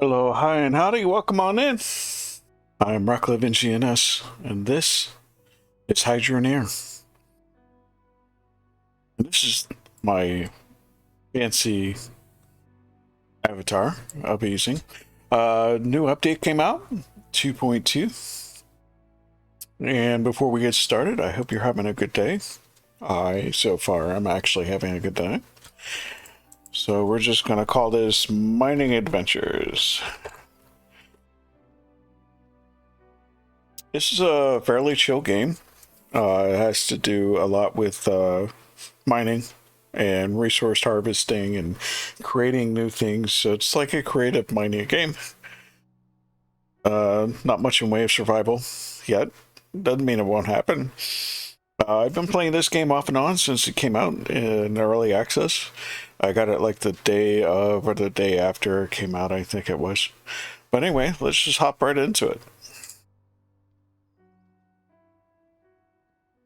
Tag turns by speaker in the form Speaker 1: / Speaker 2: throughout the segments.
Speaker 1: Hello, hi, and howdy. Welcome on in. I'm RaKlavin GNS, and this is Hydroneer. And this is my fancy avatar I'll be using. New update came out, 2.2. And before we get started, I hope you're having a good day. So far, I'm actually having a good day. So we're just going to call this Mining Adventures. This is a fairly chill game. It has to do a lot with mining and resource harvesting and creating new things. So it's like a creative mining game. Not much in way of survival yet. Doesn't mean it won't happen. I've been playing this game off and on since it came out in early access. I got it like the day of or the day after it came out, I think it was. But anyway, let's just hop right into it.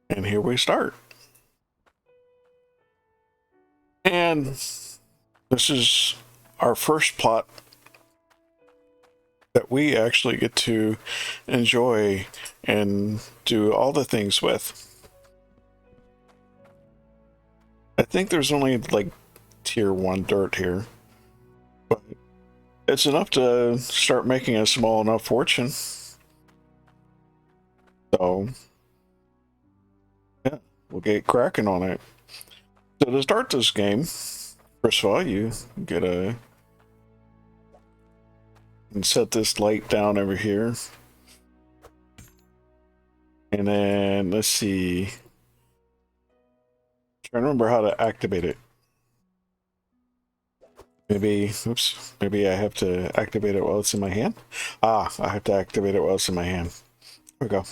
Speaker 1: And here we start. And this is our first plot that we actually get to enjoy and do all the things with. I think there's only like tier 1 dirt here, but it's enough to start making a small enough fortune. So yeah, we'll get cracking on it. So to start this game, first of all, you get a and set this light down over here. And then let's see. Trying to remember how to activate it. Maybe, oops, maybe I have to activate it while it's in my hand. Ah, I have to activate it while it's in my hand. There we go.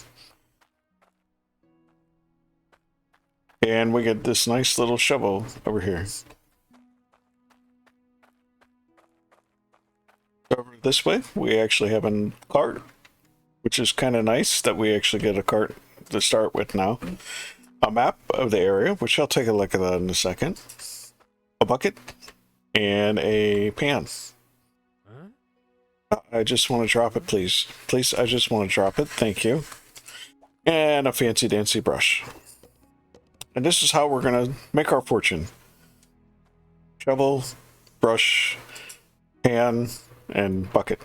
Speaker 1: And we get this nice little shovel over here. Over this way, we actually have a cart, which is kind of nice that we actually get a cart to start with now. A map of the area, which I'll take a look at that in a second. A bucket and a pan. I just want to drop it, please. Please, I just want to drop it. Thank you. And a fancy dancy brush. And this is how we're going to make our fortune. Shovel, brush, pan, and bucket.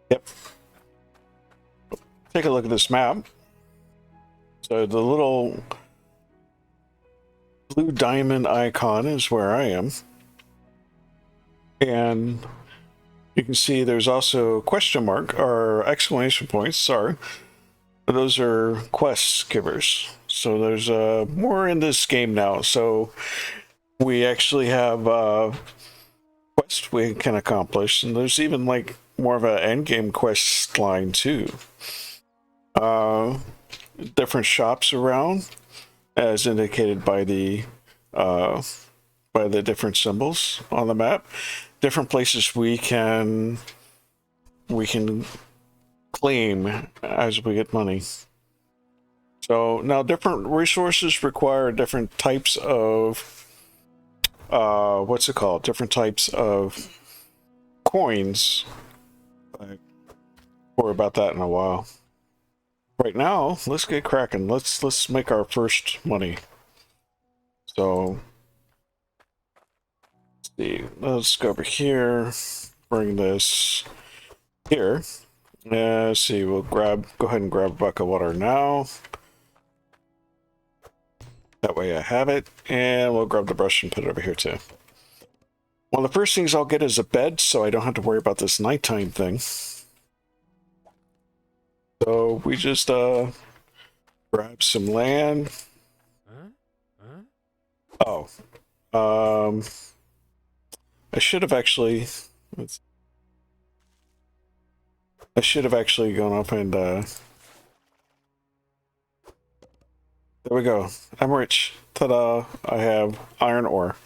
Speaker 1: Yep. Take a look at this map. So the little blue diamond icon is where I am. And you can see there's also a question mark or exclamation points, sorry. Those are quest givers. So there's more in this game now. So we actually have quests we can accomplish, and there's even like more of an end game quest line too. Different shops around, as indicated by the different symbols on the map. Different places we can claim as we get money. So now different resources require different types of what's it called? Different types of coins. More about that in a while. Right now, let's get cracking. Let's make our first money. So let's see. Let's go over here. Bring this here. Let's see. We'll go ahead and grab a bucket of water now. That way I have it, and we'll grab the brush and put it over here too. One of the first things I'll get is a bed, so I don't have to worry about this nighttime thing. So we just grab some land. Oh, I should have actually gone up and there we go. I'm rich. Ta-da! I have iron ore.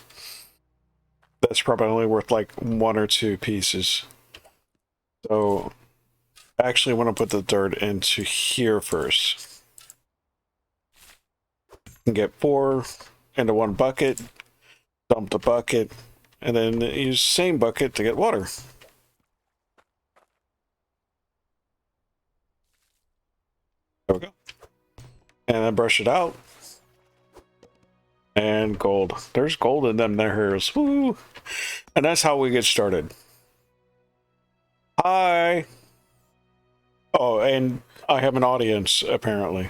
Speaker 1: That's probably only worth like 1 or 2 pieces. So I actually want to put the dirt into here first. And get 4 into 1 bucket, dump the bucket, and then use the same bucket to get water. There we go. And then brush it out. And gold. There's gold in them hairs. Woo! And that's how we get started. Hi! Oh, and I have an audience, apparently.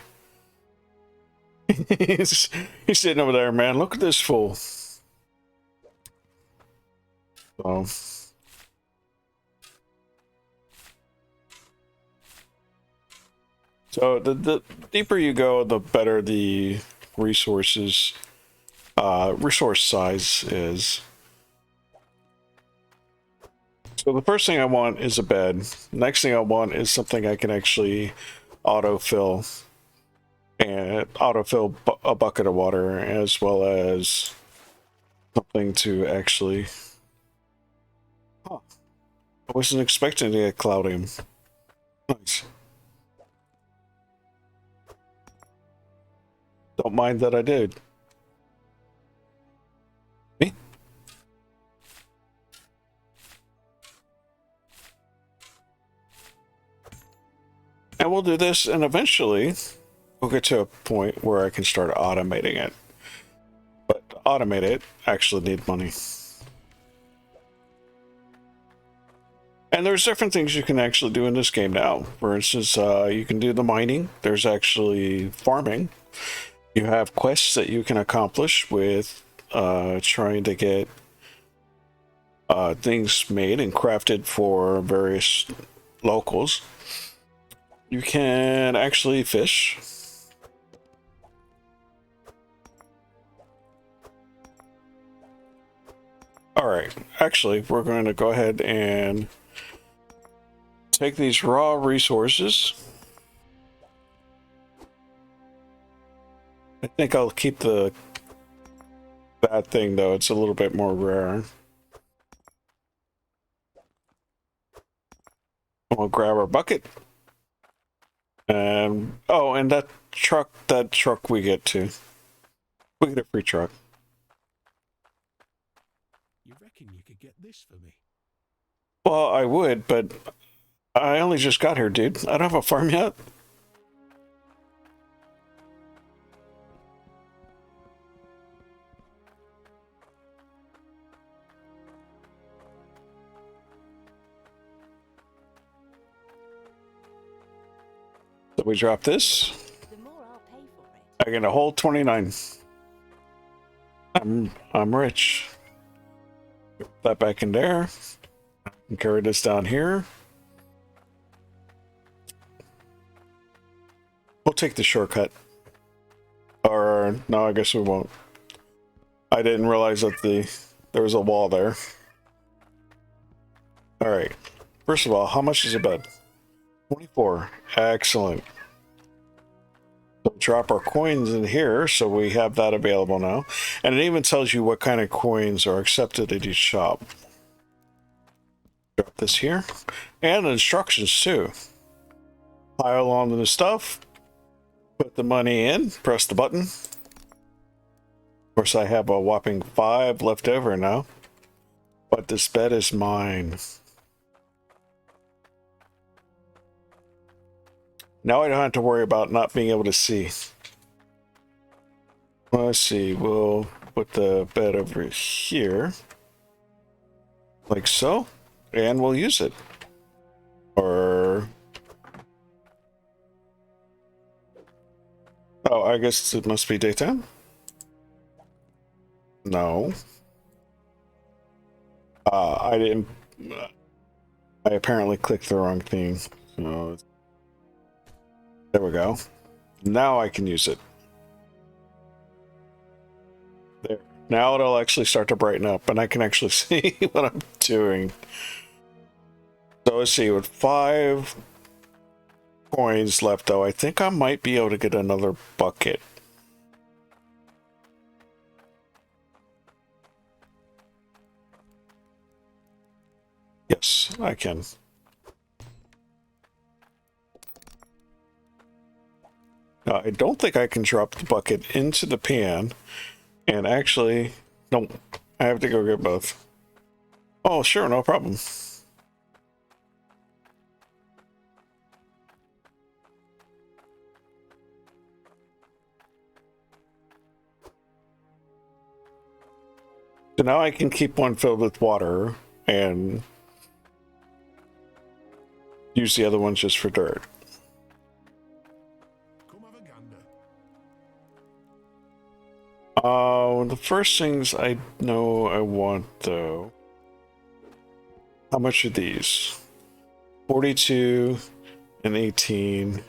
Speaker 1: he's sitting over there, man. Look at this fool. So the deeper you go, the better the resource size is. So the first thing I want is a bed. Next thing I want is something I can actually autofill, and autofill a bucket of water, as well as something to actually... Huh. I wasn't expecting to get cloudium. Nice. Don't mind that I did. Me? And we'll do this, and eventually we'll get to a point where I can start automating it. But to automate it, I actually need money. And there's different things you can actually do in this game now. For instance, you can do the mining. There's actually farming. You have quests that you can accomplish with trying to get things made and crafted for various locals. You can actually fish. Alright, actually, we're going to go ahead and take these raw resources. I think I'll keep that thing, though. It's a little bit more rare. We'll grab our bucket. And, oh, and that truck we get too. We get a free truck.
Speaker 2: You reckon you could get this for me?
Speaker 1: Well, I would, but I only just got here, dude. I don't have a farm yet. So we drop this.
Speaker 3: The more I'll pay for it.
Speaker 1: I get a whole 29. I'm rich. Put that back in there. And carry this down here. We'll take the shortcut. Or no, I guess we won't. I didn't realize that there was a wall there. Alright. First of all, how much is a bed? 24. Excellent. So drop our coins in here, so we have that available now. And it even tells you what kind of coins are accepted at each shop. Drop this here. And instructions too. Pile on the stuff. Put the money in. Press the button. Of course, I have a whopping 5 left over now. But this bed is mine. Now I don't have to worry about not being able to see. Let's see, we'll put the bed over here. Like so. And we'll use it. Or... oh, I guess it must be daytime? No. I didn't... I apparently clicked the wrong thing. So... there we go. Now I can use it. There. Now it'll actually start to brighten up, and I can actually see what I'm doing. So let's see, with 5 coins left, though, I think I might be able to get another bucket. Yes, I can. Now, I don't think I can drop the bucket into the pan. And actually, no, I have to go get both. Oh, sure, no problem. So now I can keep one filled with water and use the other ones just for dirt.
Speaker 2: Come have a gander.
Speaker 1: The first things I know I want though. How much are these? 42 and 18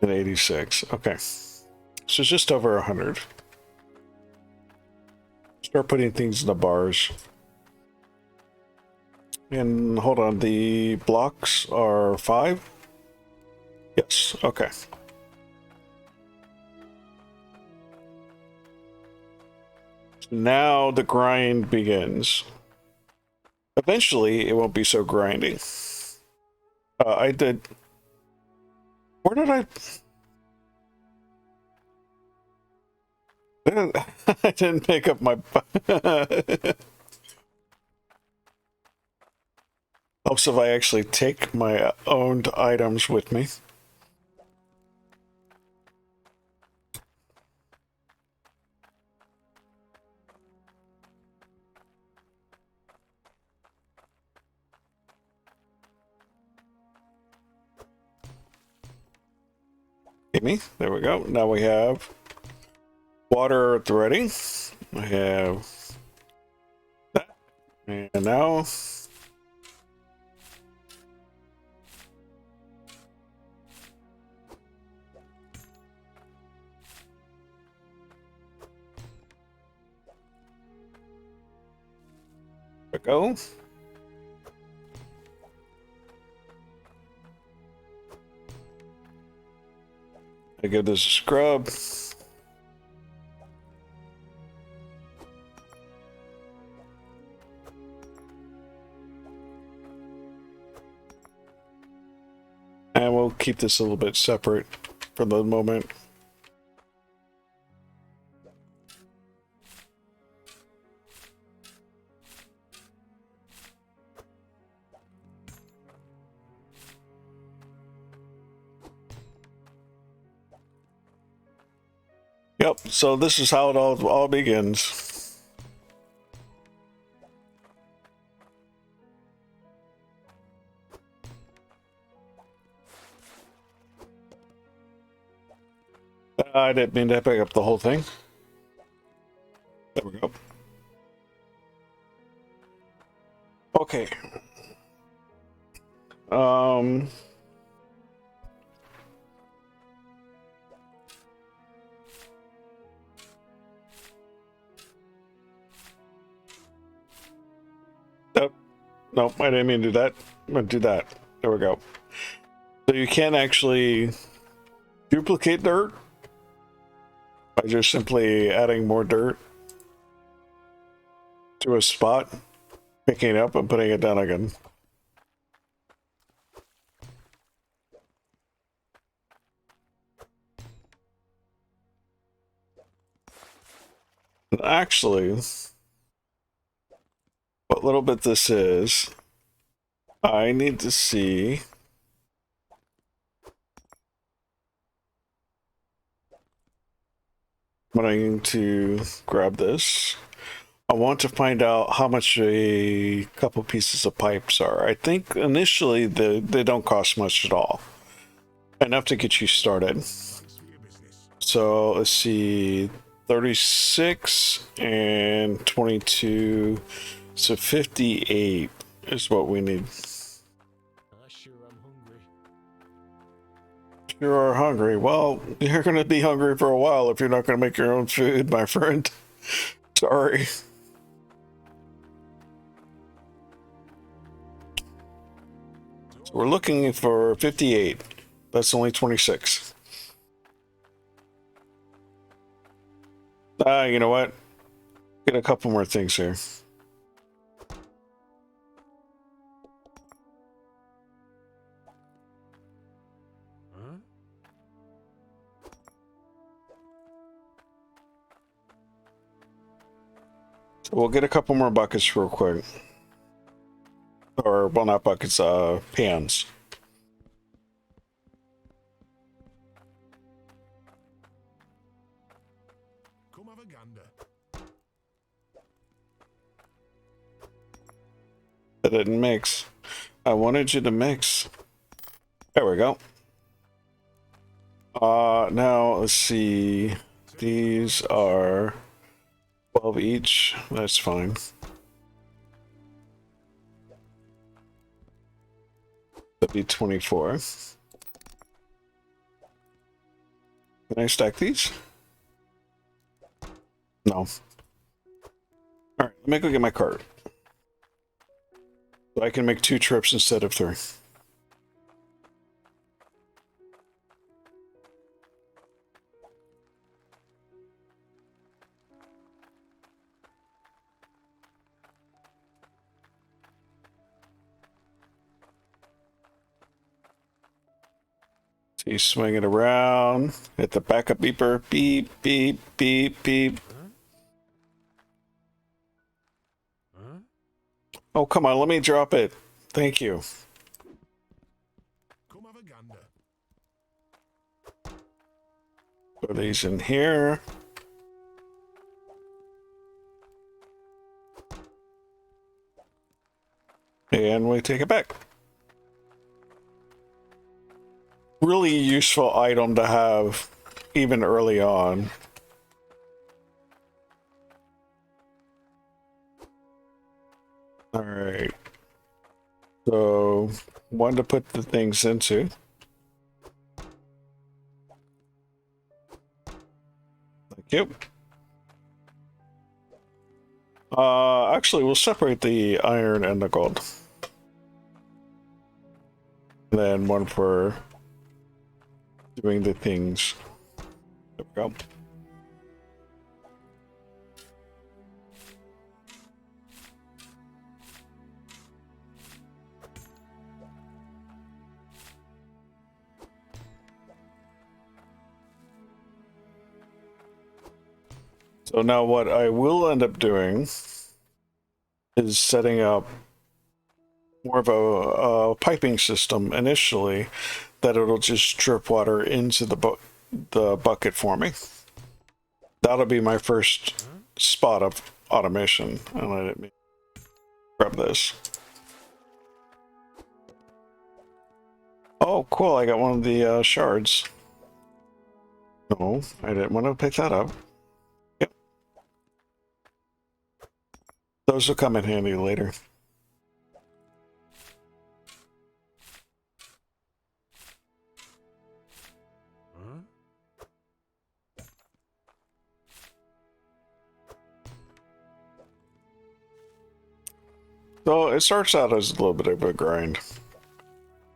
Speaker 1: and 86. Okay. So it's just over 100. Start putting things in the bars. And hold on, the blocks are 5? Yes, okay. Now the grind begins. Eventually, it won't be so grinding. I did... Where did I... I didn't pick up my... Helps if I actually take my owned items with me. Me. There we go. Now we have water at the ready. I have that. And now there we go. I give this a scrub. And we'll keep this a little bit separate for the moment. Yep, so this is how it all begins. I didn't mean to pick up the whole thing. There we go. Okay. Nope. Nope, I didn't mean to do that. I'm gonna do that. There we go. So you can't actually duplicate dirt by just simply adding more dirt to a spot, picking it up and putting it down again. Actually, what little bit this is, I need to see when I need to grab this. I want to find out how much a couple pieces of pipes are. I think initially they don't cost much at all. Enough to get you started.
Speaker 2: Thanks for your business.
Speaker 1: So let's see, 36 and 22. So 58 is what we need.
Speaker 2: I sure am hungry.
Speaker 1: You are hungry. Well, you're going to be hungry for a while if you're not going to make your own food, my friend. Sorry. So we're looking for 58. That's only 26. You know what? Get a couple more things here.
Speaker 2: Huh?
Speaker 1: So we'll get a couple more buckets real quick. Or, well, not buckets, pans.
Speaker 2: Come have a gander.
Speaker 1: I didn't mix. I wanted you to mix. There we go. Now let's see. These are 12 each. That's fine. That'd be 24. Can I stack these? No. Alright, let me go get my cart. So I can make 2 trips instead of 3. So you swing it around, hit the backup beeper, beep, beep, beep, beep. Oh, come on, let me drop it. Thank you.
Speaker 2: Come have a gander.
Speaker 1: Put these in here. And we take it back. Really useful item to have even early on. All right. So, one to put the things into. Thank you. Actually, we'll separate the iron and the gold. Then one for doing the things. There we go. So now what I will end up doing is setting up more of a piping system initially that it'll just drip water into the bucket for me. That'll be my first spot of automation. And let me grab this. Oh, cool! I got one of the shards. No, I didn't want to pick that up. Yep. Those will come in handy later. So it starts out as a little bit of a grind,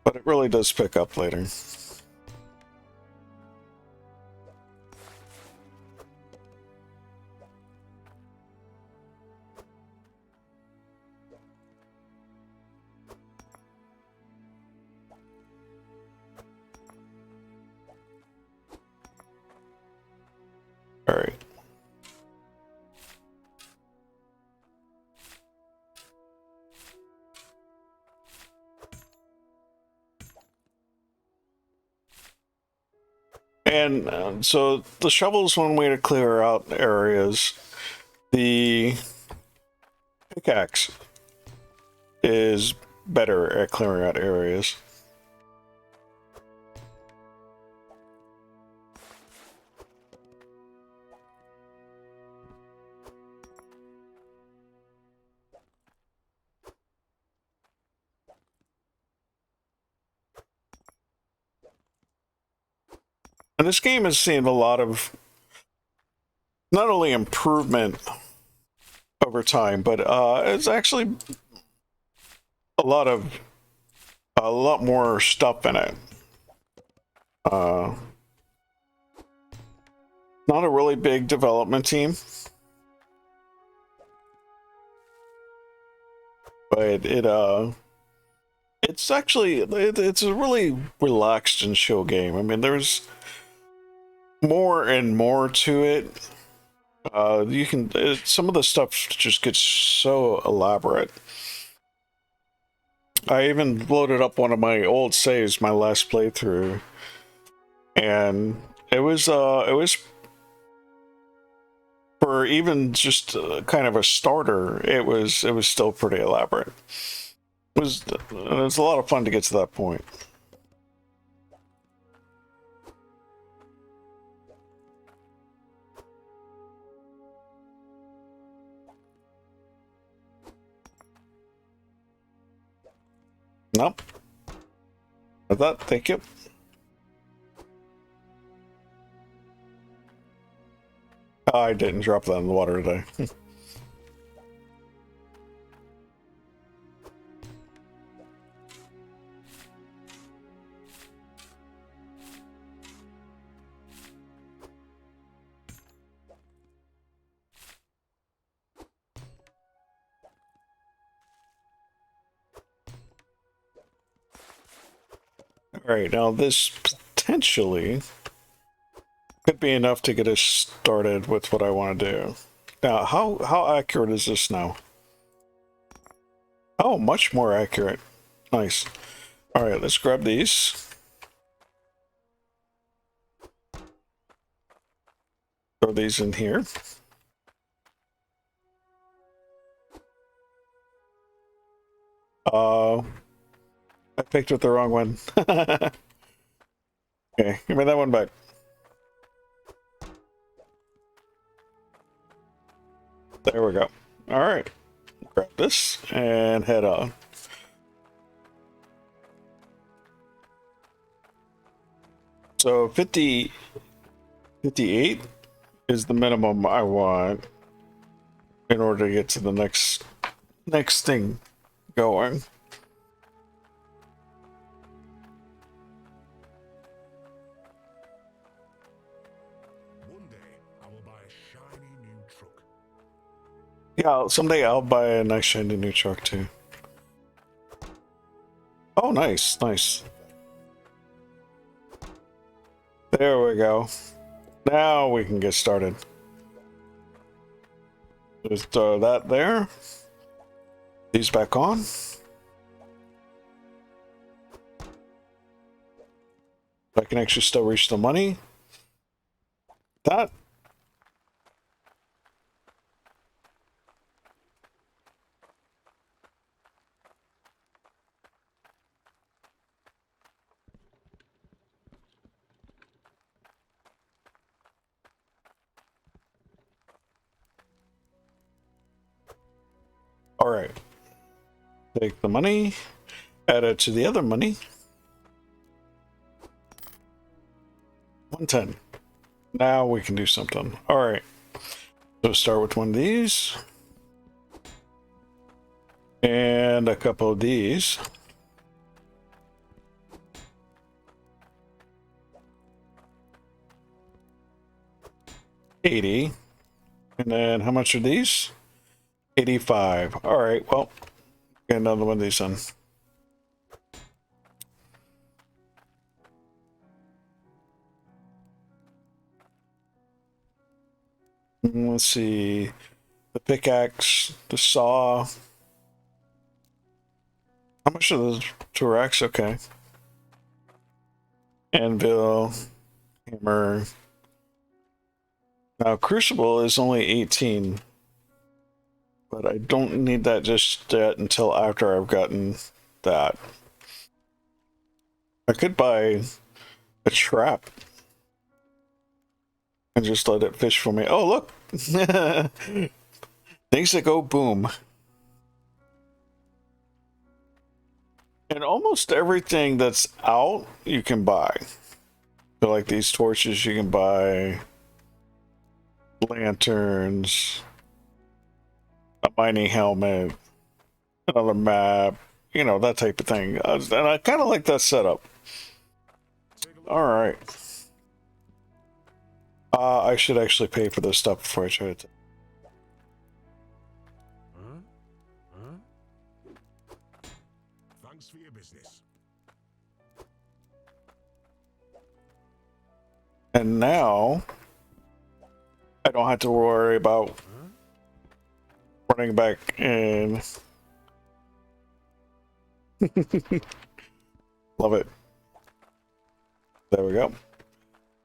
Speaker 1: but it really does pick up later. All right. And so the shovel is one way to clear out areas. The pickaxe is better at clearing out areas. And this game has seen a lot of not only improvement over time, but it's actually a lot more stuff in it. Not a really big development team, but it's actually it's a really relaxed and chill game. I mean, there's more and more to it. You can some of the stuff just gets so elaborate. I even loaded up one of my old saves, my last playthrough, and it was for even just kind of a starter. It was still pretty elaborate. It's a lot of fun to get to that point. Nope. I thought, thank you. I didn't drop that in the water today. Alright, now this potentially could be enough to get us started with what I want to do. Now, how accurate is this now? Oh, much more accurate. Nice. Alright, let's grab these. Throw these in here. I picked up the wrong one. Okay, give me that one back. There we go. Alright. Grab this and head on. So 58 is the minimum I want in order to get to the next thing going.
Speaker 2: One day I will buy a shiny new truck.
Speaker 1: Yeah, someday I'll buy a nice shiny new truck too. Oh, nice, nice. There we go. Now we can get started. Just throw that there. These back on. I can actually still reach the money. That. All right. Take the money, add it to the other money. 110. Now we can do something. All right. So start with one of these. And a couple of these. $80. And then how much are these? $85. All right, well, get another one of these then. Let's see. The pickaxe, the saw. How much are those to racks? Okay. Anvil, hammer. Now, crucible is only 18. But I don't need that just yet until after I've gotten that. I could buy a trap and just let it fish for me. Oh, look! Things that go boom. And almost everything that's out, you can buy. So like these torches, you can buy lanterns, a mining helmet, another map, you know, that type of thing. And I kind of like that setup. All right. I should actually pay for this stuff before I try to.
Speaker 2: Thanks for your business.
Speaker 1: And now I don't have to worry about running back in. Love it. There we go.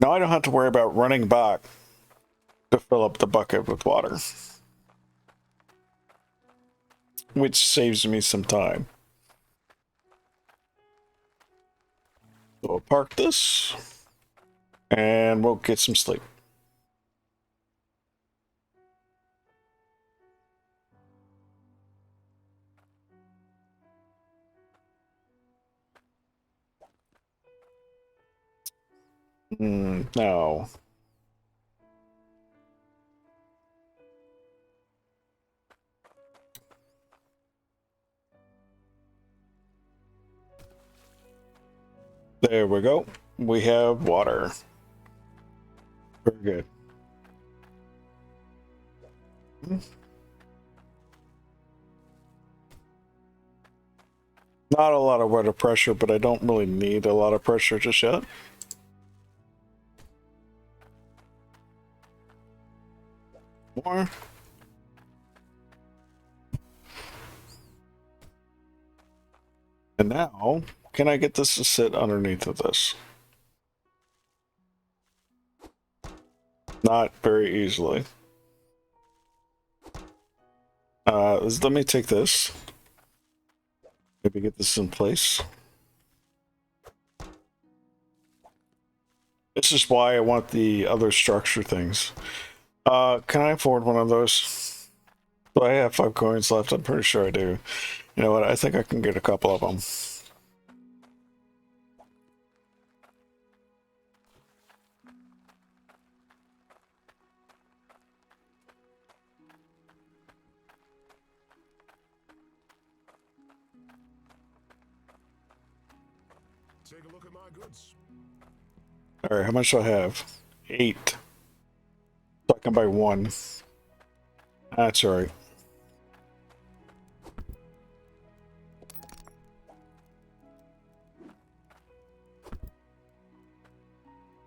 Speaker 1: Now I don't have to worry about running back to fill up the bucket with water, which saves me some time. So we'll park this and we'll get some sleep. No. There we go. We have water. Very good. Not a lot of water pressure, but I don't really need a lot of pressure just yet. More. And now, can I get this to sit underneath of this? Not very easily. Let me take this. Maybe get this in place. This is why I want the other structure things. Can I afford one of those? Do I have 5 coins left? I'm pretty sure I do. You know what? I think I can get a couple of them.
Speaker 2: Take a look at my goods.
Speaker 1: Alright, how much do I have? 8. So I can buy 1. That's alright.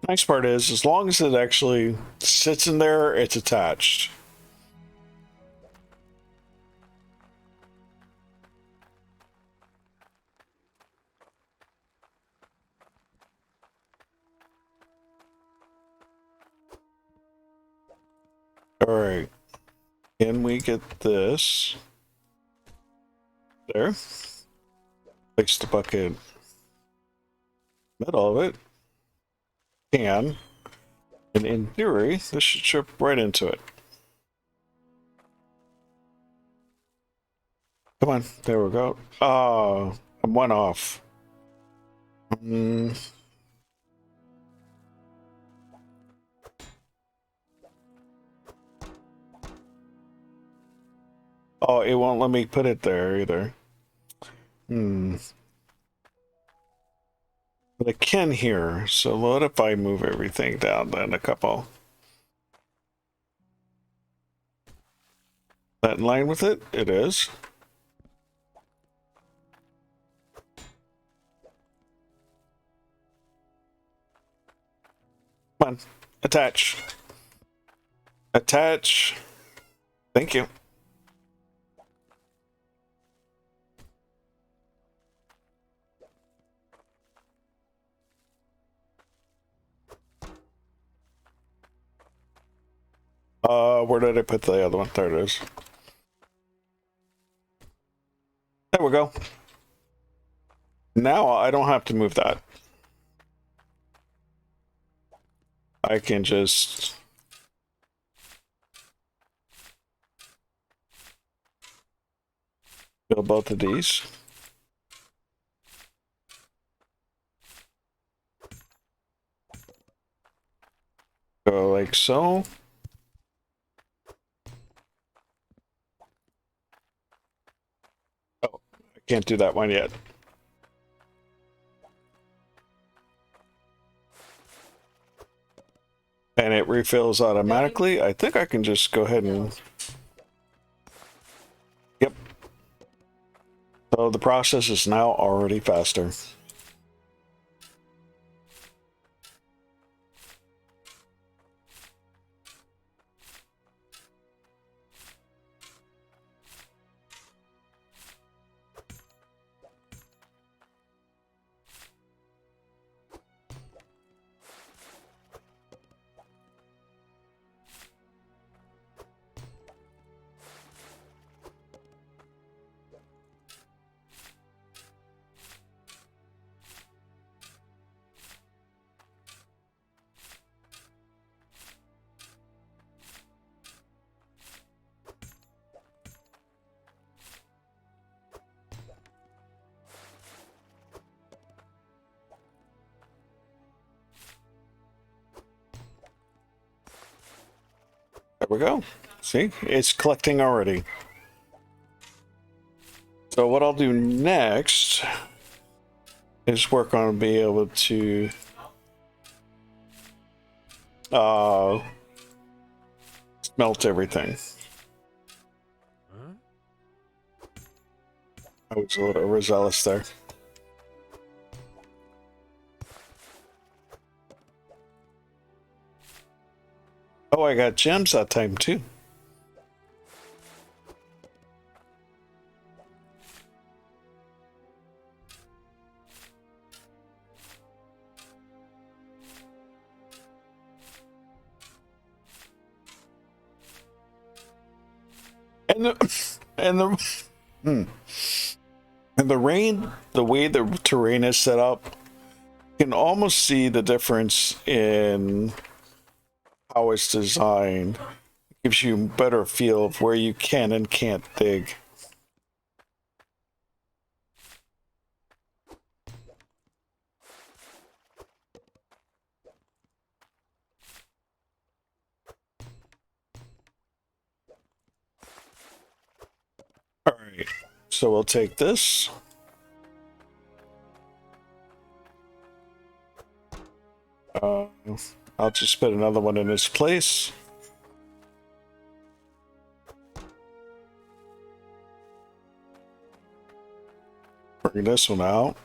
Speaker 1: Nice part is, as long as it actually sits in there, it's attached. Alright. Can we get this? There. Place the bucket. Middle of it. Can. And in theory, this should trip right into it. Come on, there we go. Oh, I'm 1 off. Oh, it won't let me put it there either. But I can here, so what if I move everything down then a couple? That in line with it? It is. Come on, attach. Attach. Thank you. Where did I put the other one? There it is. There we go. Now I don't have to move that. I can just build both of these. Go like so. Oh, I can't do that one yet. And it refills automatically. I think I can just go ahead and... Yep. So the process is now already faster. we go. See, it's collecting already. So what I'll do next is work on being able to smelt everything. I was a little overzealous there. Oh, I got gems that time too. And the rain, the way the terrain is set up, you can almost see the difference in how it's designed. It gives you a better feel of where you can and can't dig. All right, so we'll take this. I'll just put another one in its place. Bring this one out.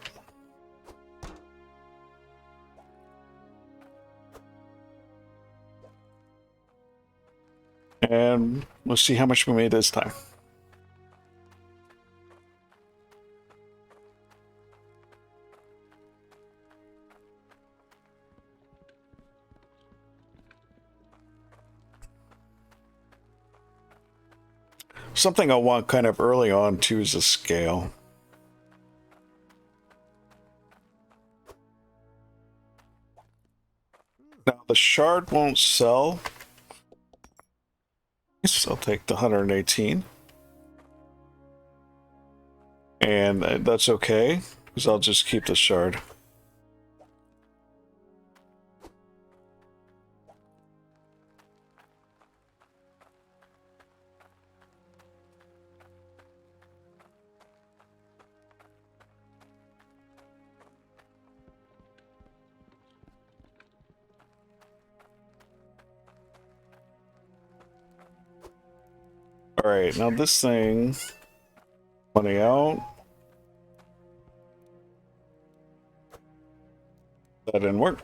Speaker 1: And let's see how much we made this time. Something I want kind of early on too is a scale. Now the shard won't sell. So I'll take the 118. And that's okay, because I'll just keep the shard. All right, now this thing, money out. That didn't work.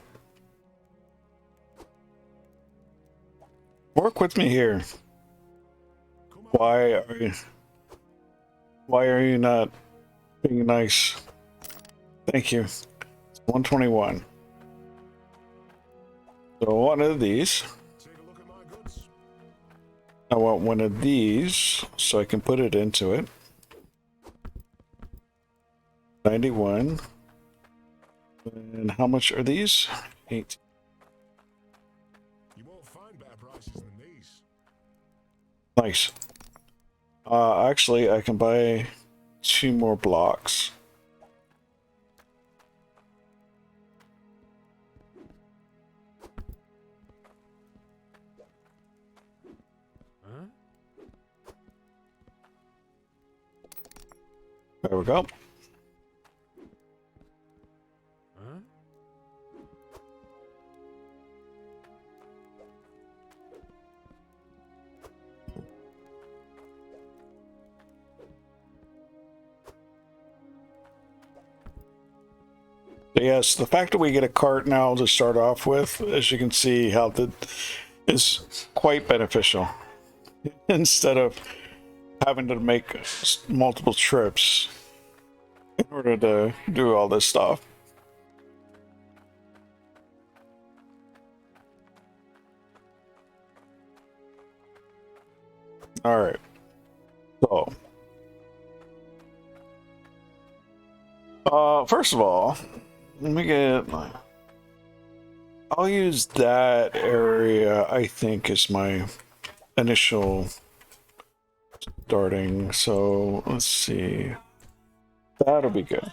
Speaker 1: Work with me here. Why are you not being nice? Thank you. It's 121. So one of these.
Speaker 2: Take a look at my goods.
Speaker 1: I want one of these so I can put it into it. 91. And how much are these? 8.
Speaker 2: You won't find better prices than these.
Speaker 1: Nice. Actually, I can buy 2 more blocks. There we go. Yes, the fact that we get a cart now to start off with, as you can see, how that is quite beneficial. Instead of having to make multiple trips in order to do all this stuff. All right. So, first of all, let me get. I'll use that area. I think is my initial starting. So let's see. That'll be good.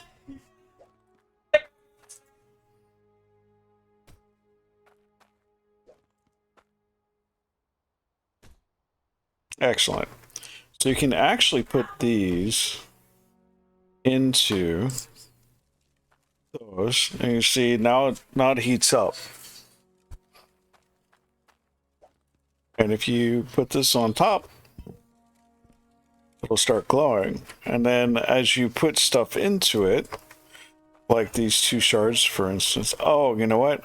Speaker 1: Excellent. So you can actually put these into those, and you see now it heats up. And if you put this on top, it'll start glowing. And then as you put stuff into it, like these 2 shards, for instance. Oh, you know what?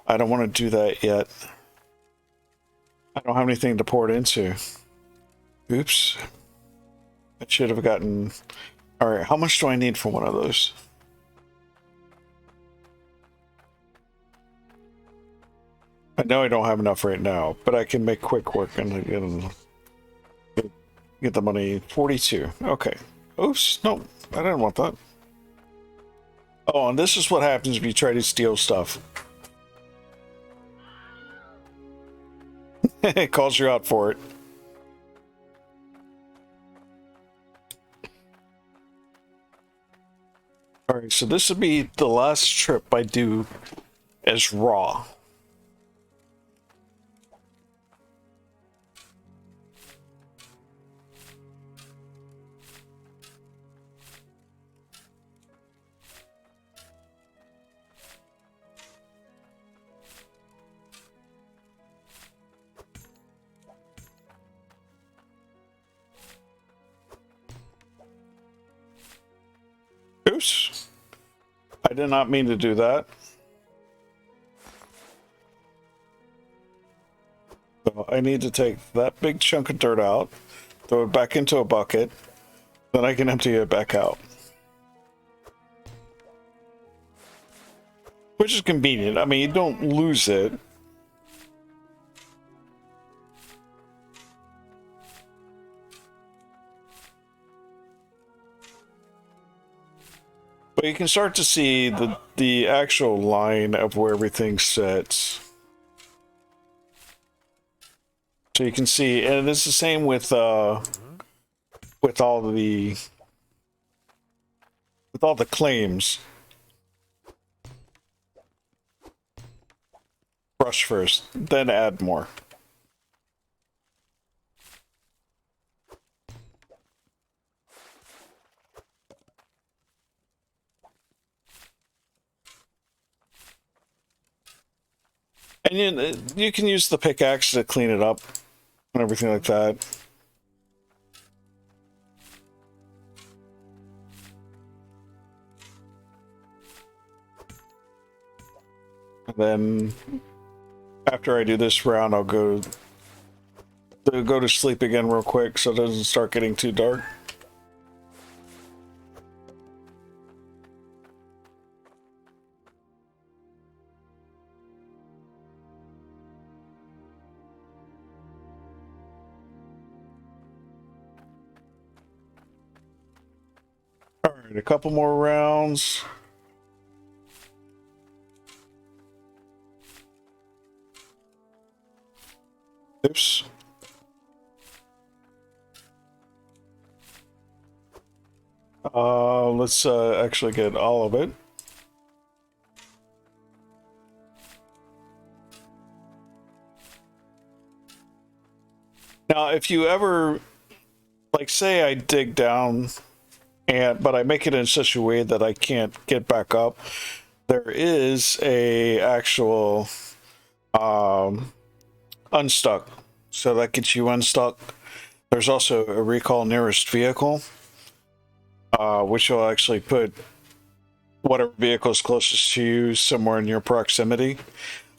Speaker 1: I don't want to do that yet. I don't have anything to pour it into. Oops. I should have gotten... Alright, how much do I need for one of those? I know I don't have enough right now, but I can make quick work and get the money. 42. Okay. Oops. No, I didn't want that. Oh, and this is what happens if you try to steal stuff. It calls you out for it. Alright, so this would be the last trip I do as raw. Oops. I did not mean to do that. So I need to take that big chunk of dirt out, throw it back into a bucket, then I can empty it back out. Which is convenient. I mean, you don't lose it. But you can start to see the actual line of where everything sits. So you can see, and it's the same with all the claims. Brush first, then add more. And you can use the pickaxe to clean it up and everything like that. And then after I do this round, I'll go to sleep again real quick so it doesn't start getting too dark. Alright, a couple more rounds. Oops. Let's actually get all of it. Now, if you ever, like, say I dig down, but I make it in such a way that I can't get back up, there is a actual unstuck. So that gets you unstuck. There's also a recall nearest vehicle, which will actually put whatever vehicle is closest to you somewhere in your proximity.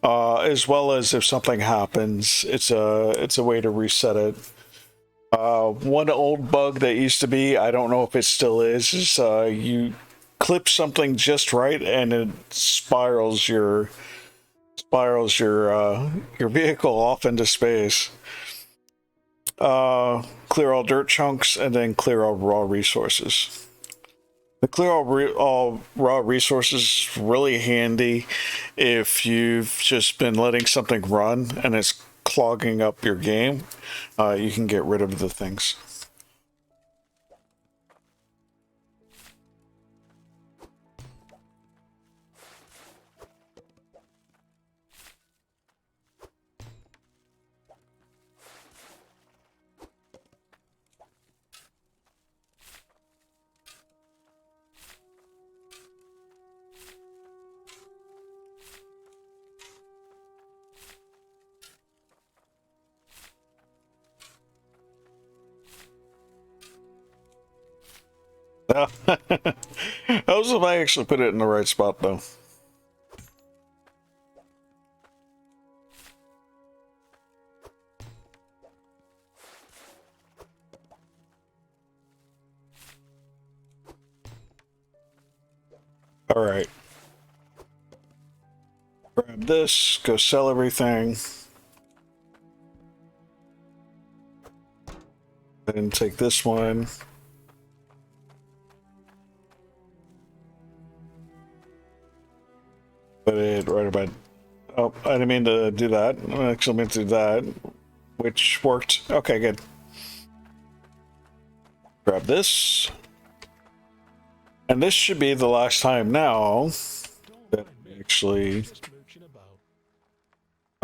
Speaker 1: As well as if something happens, it's a way to reset it. One old bug that used to be, I don't know if it still is you clip something just right and it spirals your vehicle off into space. Clear all dirt chunks and then clear all raw resources. The clear all raw resources is really handy if you've just been letting something run and it's clogging up your game. You can get rid of the things. That was if I actually put it in the right spot, though. All right. Grab this, go sell everything. And take this one. Put it right about. Oh, I didn't mean to do that. I actually meant to do that, which worked. Okay, good. Grab this. And this should be the last time now that actually.
Speaker 2: Just mooching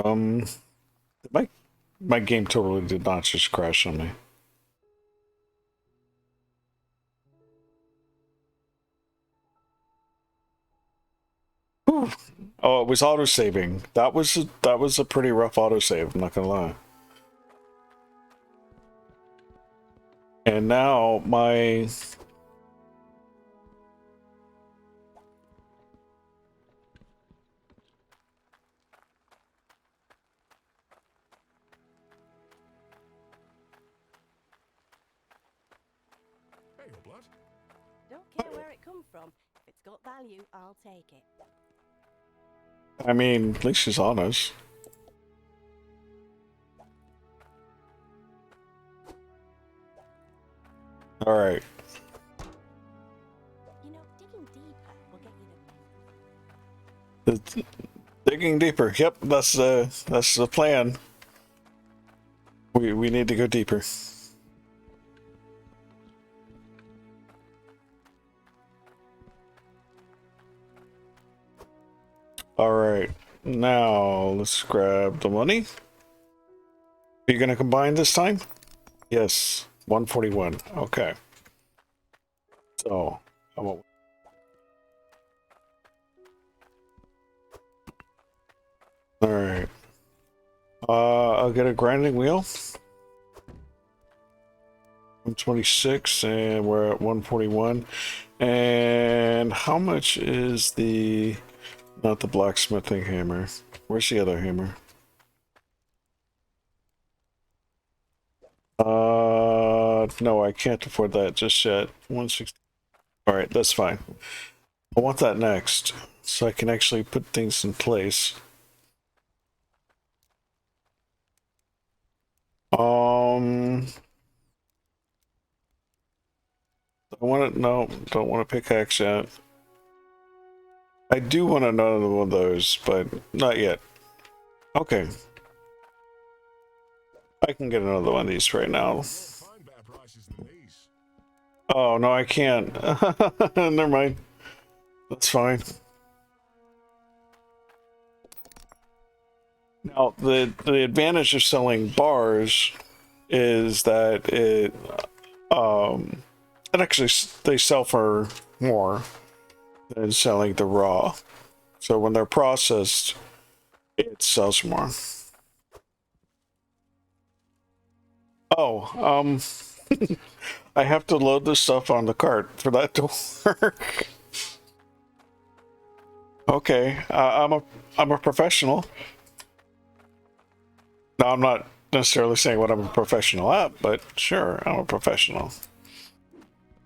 Speaker 2: about.
Speaker 1: My game totally did not just crash on me. Whew. Oh, it was auto saving. That was a pretty rough auto save. I'm not gonna lie. And now my
Speaker 2: Hey, old blood.
Speaker 3: Don't care where it come from. If it's got value, I'll take it.
Speaker 1: I mean, at least she's honest. All right.
Speaker 3: You know, digging deeper will get you the...
Speaker 1: Digging deeper. Yep, that's the plan. We need to go deeper. All right. Now let's grab the money. Are you gonna combine this time? Yes. 141. Okay. So I won't. All right. I'll get a grinding wheel. 126, and we're at 141. And how much is the, not the blacksmithing hammer? Where's the other hammer? No, I can't afford that just yet. 160. All right, that's fine. I want that next, so I can actually put things in place. I want to, no, don't want a pickaxe yet. I do want another one of those, but not yet. Okay. I can get another one of these right now.
Speaker 2: You'll find better prices than these.
Speaker 1: Oh, no, I can't. Never mind. That's fine. Now, the advantage of selling bars is that it actually, they sell for more than selling the raw. So when they're processed, it sells more. Oh, I have to load this stuff on the cart for that to work. Okay, I'm a professional. Now, I'm not necessarily saying what I'm a professional at, but sure, I'm a professional.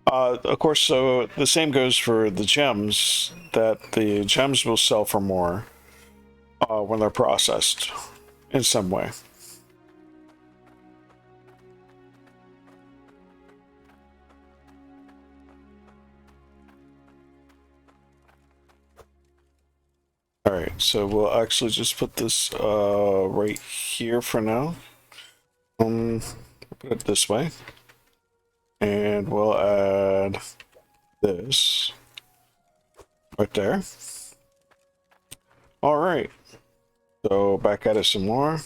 Speaker 1: Of course, so the same goes for the gems, that the gems will sell for more when they're processed in some way. All right, so we'll actually just put this right here for now. Put it this way, and we'll add this right there. All right, so back at it some more.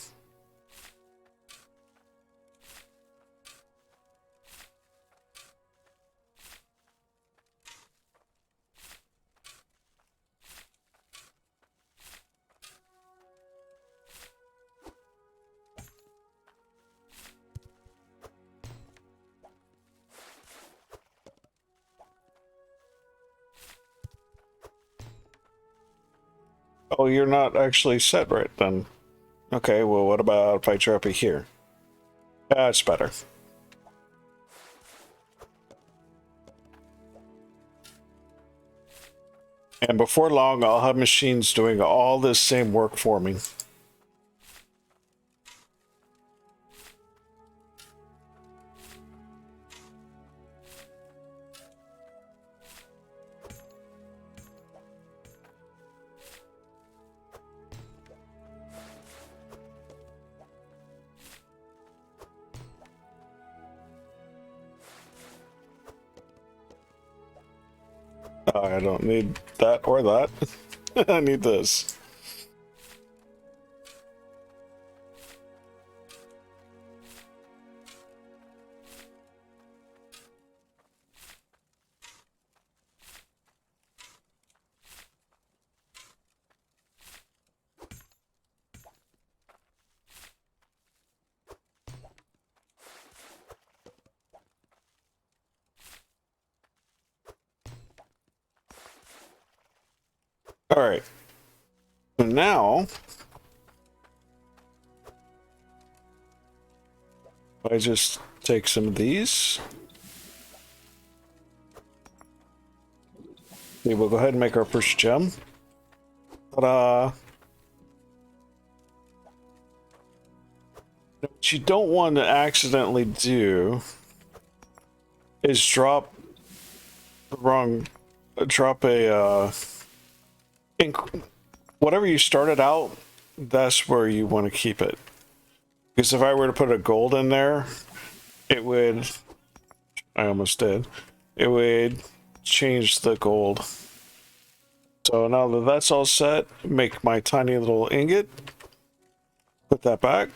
Speaker 1: Oh, you're not actually set right then. Okay, well, what about if I drop it here? That's better. And before long, I'll have machines doing all this same work for me. I don't need that or that. I need this. All right. So now I just take some of these. Okay, we'll go ahead and make our first gem. Ta-da! What you don't want to accidentally do is drop the wrong, drop a, whatever you started out, that's where you want to keep it. Because if I were to put a gold in there, it would, I almost did, it would change the gold. So now that that's all set, make my tiny little ingot, put that back.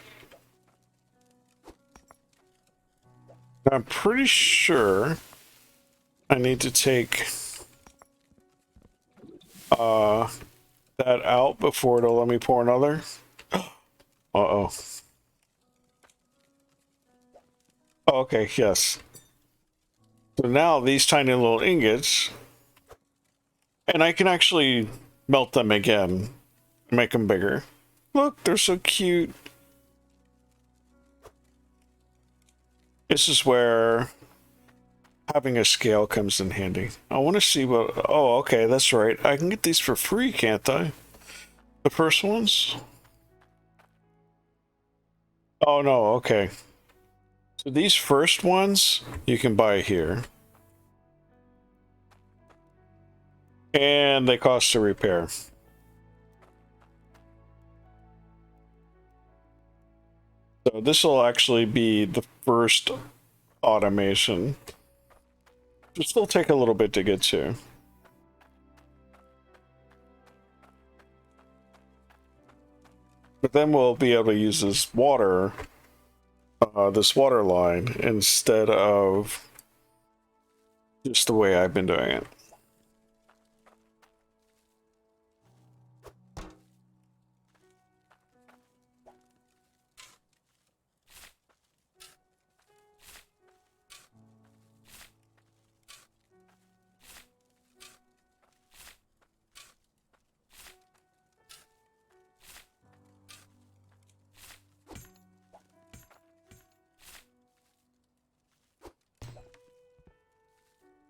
Speaker 1: I'm pretty sure I need to take that out before it'll let me pour another. Uh-oh. Oh, okay, yes. So now these tiny little ingots, and I can actually melt them again, make them bigger. Look, they're so cute. This is where having a scale comes in handy. I want to see what... Oh, okay, that's right. I can get these for free, can't I? The first ones? Oh, no, okay. So these first ones, you can buy here. And they cost to repair. So this will actually be the first automation. It'll still take a little bit to get to. But then we'll be able to use this water line instead of just the way I've been doing it.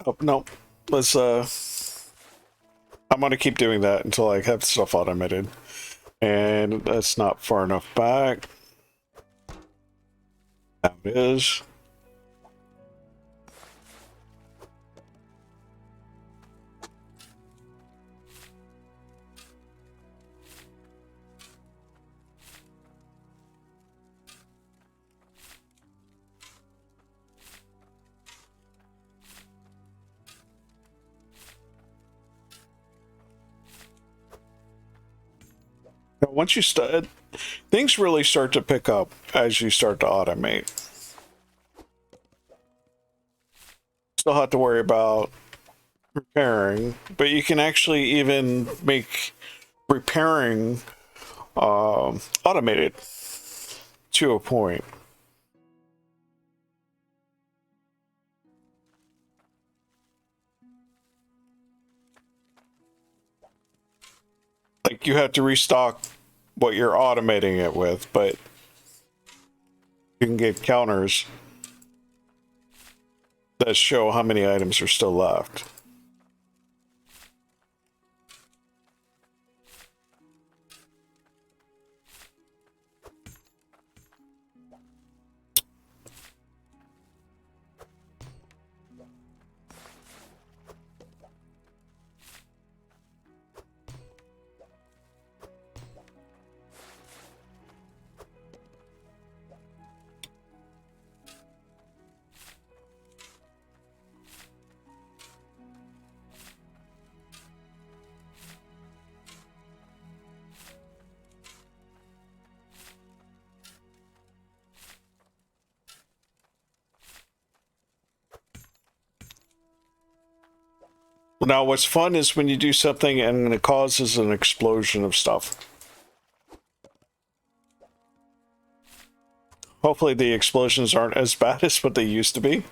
Speaker 1: Oh, no. Let's, I'm gonna keep doing that until I have stuff automated. And that's not far enough back. Now it is. Now, once you start, things really start to pick up as you start to automate. Still have to worry about repairing, but you can actually even make repairing automated to a point. like you have to restock what you're automating it with, but you can get counters that show how many items are still left. Now, what's fun is when you do something and it causes an explosion of stuff. Hopefully the explosions aren't as bad as what they used to be.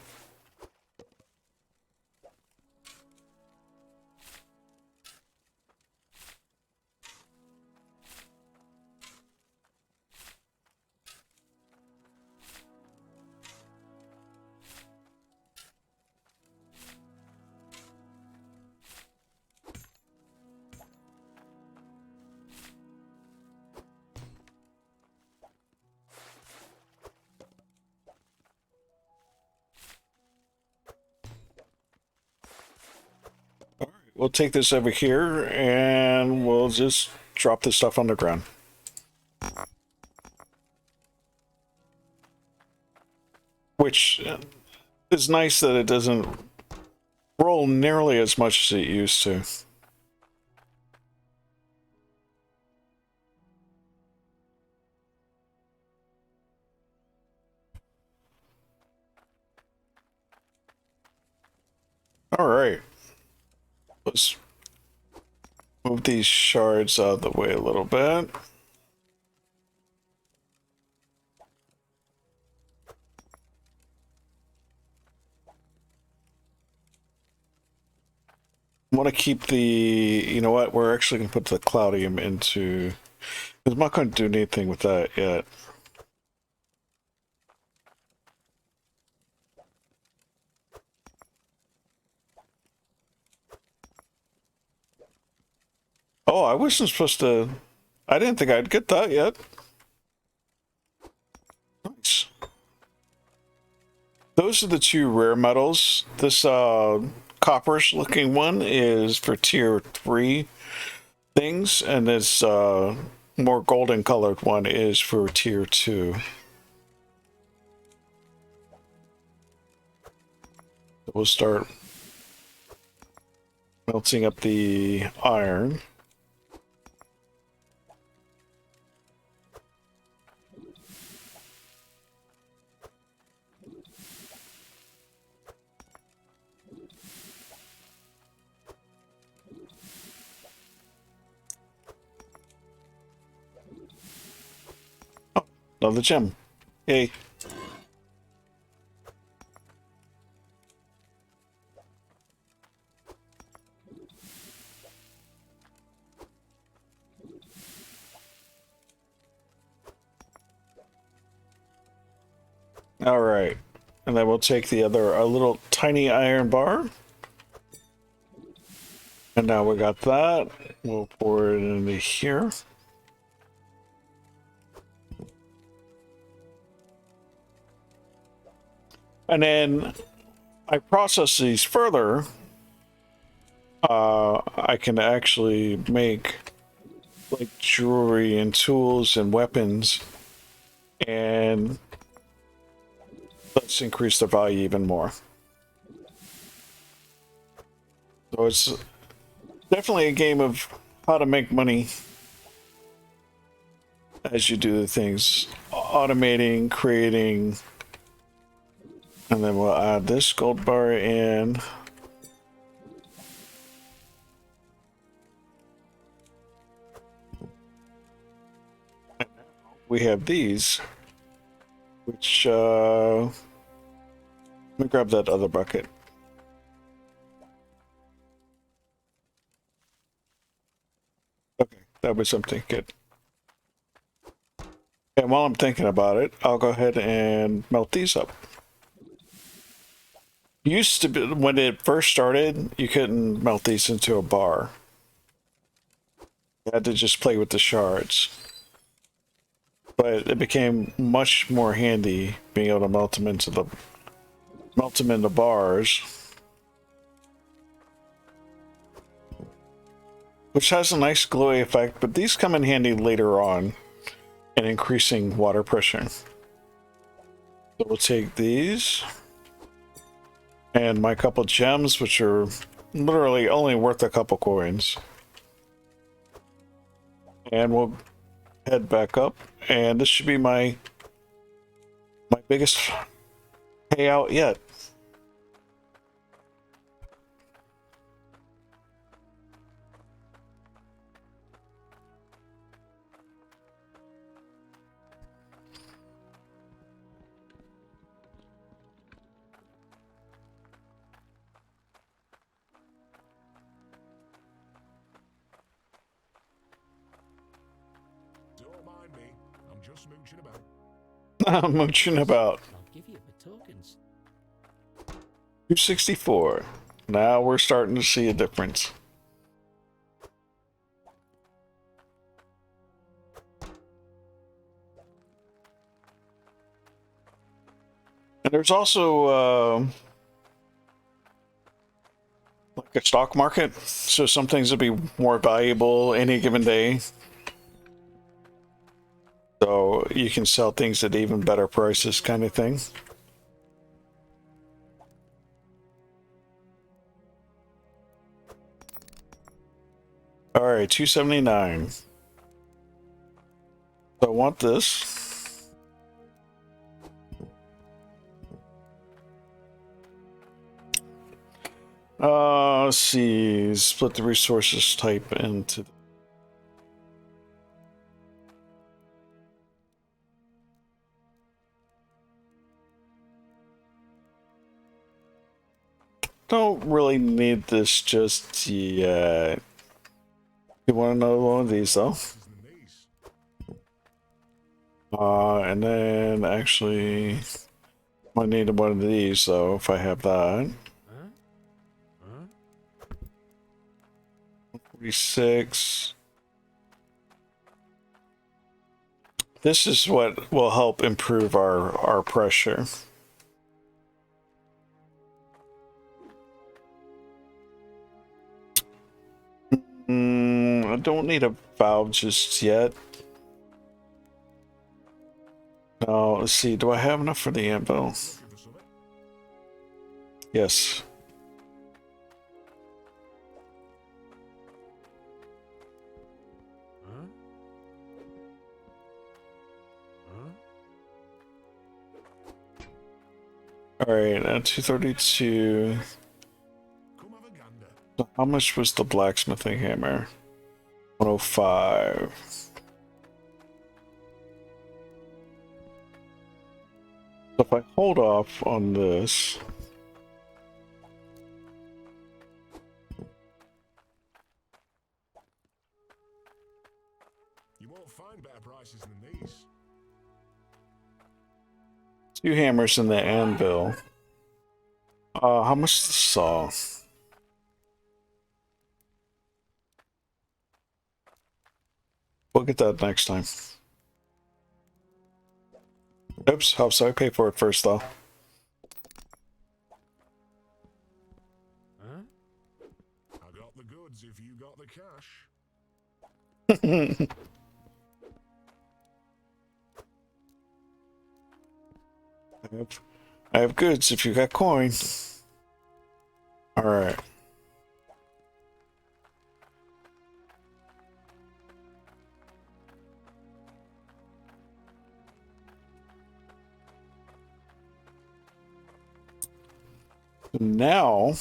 Speaker 1: We'll take this over here and we'll just drop this stuff on the ground. Which is nice that it doesn't roll nearly as much as it used to. All right. Let's move these shards out of the way a little bit. I want to keep the, you know what, we're actually going to put the Cloudium into, I'm not going to do anything with that yet. Oh, I wasn't supposed to, I didn't think I'd get that yet. Nice. Those are the two rare metals. This copperish looking one is for tier 3 things, and this more golden colored one is for tier 2. We'll start melting up the iron. Another gem. Yay. All right. And then we'll take the other, a little tiny iron bar. And now we got that. We'll pour it into here. And then I process these further. I can actually make like jewelry and tools and weapons, and let's increase the value even more. So it's definitely a game of how to make money as you do the things, automating, creating, and then we'll add this gold bar in. We have these, which let me grab that other bucket. Okay, That was something good. And while I'm thinking about it, I'll go ahead and melt these up. Used to be, when it first started, you couldn't melt these into a bar. You had to just play with the shards. But it became much more handy being able to melt them into bars. Which has a nice glowy effect, but these come in handy later on in increasing water pressure. So we'll take these and my couple gems, which are literally only worth a couple coins. And we'll head back up, and this should be my biggest payout yet.
Speaker 2: Don't mind me. I'm just mooching about.
Speaker 1: I'm mooching about.
Speaker 4: I'll give you the tokens.
Speaker 1: 264. Now we're starting to see a difference. And there's also like a stock market, so some things will be more valuable any given day. So you can sell things at even better prices, kind of thing. All right, 279. So I want this. Let's see. Split the resources type into. Don't really need this just yet. You want another one of these though?
Speaker 2: This is the niece.
Speaker 1: And then actually, I need one of these though if I have that.
Speaker 4: Huh? Huh?
Speaker 1: 46. This is what will help improve our pressure. I don't need a valve just yet. No, let's see. Do I have enough for the anvil?
Speaker 2: Looking for something?
Speaker 1: Yes.
Speaker 4: Huh? Huh?
Speaker 1: All right, 232.
Speaker 2: Come have a gander.
Speaker 1: So how much was the blacksmithing hammer? 105. So if I hold off on this,
Speaker 2: You won't find better prices than these.
Speaker 1: 2 hammers in the anvil. How much is the saw? We'll get that next time. Oops, hope so. I pay for it first though.
Speaker 4: Huh?
Speaker 2: I got the goods if you got the cash.
Speaker 1: I have goods if you got coin. Alright. Now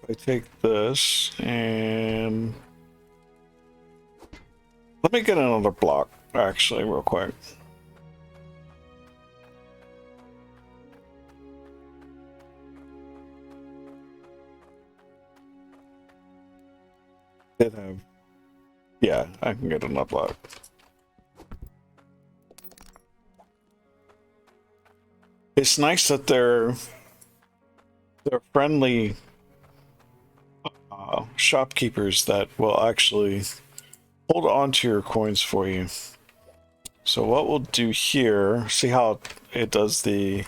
Speaker 1: I take this and let me get another block actually real quick. Did have. Yeah, I can get an unlock. It's nice that they're friendly shopkeepers that will actually hold on to your coins for you. So what we'll do here, see how it does the.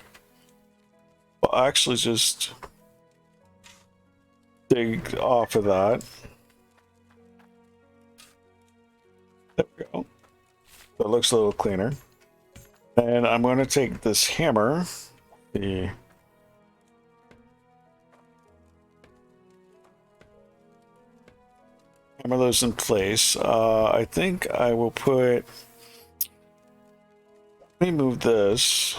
Speaker 1: We'll actually just dig off of that. There we go. So it looks a little cleaner. And I'm going to take this hammer, the hammer those in place. I think I will put. Let me move this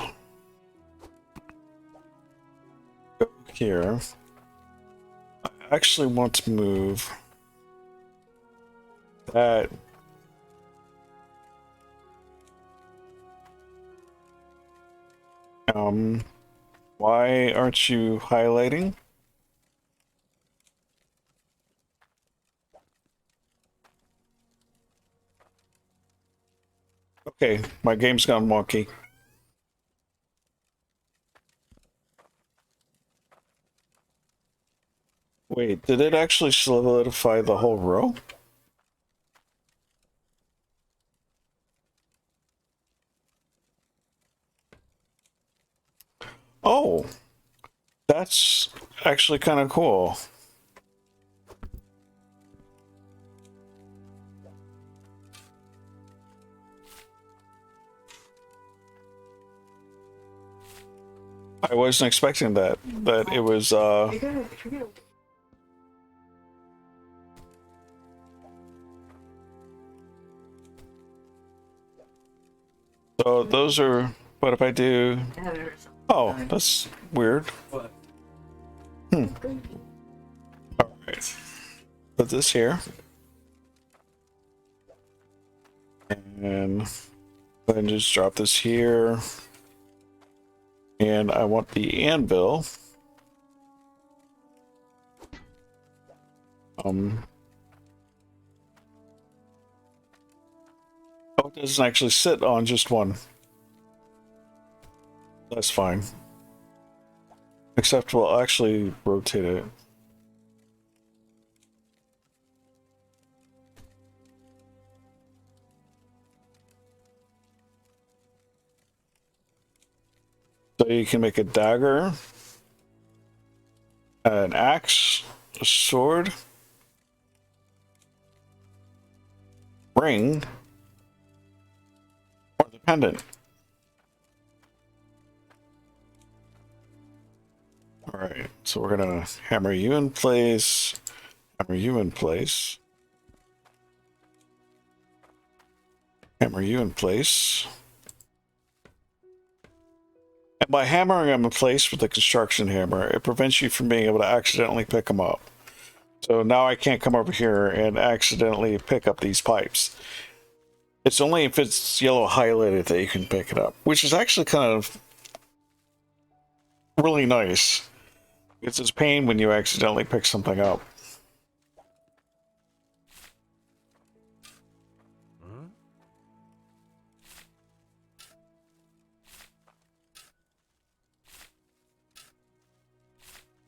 Speaker 1: here. I actually want to move that. Why aren't you highlighting? Okay, my game's gone wonky. Wait, did it actually solidify the whole row? Oh, that's actually kind of cool. I wasn't expecting that. That it was so those are. What if I do? Oh, that's weird. All right. Put this here. And then just drop this here. And I want the anvil. Oh, it doesn't actually sit on just one. That's fine. Except we'll actually rotate it. So you can make a dagger, an axe, a sword, ring, or the pendant. Alright, so we're gonna hammer you in place, hammer you in place, hammer you in place. And by hammering them in place with the construction hammer, it prevents you from being able to accidentally pick them up. So now I can't come over here and accidentally pick up these pipes. It's only if it's yellow highlighted that you can pick it up, which is actually kind of really nice. It's a pain when you accidentally pick something up.
Speaker 4: Huh?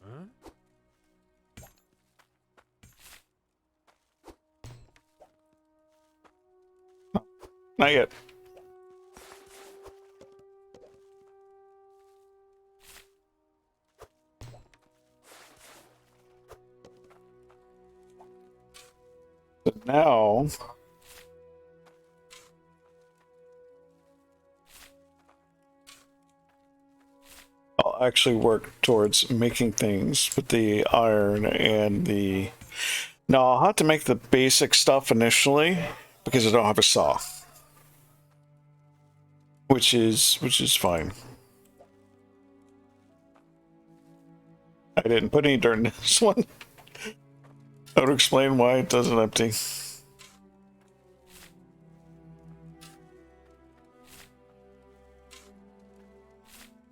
Speaker 4: Huh?
Speaker 1: Not yet. So now I'll actually work towards making things with the iron and the. Now I'll have to make the basic stuff initially because I don't have a saw, which is fine. I didn't put any dirt in this one. I would explain why it doesn't empty.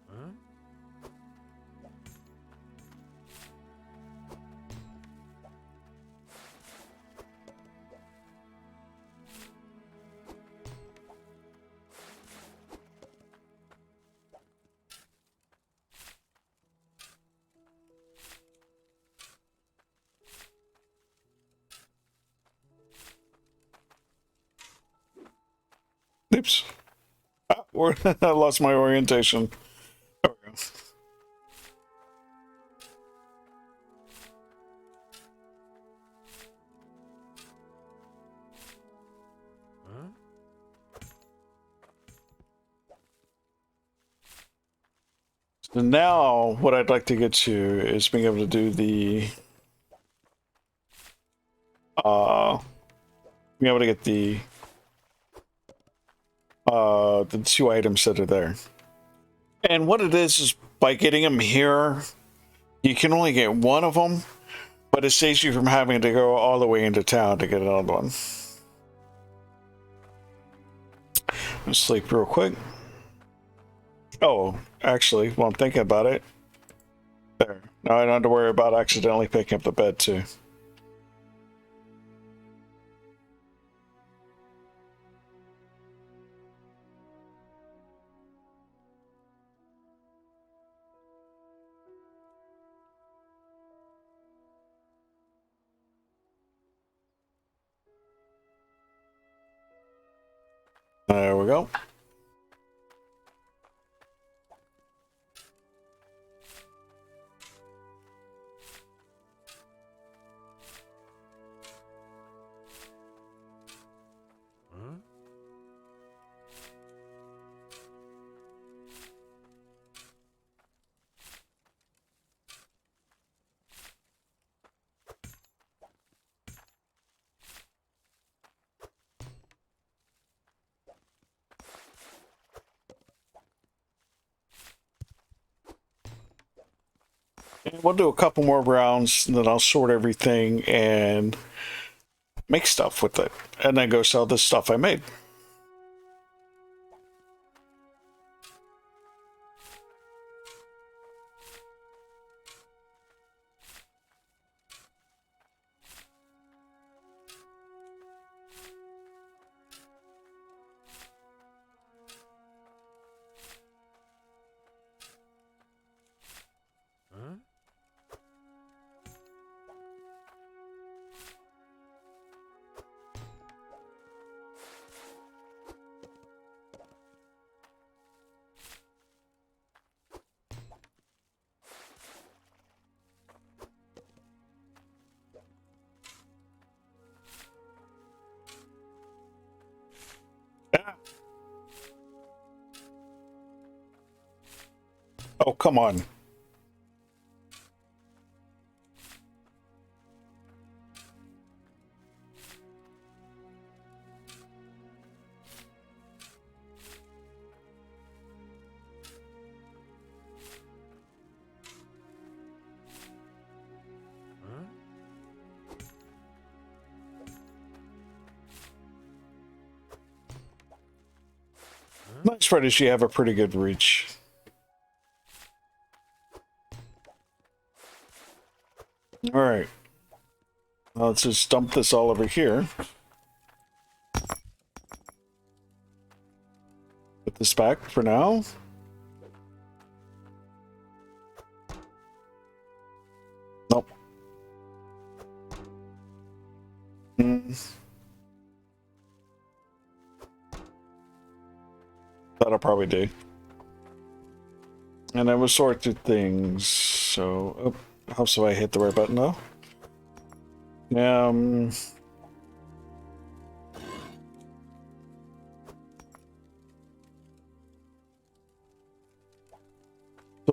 Speaker 4: Huh?
Speaker 1: Oops. Ah, I lost my orientation. There we go.
Speaker 4: Huh?
Speaker 1: So now what I'd like to get to is being able to do the being able to get the two items that are there. And what it is by getting them here, you can only get one of them, but it saves you from having to go all the way into town to get another one. Let's sleep real quick. Oh, actually, while I'm thinking about it, there. Now I don't have to worry about accidentally picking up the bed too. There we go.
Speaker 4: Huh?
Speaker 1: And we'll do a couple more rounds, and then I'll sort everything and make stuff with it, and then go sell the stuff I made.
Speaker 4: Huh?
Speaker 1: Yeah. Oh, come on.
Speaker 4: Huh?
Speaker 1: Nice part is you have a pretty good reach. All right. Now let's just dump this all over here. Put this back for now. Nope. That'll probably do. And I will sort through things. So, oh, helps if I hit the right button though. So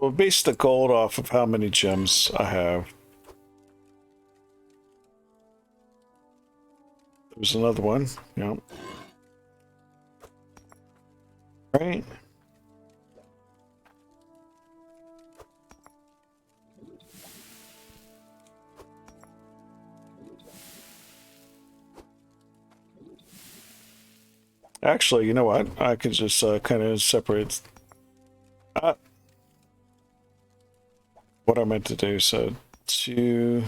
Speaker 1: we'll base the gold off of how many gems I have. There's another one. Yep. Right. Actually, you know what? I could just kind of separate what I meant to do. So 2,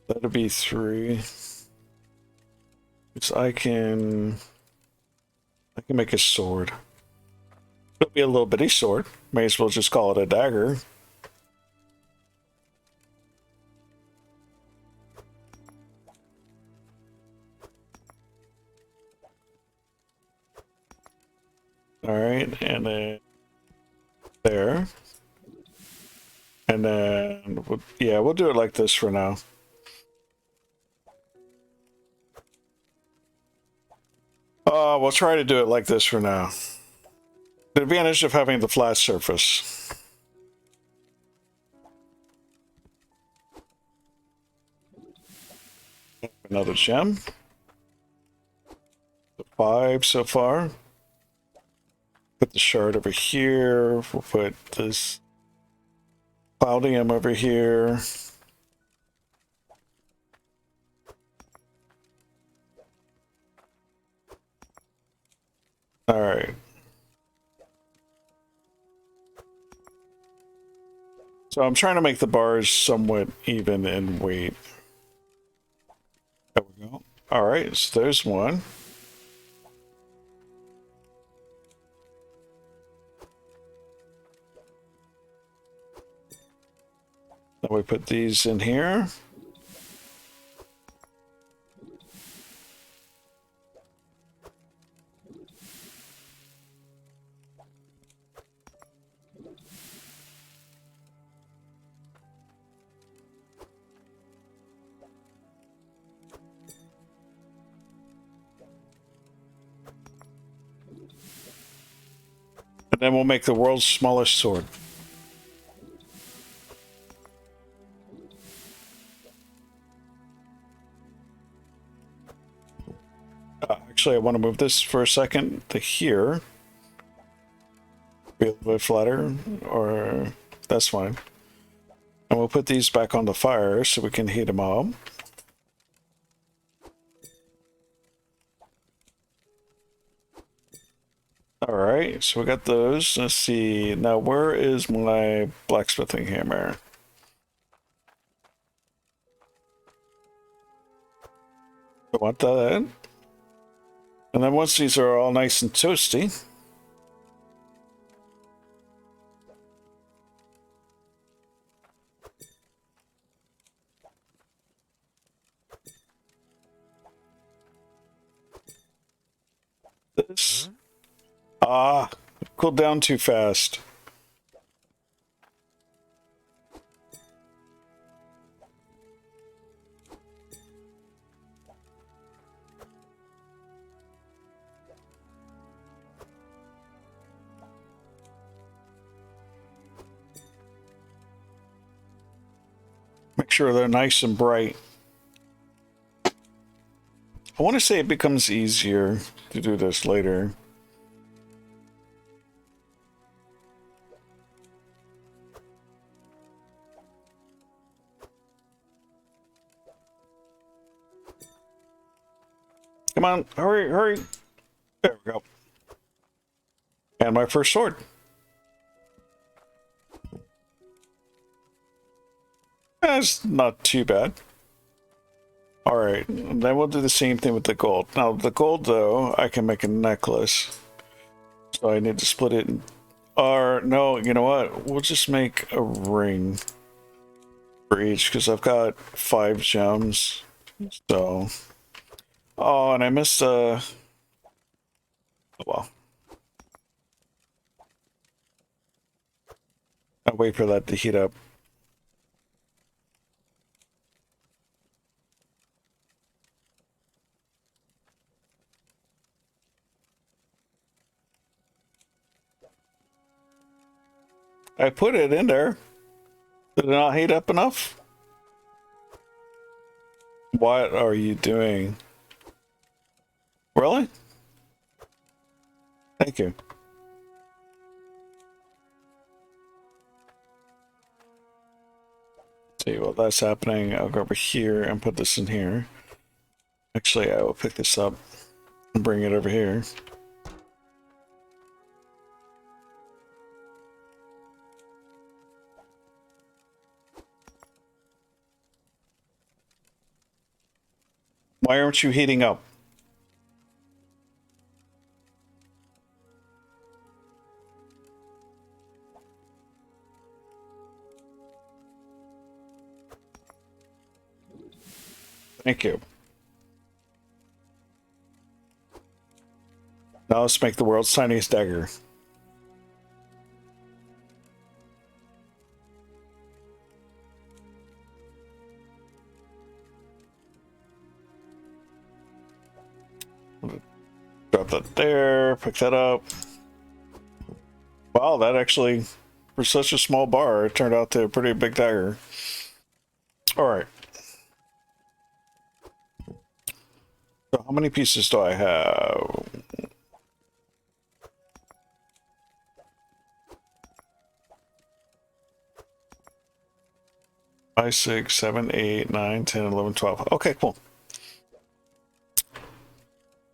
Speaker 1: that'll be 3. Because I can make a sword. It'll be a little bitty sword. May as well just call it a dagger. All right, and then there. And then, yeah, we'll do it like this for now. We'll try to do it like this for now. The advantage of having the flat surface. Another gem. 5 so far. Put the shard over here. We'll put this cloudium over here. All right. So I'm trying to make the bars somewhat even in weight. There we go. All right, so there's one. Then we put these in here. And then we'll make the world's smallest sword. Actually, I want to move this for a second to here. Be a little bit flatter, or that's fine. And we'll put these back on the fire so we can heat them up. All right, so we got those. Let's see. Now, where is my blacksmithing hammer? I want that. And then once these are all nice and toasty, this. Cooled down too fast. Make sure they're nice and bright. I want to say it becomes easier to do this later. Come on, hurry, hurry. There we go. And my first sword. That's not too bad. All right, then we'll do the same thing with the gold. Now, the gold, though, I can make a necklace. So I need to split it in... Or, no, you know what? We'll just make a ring for each, because I've got 5 gems. So... Oh, and I missed oh, well. I'll wait for that to heat up. I put it in there. Did it not heat up enough? What are you doing? Really? Thank you. See, while that's happening, I'll go over here and put this in here. Actually, I will pick this up and bring it over here. Why aren't you heating up? Thank you. Now let's make the world's tiniest dagger. Drop that there, pick that up. Wow, that actually, for such a small bar, it turned out to a pretty big dagger. Alright. So how many pieces do I have? Five, 6, 7, 8, 9, 10, 11, 12. Okay, cool.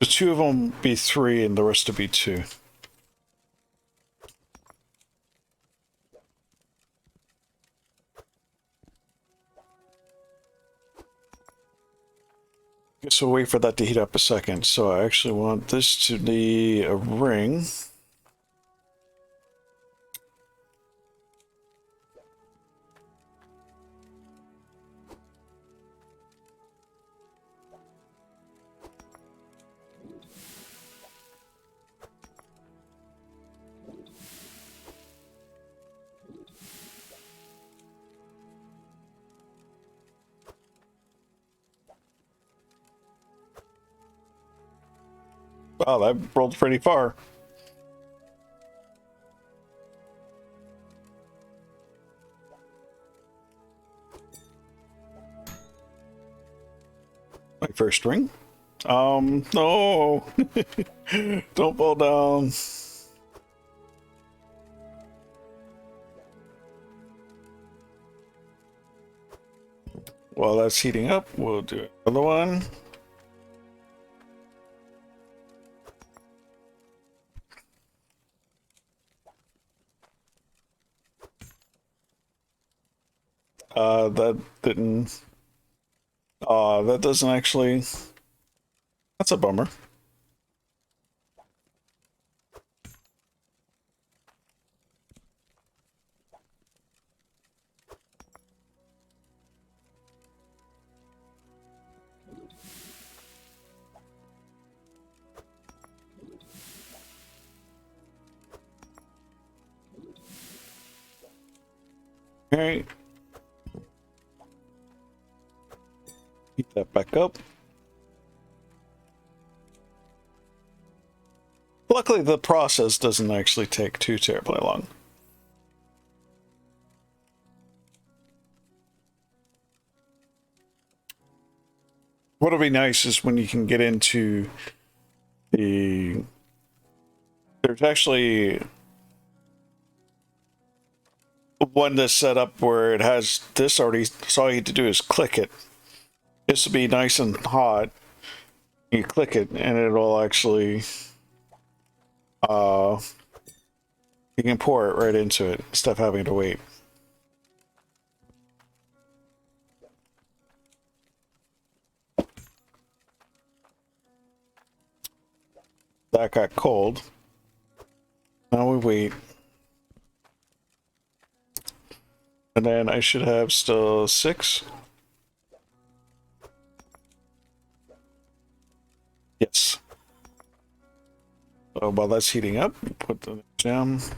Speaker 1: The two of them be 3 and the rest would be 2. Guess we'll wait for that to heat up a second. So I actually want this to be a ring. Wow, that rolled pretty far. My first ring. No. Don't fall down. While that's heating up, we'll do another one. That didn't. That doesn't actually. That's a bummer. All right. Heat that back up. Luckily, the process doesn't actually take too terribly long. What'll be nice is when you can get into the... There's actually one that's set up where it has this already, so all you have to do is click it. This will be nice and hot. You click it and it'll actually you can pour it right into it instead of having to wait. That got cold. Now we wait. And then I should have still 6. Yes. So while that's heating up, put the gem. So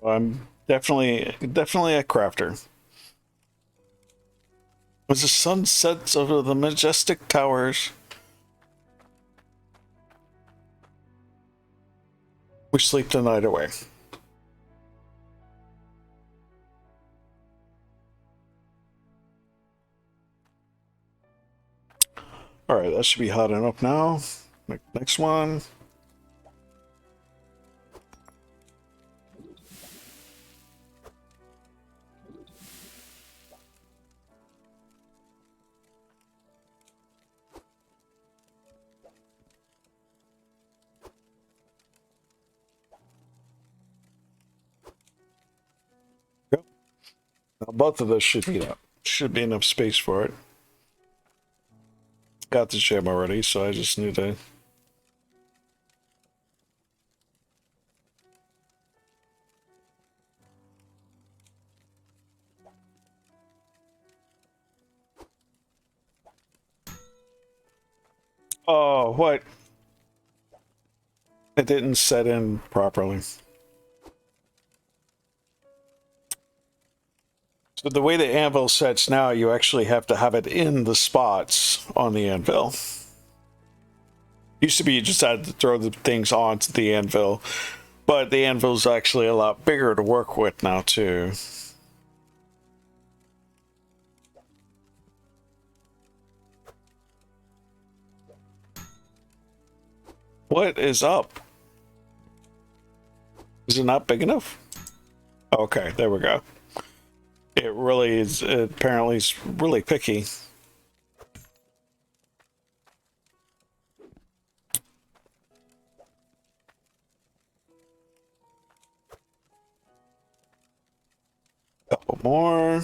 Speaker 1: I'm definitely a crafter. As the sun sets over the majestic towers, we sleep the night away. All right, that should be hot enough now. Next one. Yep. Now both of those should be up. Should be enough space for it. Got the gem already, so I just need to. Oh, what? It didn't set in properly. So the way the anvil sets now, you actually have to have it in the spots on the anvil. Used to be you just had to throw the things onto the anvil, but the anvil's actually a lot bigger to work with now too. What is up? Is it not big enough? Okay, there we go. It really is, it apparently is really picky. Couple more.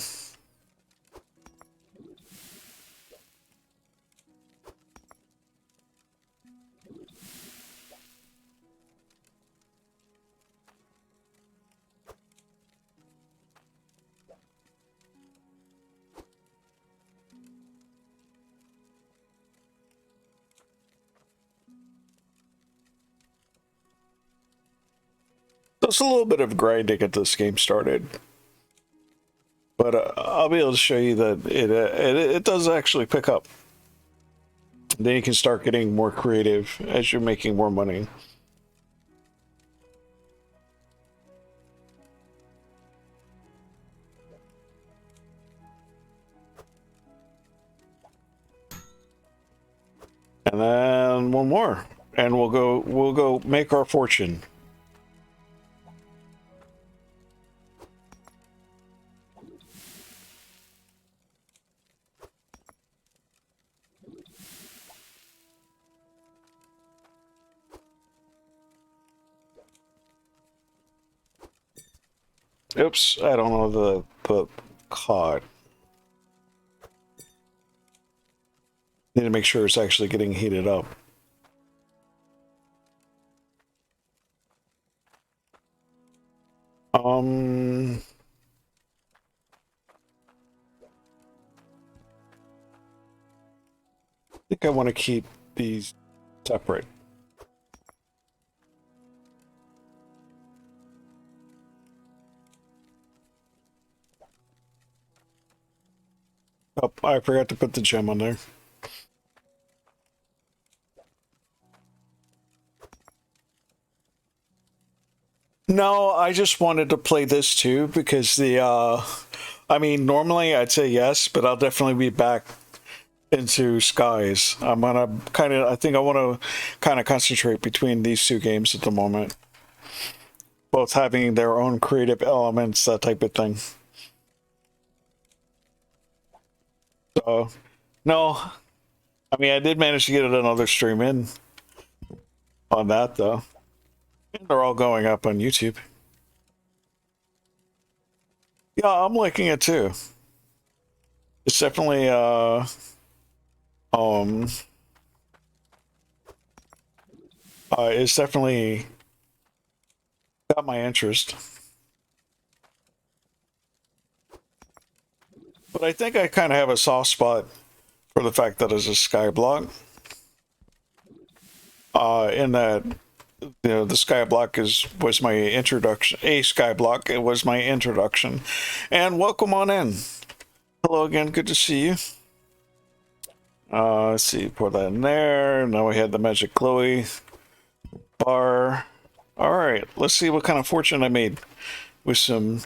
Speaker 1: It's a little bit of grind to get this game started, but I'll be able to show you that it does actually pick up. Then you can start getting more creative as you're making more money. And then one more, and we'll go make our fortune. Oops, I don't know the cod. Need to make sure it's actually getting heated up. I think I want to keep these separate. Oh, I forgot to put the gem on there. No, I just wanted to play this too because I mean, normally I'd say yes, but I'll definitely be back into Skies. I think I want to kind of concentrate between these two games at the moment. Both having their own creative elements, that type of thing. So, no, I mean, I did manage to get another stream in on that though. And they're all going up on YouTube. Yeah, I'm liking it too. It's definitely um it's definitely got my interest. But I think I kind of have a soft spot for the fact that it's a skyblock. In that, you know, the skyblock was my introduction. A skyblock, it was my introduction. And welcome on in. Hello again, good to see you. Let's see, pour that in there. Now we had the magic glowy bar. All right, let's see what kind of fortune I made with some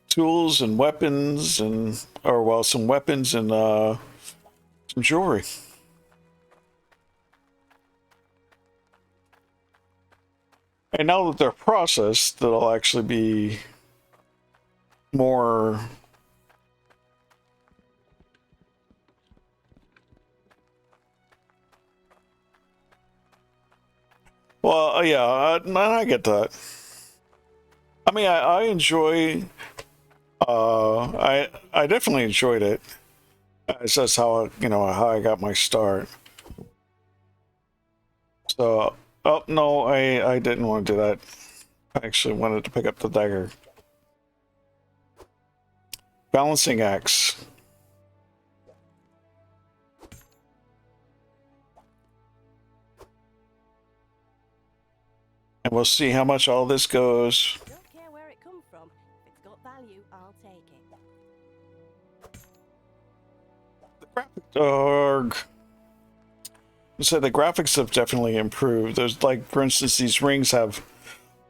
Speaker 1: tools and weapons some weapons and some jewelry. And now that they're processed, they'll actually be more. Well, yeah, I get that. I mean, I enjoy. I definitely enjoyed it. That's how how I got my start. So, oh no, I didn't want to do that. I actually wanted to pick up the dagger. Balancing axe. And we'll see how much all this goes.
Speaker 3: Don't care where it come from. If it's got value, I'll take it.
Speaker 1: Dog. So the graphics have definitely improved. There's like, for instance, these rings have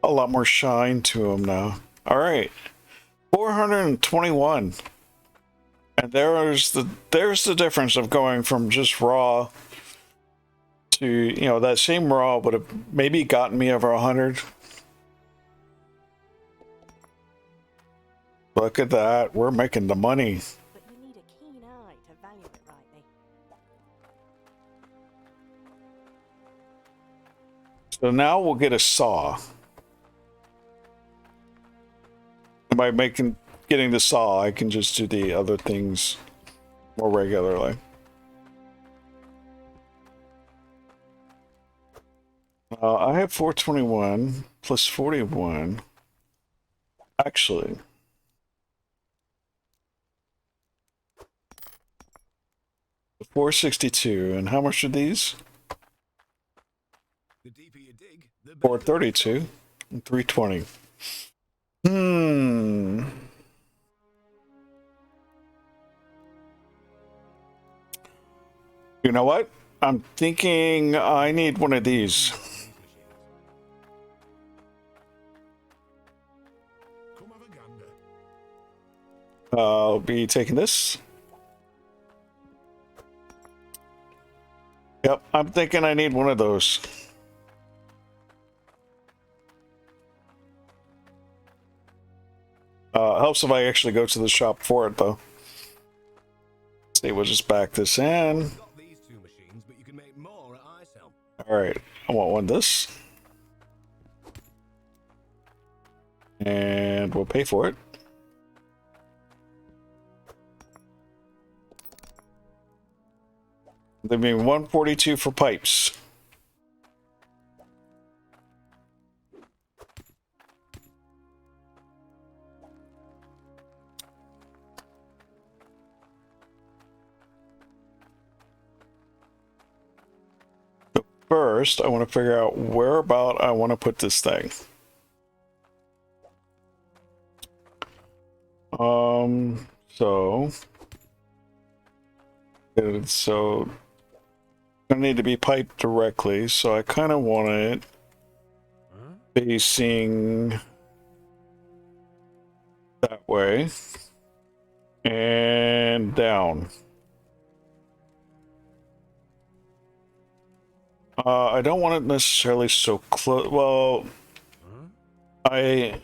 Speaker 1: a lot more shine to them now. All right, 421, and there's the difference of going from just raw to, you know, that same raw would have maybe gotten me over 100. Look at that, we're making the money.
Speaker 3: But you need a keen eye to value it rightly.
Speaker 1: So now we'll get a saw. And by getting the saw, I can just do the other things more regularly. I have 421 plus 41. Actually, $462. And how much are these?
Speaker 2: The deeper you dig, the better.
Speaker 1: 432 and 320. Hmm. You know what? I'm thinking I need one of these.
Speaker 2: Come have a gander.
Speaker 1: I'll be taking this. Yep, I'm thinking I need one of those. Helps if I actually go to the shop for it, though. See, we'll just back this in.
Speaker 2: You've got these two machines, but you can make more at ISEL.
Speaker 1: Alright, I want one of this. And we'll pay for it. Leaving 142 for pipes. So first, I want to figure out where about I want to put this thing. So I need to be piped directly, so I kind of want it facing that way and down. I don't want it necessarily so close. Well, I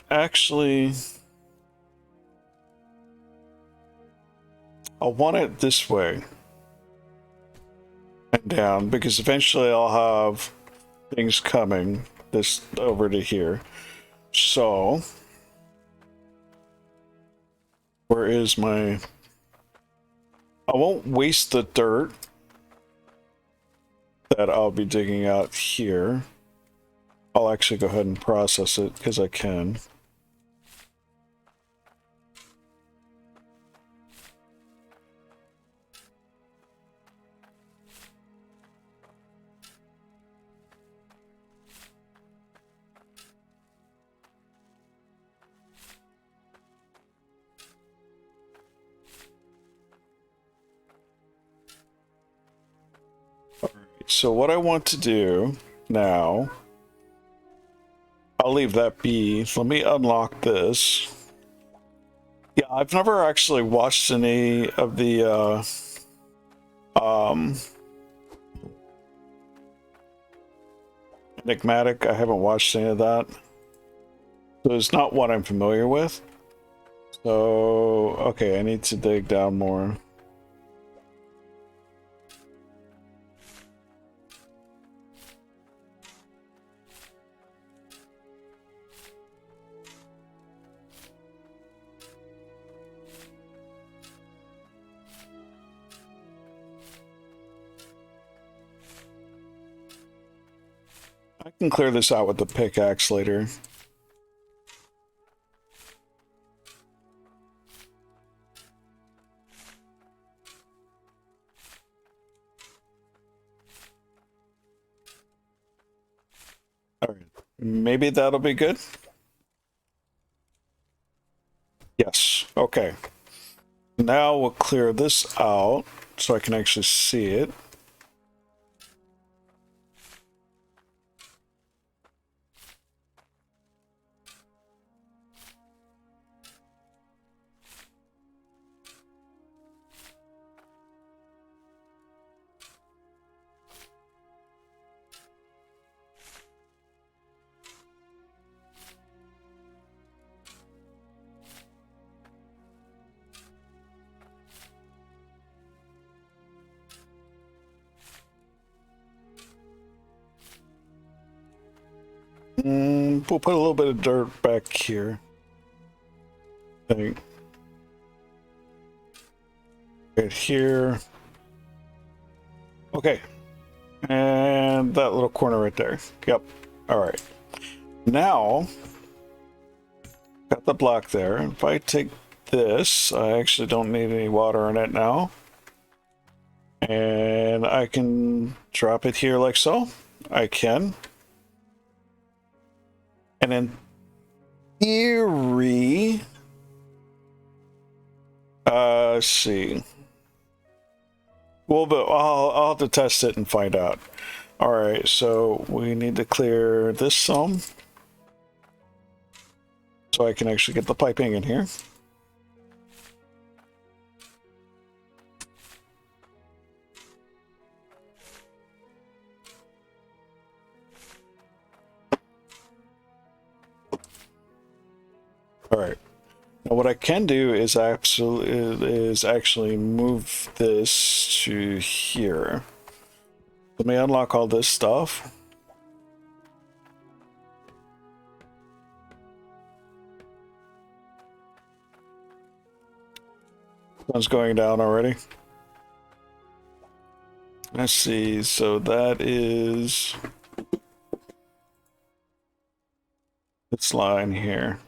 Speaker 1: want it this way and down, because eventually I'll have things coming this over to here. So where is my... I won't waste the dirt that I'll be digging out here. I'll actually go ahead and process it because I can. So what I want to do now, I'll leave that be. Let me unlock this. Yeah, I've never actually watched any of the Enigmatic. I haven't watched any of that. So it's not what I'm familiar with. So, okay, I need to dig down more. I can clear this out with the pickaxe later. All right, Maybe that'll be good. Yes. Okay. Now we'll clear this out so I can actually see it. We'll put a little bit of dirt back here. I think. Right here. Okay. And that little corner right there. Yep. All right. Now, got the block there. If I take this, I actually don't need any water in it now. And I can drop it here like so. I can. And in theory, let's see. Well, but I'll have to test it and find out. All right, so we need to clear this some so I can actually get the piping in here. All right. Now what I can do is actually move this to here. Let me unlock all this stuff. Sun's going down already. Let's see. So that is this line here.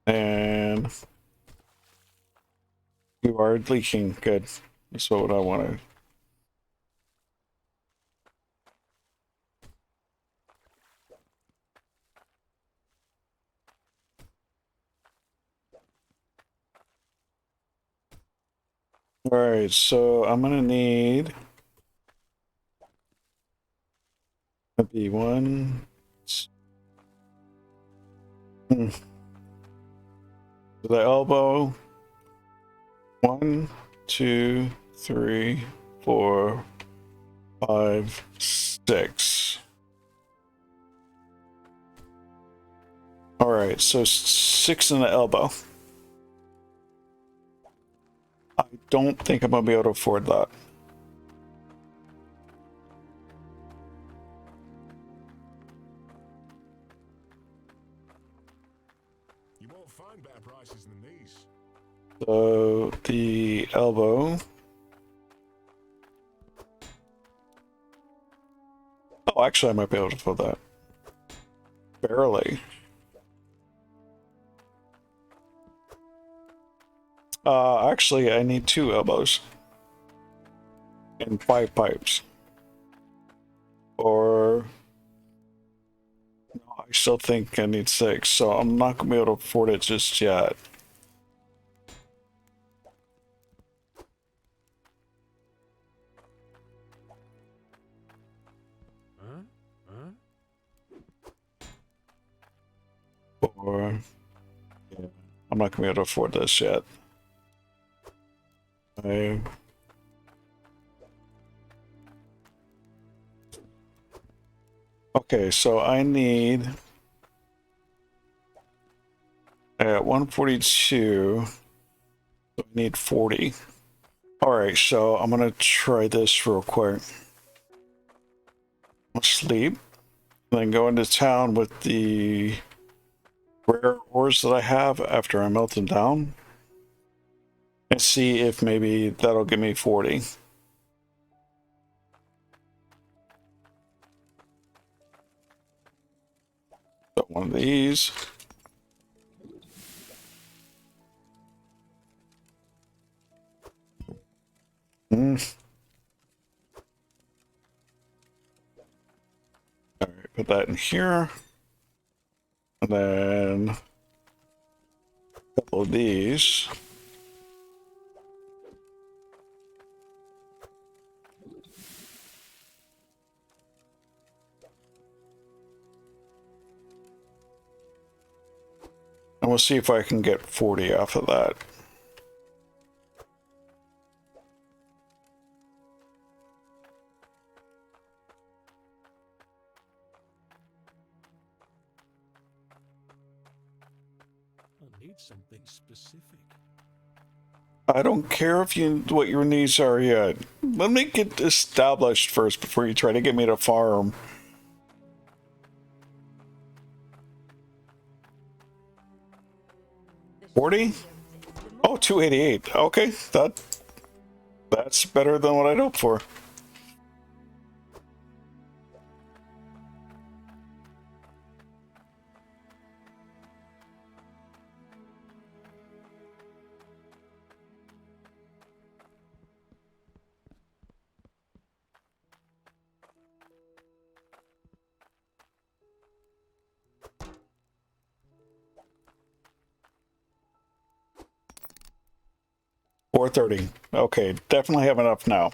Speaker 1: And you are leaking. Good. That's what I want to. All right, so I'm gonna need maybe one. The elbow. 1, 2, 3, 4, 5, 6. All right, so 6 in the elbow. I don't think I'm gonna be able to afford that.
Speaker 2: You won't find better prices than these.
Speaker 1: So the elbow. Oh, actually, I might be able to afford that. Barely. Actually, I need 2 elbows and 5 pipes. Or no, I still think I need 6, so I'm not gonna be able to afford it just yet.
Speaker 4: Huh? Huh?
Speaker 1: Or yeah, I'm not gonna be able to afford this yet. Okay, so I need at 142. I need 40. All right, so I'm gonna try this real quick. I'll sleep, then go into town with the rare ores that I have after I melt them down, and see if maybe that'll give me 40. So one of these. that in here. And then a couple of these. And we'll see if I can get 40 off of that.
Speaker 2: I need something specific.
Speaker 1: I don't care if you what your needs are yet. Let me get established first before you try to get me to farm.
Speaker 3: The
Speaker 1: 40?
Speaker 3: shiny owns it. The
Speaker 1: Oh,
Speaker 3: more
Speaker 1: 288. Okay, that's better than what I'd hoped for. $430. Okay, definitely have enough now.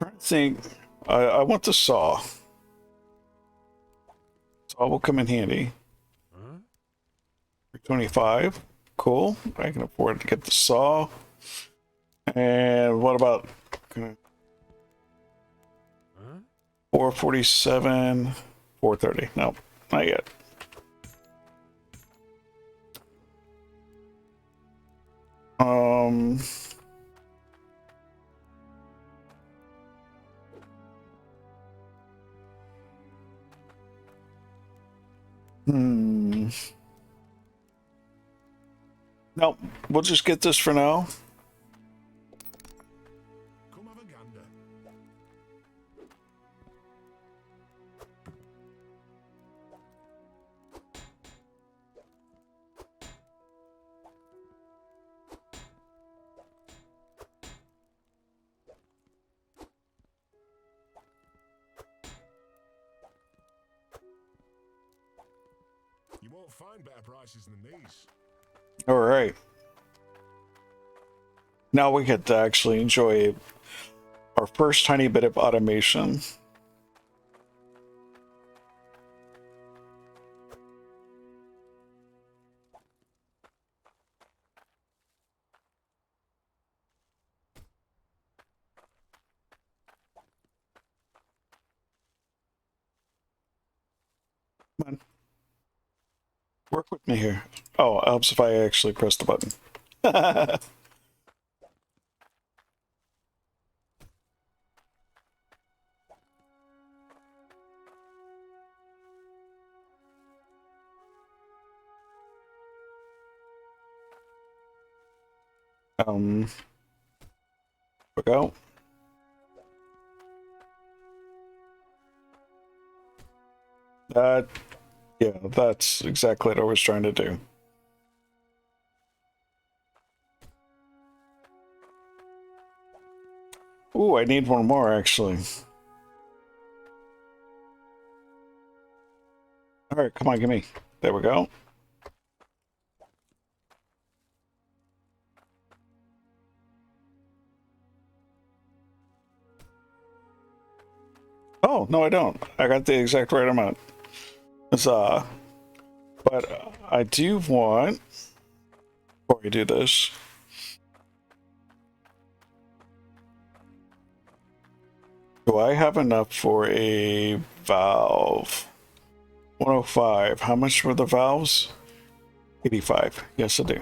Speaker 1: Trying to think. I want the saw. Saw will come in handy.
Speaker 4: Huh?
Speaker 1: 25. Cool. I can afford to get the saw. And what about
Speaker 4: Huh?
Speaker 1: 447, 430? No, not yet. Um, hmm. No, we'll just get this for now.
Speaker 2: Come have a gander. You won't find better prices than these.
Speaker 1: All right. Now we get to actually enjoy our first tiny bit of automation. Come on. Work with me here. Oh, it helps if I actually press the button. We go. That, yeah, that's exactly what I was trying to do. Ooh, I need one more actually. All right, come on, give me. There we go. Oh, no, I don't. I got the exact right amount. Huzzah. But I do want, before we do this, do I have enough for a valve? 105. How much were the valves? 85. Yes, I do.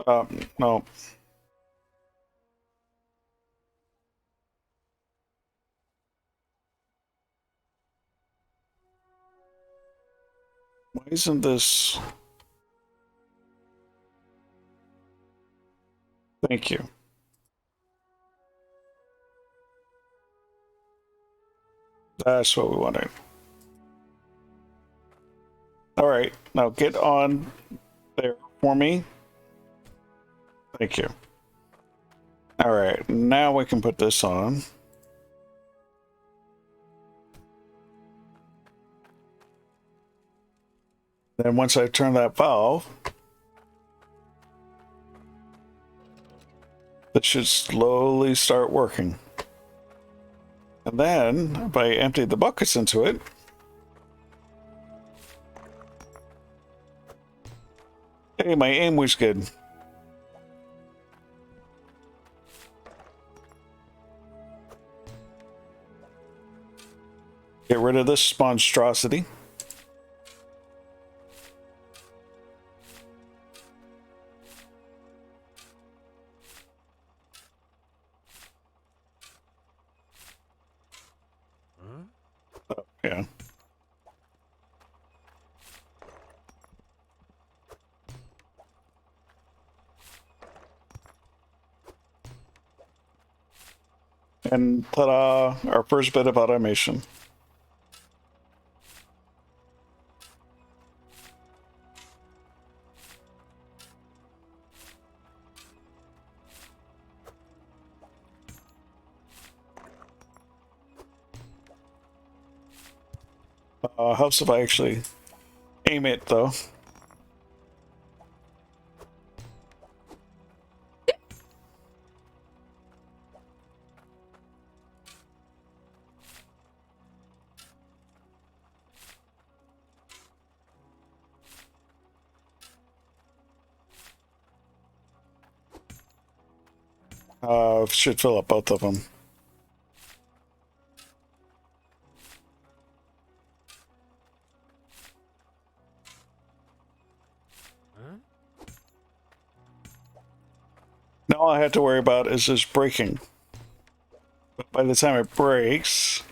Speaker 1: No. Why isn't this? Thank you. That's what we wanted. All right, now get on there for me. Thank you. All right, now we can put this on. Then once I turn that valve, it should slowly start working. And then if I empty the buckets into it, hey, my aim was good. Get rid of this monstrosity. Yeah. And ta-da, our first bit of automation. Helps if I actually aim it, though. Should fill up both of them.
Speaker 4: Huh?
Speaker 1: Now all I have to worry about is this breaking. But by the time it breaks,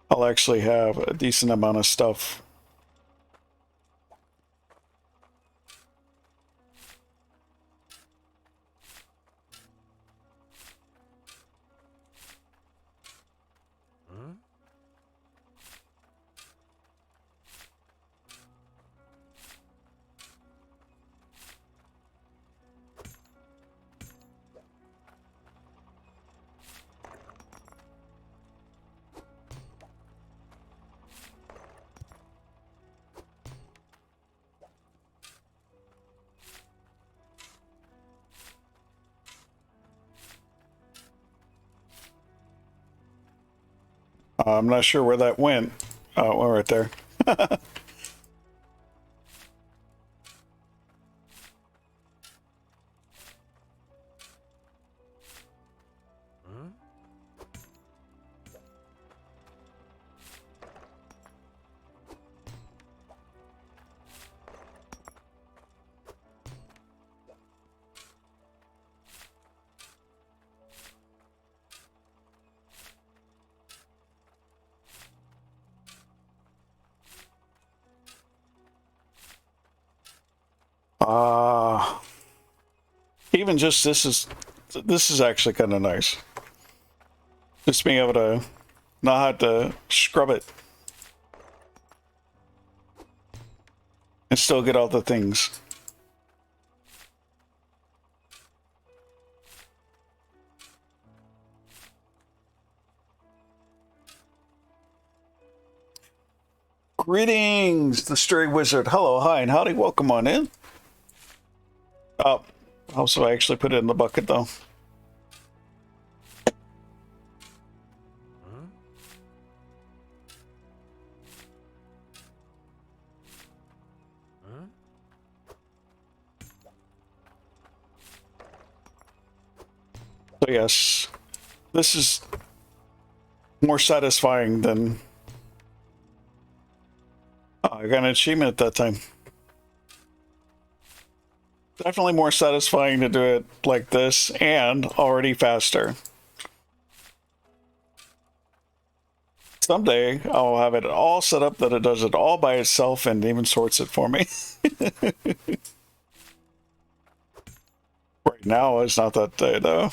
Speaker 1: I'll actually have a decent amount of stuff.
Speaker 4: Huh?
Speaker 1: I'm not sure where that went. Oh, well, right there.
Speaker 4: Huh?
Speaker 1: Uh, Even just this is actually kind of nice. Just being able to not have to scrub it and still get all the things. Greetings, the Stray Wizard. Hello, hi, and howdy. Welcome on in. Also, I actually put it in the bucket though.
Speaker 4: Huh? Huh?
Speaker 1: So yes, this is more satisfying than I got an achievement at that time. Definitely more satisfying to do it like this and already faster. Someday I'll have it all set up that it does it all by itself and even sorts it for me. Right now it's not that day though.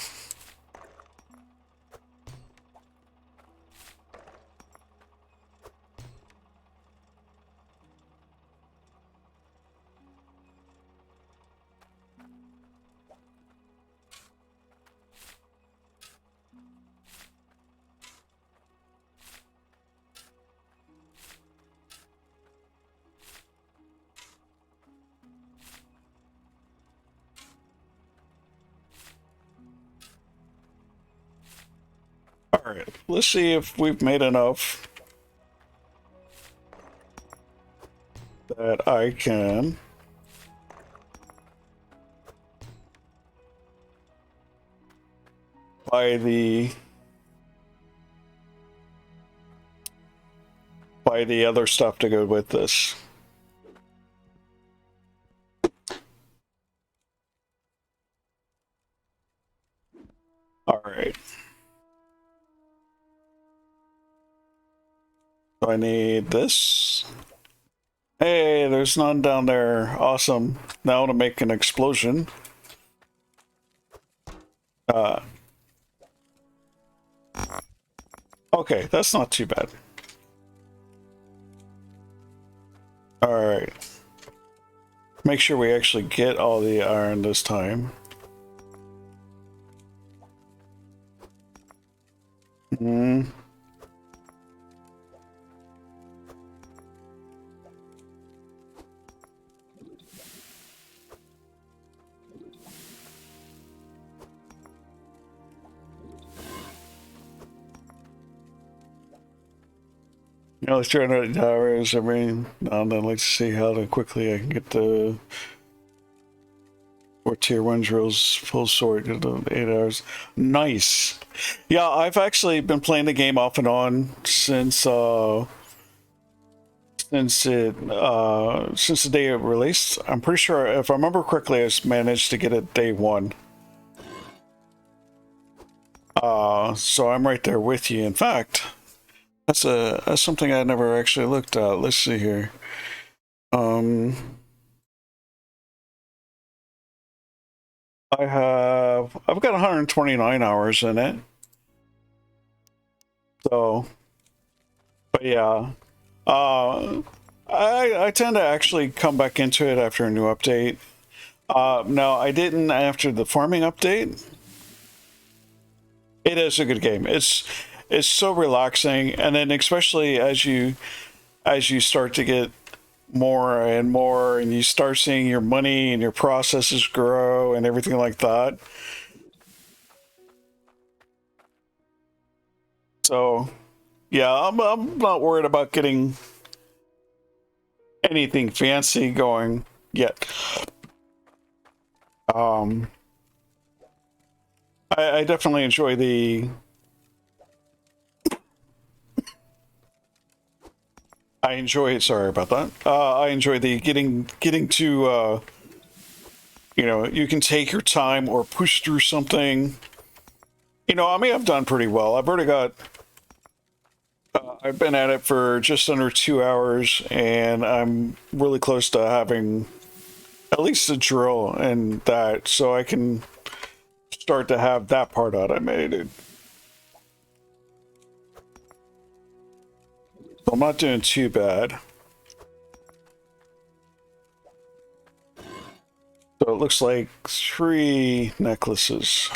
Speaker 1: Alright, let's see if we've made enough that I can buy the other stuff to go with this. Alright. So I need this. Hey, there's none down there. Awesome. Now to make an explosion. Okay, that's not too bad. Alright. Make sure we actually get all the iron this time. You know, let's try to towers every now and then. Like to see how quickly I can get the or tier 1 drills full sort in 8 hours. Nice. Yeah, I've actually been playing the game off and on since the day it released. I'm pretty sure, if I remember correctly, I managed to get it day 1. So I'm right there with you. In fact, that's something I never actually looked at. Let's see here. I've got 129 hours in it. So, but yeah, I tend to actually come back into it after a new update. No, I didn't after the farming update. It is a good game. It's so relaxing, and then especially as you start to get more and more, and you start seeing your money and your processes grow and everything like that. So, yeah, I'm not worried about getting anything fancy going yet. I definitely enjoy the. I enjoy it. Sorry about that. I enjoy the getting to. You know, you can take your time or push through something. You know, I mean, I've done pretty well. I've already got. I've been at it for just under 2 hours, and I'm really close to having at least a drill and that, so I can start to have that part automated. So I'm not doing too bad. So it looks like 3 necklaces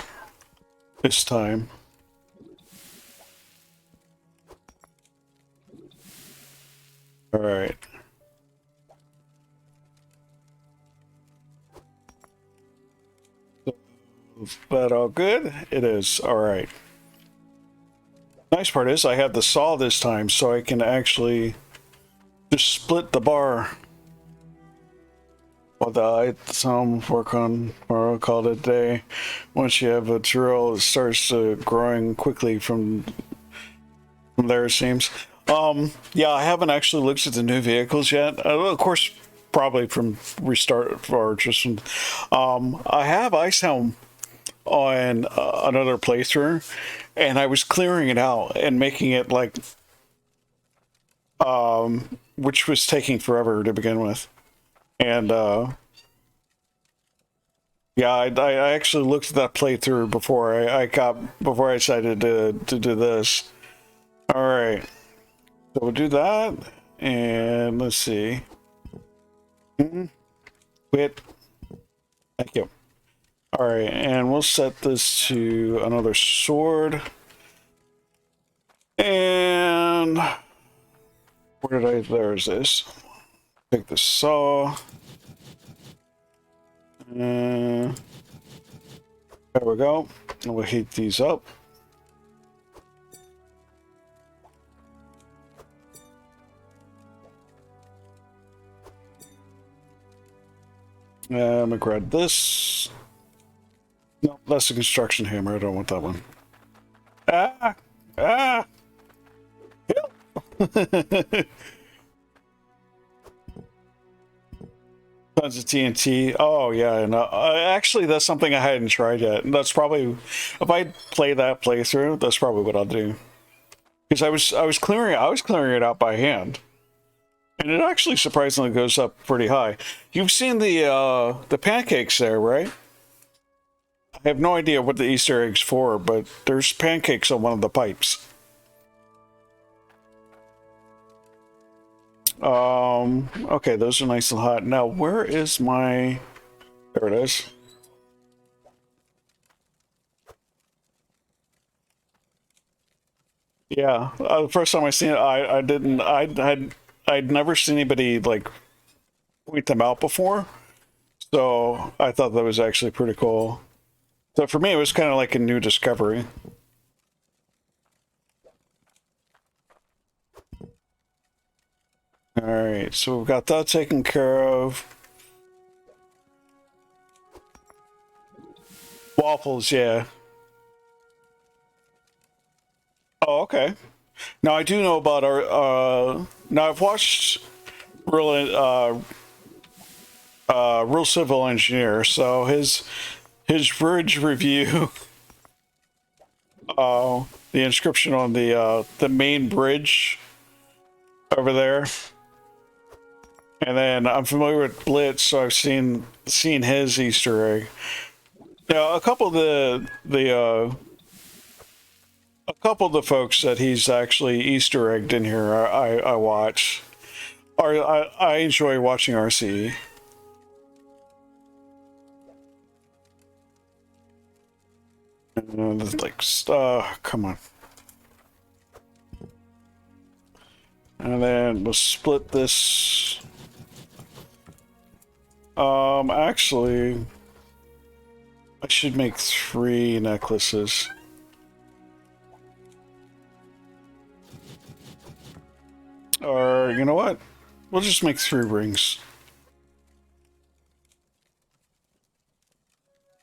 Speaker 1: this time. All right. Is that all good? It is. All right. Nice part is I have the saw this time, so I can actually just split the bar. Well, some work on, or I'll call it a day. Once you have a drill, it starts growing quickly from there, it seems. Yeah, I haven't actually looked at the new vehicles yet. Of course, probably from restart or just from, I have Icehelm on another playthrough, and I was clearing it out and making it like, which was taking forever to begin with. And yeah, I actually looked at that playthrough before before I decided to do this. All right, so we'll do that, and let's see. Quit. Thank you. All right, and we'll set this to another sword. And where did I? There's this. Take the saw. There we go. And we'll heat these up. I'm gonna grab this. No, that's a construction hammer. I don't want that one. Ah! Ah! Help! Tons of TNT. Oh yeah, no. Actually, that's something I hadn't tried yet. That's probably, if I play that playthrough, that's probably what I'll do. Because I was clearing it out by hand, and it actually surprisingly goes up pretty high. You've seen the pancakes there, right? I have no idea what the Easter egg's for, but there's pancakes on one of the pipes. Okay, those are nice and hot. Now, where is my... There it is. Yeah, the first time I seen it, I'd never seen anybody, like, point them out before. So, I thought that was actually pretty cool. So for me, it was kind of like a new discovery. All right, so we've got that taken care of. Waffles, yeah. Oh, okay. Now I do know about our. Now I've watched Real Civil Engineer, so his bridge review. The inscription on the main bridge over there. And then I'm familiar with Blitz, so I've seen his Easter egg. Now, a couple of the folks that he's actually Easter egged in here, I watch. Or I enjoy watching RCE. Like, come on. And then we'll split this. Actually, I should make 3 necklaces. Or, you know what? We'll just make 3 rings.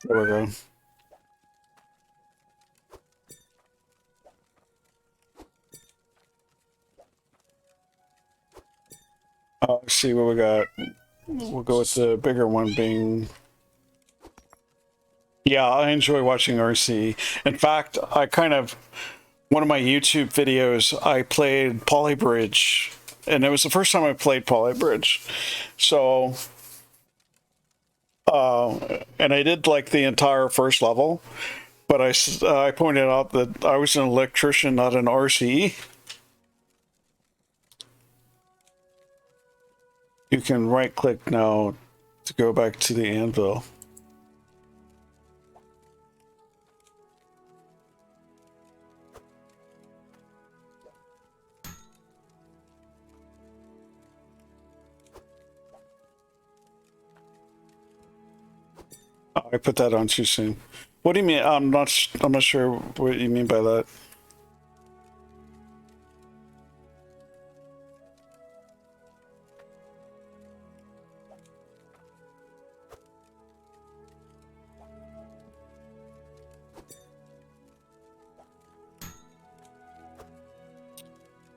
Speaker 1: There we go. Let's see what we got. We'll go with the bigger one being... Yeah, I enjoy watching RC. In fact, I kind of... One of my YouTube videos, I played Polybridge. And it was the first time I played Polybridge. So... and I did like the entire first level. But I pointed out that I was an electrician, not an RCE. You can right click now to go back to the anvil. Oh, I put that on too soon. What do you mean? I'm not sure what you mean by that.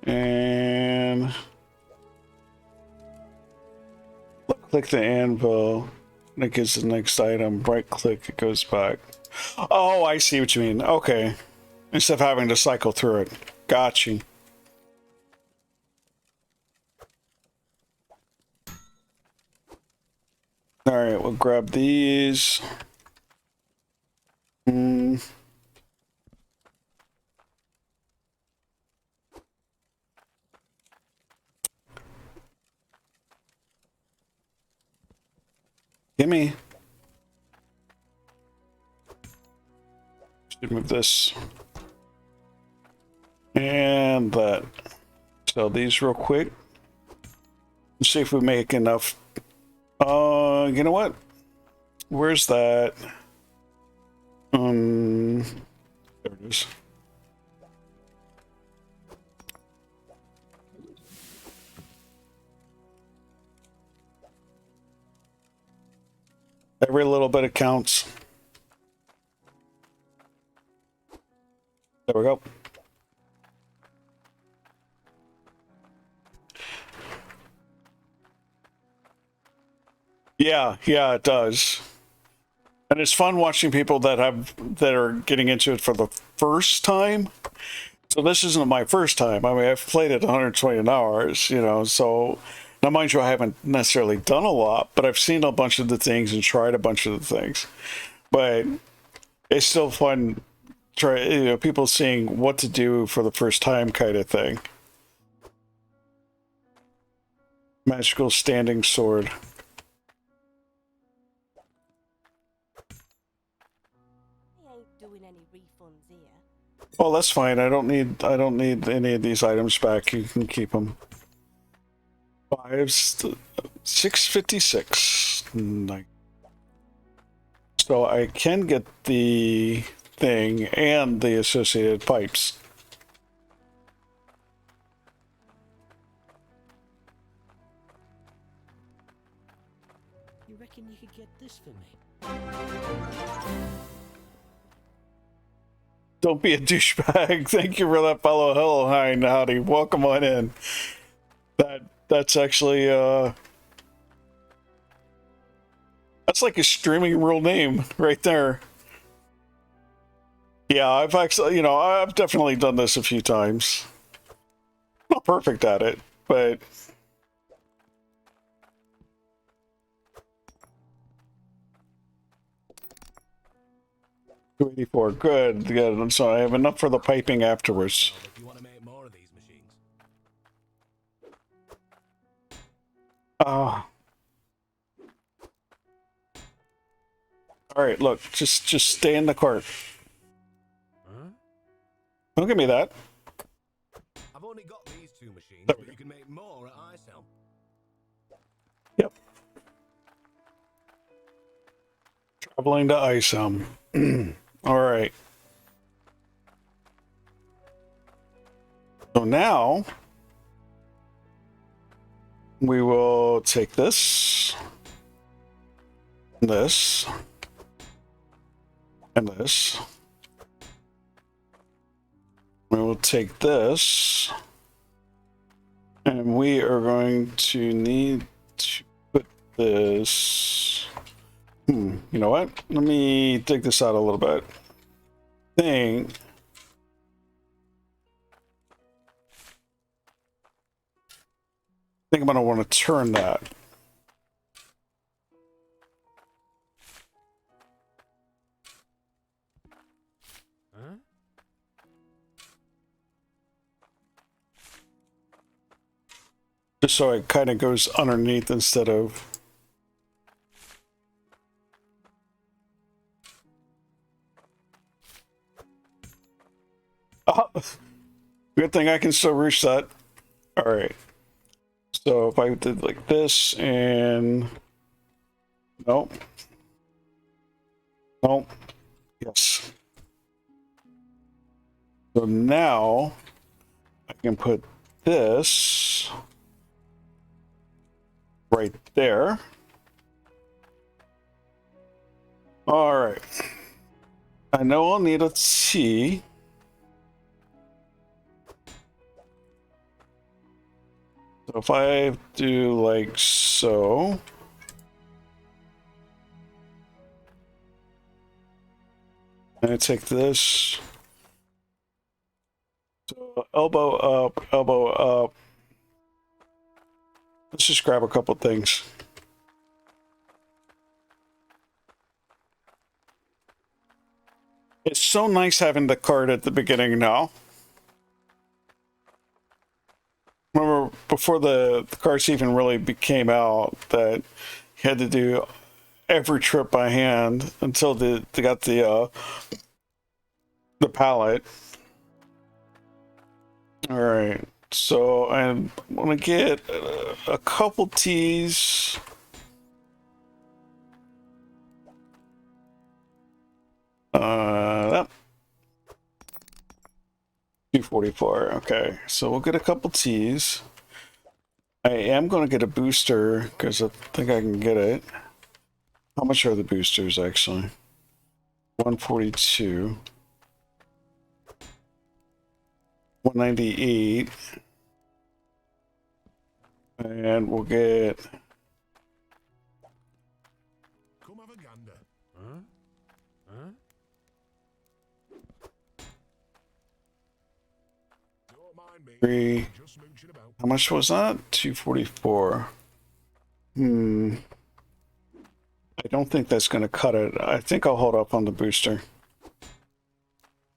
Speaker 1: And click the anvil, and it gives the next item. Right click, it goes back. Oh, I see what you mean. Okay. Instead of having to cycle through it. Got you. Alright, we'll grab these. Gimme. Should move this. And that. Sell these real quick. Let's see if we make enough. You know what? Where's that? There it is. Every little bit counts. There we go. Yeah, it does. And it's fun watching people that are getting into it for the first time. So this isn't my first time. I mean, I've played it 120 hours, you know, so now mind you, I haven't necessarily done a lot, but I've seen a bunch of the things and tried a bunch of the things. But it's still fun, people seeing what to do for the first time kind of thing. Magical standing sword. Oh, that's fine. I don't need any of these items back. You can keep them. 656. So I can get the thing and the associated pipes.
Speaker 5: You reckon you could get this for me?
Speaker 1: Don't be a douchebag. Thank you for that follow. Hello, hi, and howdy. Welcome on in. That's actually that's like a streaming real name right there. Yeah, I've actually, I've definitely done this a few times. Not perfect at it, but 284. Good. I'm sorry. I have enough for the piping afterwards.
Speaker 2: Well, if you want to make more of these machines.
Speaker 1: All right. Look, just stay in the cart.
Speaker 4: Huh?
Speaker 1: Don't give me that.
Speaker 2: I've only got these two machines,
Speaker 1: There
Speaker 2: but you can make more at ISEL.
Speaker 1: Yep. Traveling to Isom. All right. So now we will take this, and this, and this. We will take this, and we are going to need to put this. You know what? Let me dig this out a little bit. I think I'm going to want to turn that.
Speaker 4: Huh?
Speaker 1: Just so it kind of goes underneath instead of... Oh, good thing I can still reach that. All right. So if I did like this and... Nope. Nope. Yes. So now I can put this right there. All right. I know I'll need a T. So if I do like so, I take this. So elbow up, elbow up. Let's just grab a couple things. It's so nice having the card at the beginning now. Remember, before the cards even really came out, that you had to do every trip by hand until they got the palette. All right, so I'm gonna get a couple teas. That 244. Okay, so we'll get a couple teas. I am gonna get a booster because I think I can get it. How much are the boosters actually? 142. 198. And we'll get
Speaker 2: Come have a gander.
Speaker 4: Huh? Huh?
Speaker 2: Don't mind me.
Speaker 1: 3.
Speaker 2: Just mooching about.
Speaker 1: How much was that? 244. I don't think that's going to cut it. I think I'll hold up on the booster.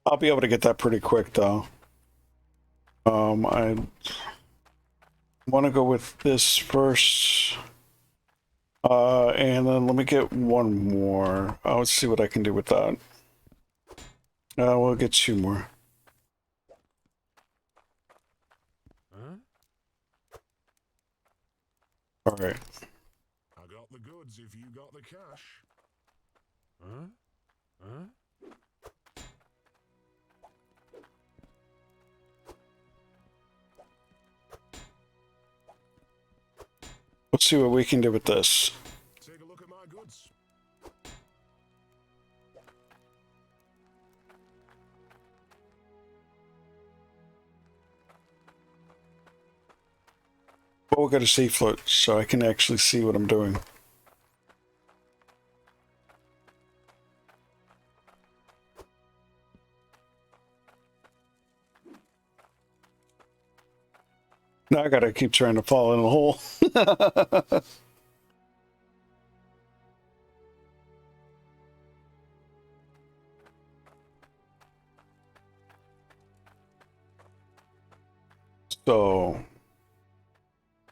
Speaker 1: I'll be able to get that pretty quick though. I want to go with this first. And then let me get one more. Let's see what I can do with that. We'll get 2 more.
Speaker 4: Huh?
Speaker 1: All right.
Speaker 2: I got the goods if you got the cash.
Speaker 4: Huh? Huh?
Speaker 1: Let's see what we can do with this.
Speaker 2: Take a look at my goods.
Speaker 1: Well, we'll get a sea float so I can actually see what I'm doing. Now I gotta keep trying to fall in the hole. So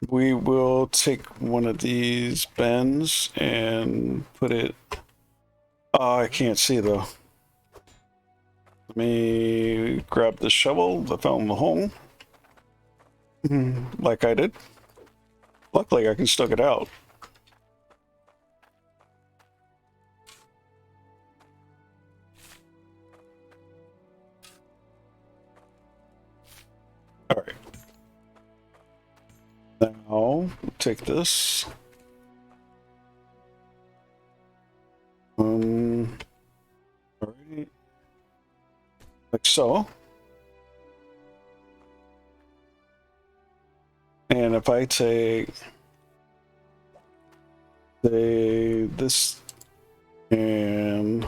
Speaker 1: we will take one of these bends and put it. Oh, I can't see though. Let me grab the shovel that fell in the hole. Like I did. Luckily, I can still get out. All right. Now, we'll take this. All right. Like so. And if I take this and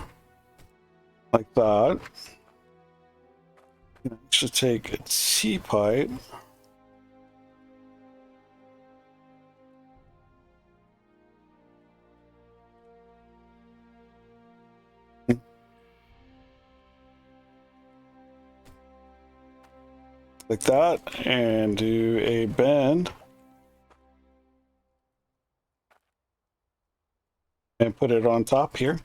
Speaker 1: like that, I should take a T pipe. Like that, and do a bend. And put it on top here.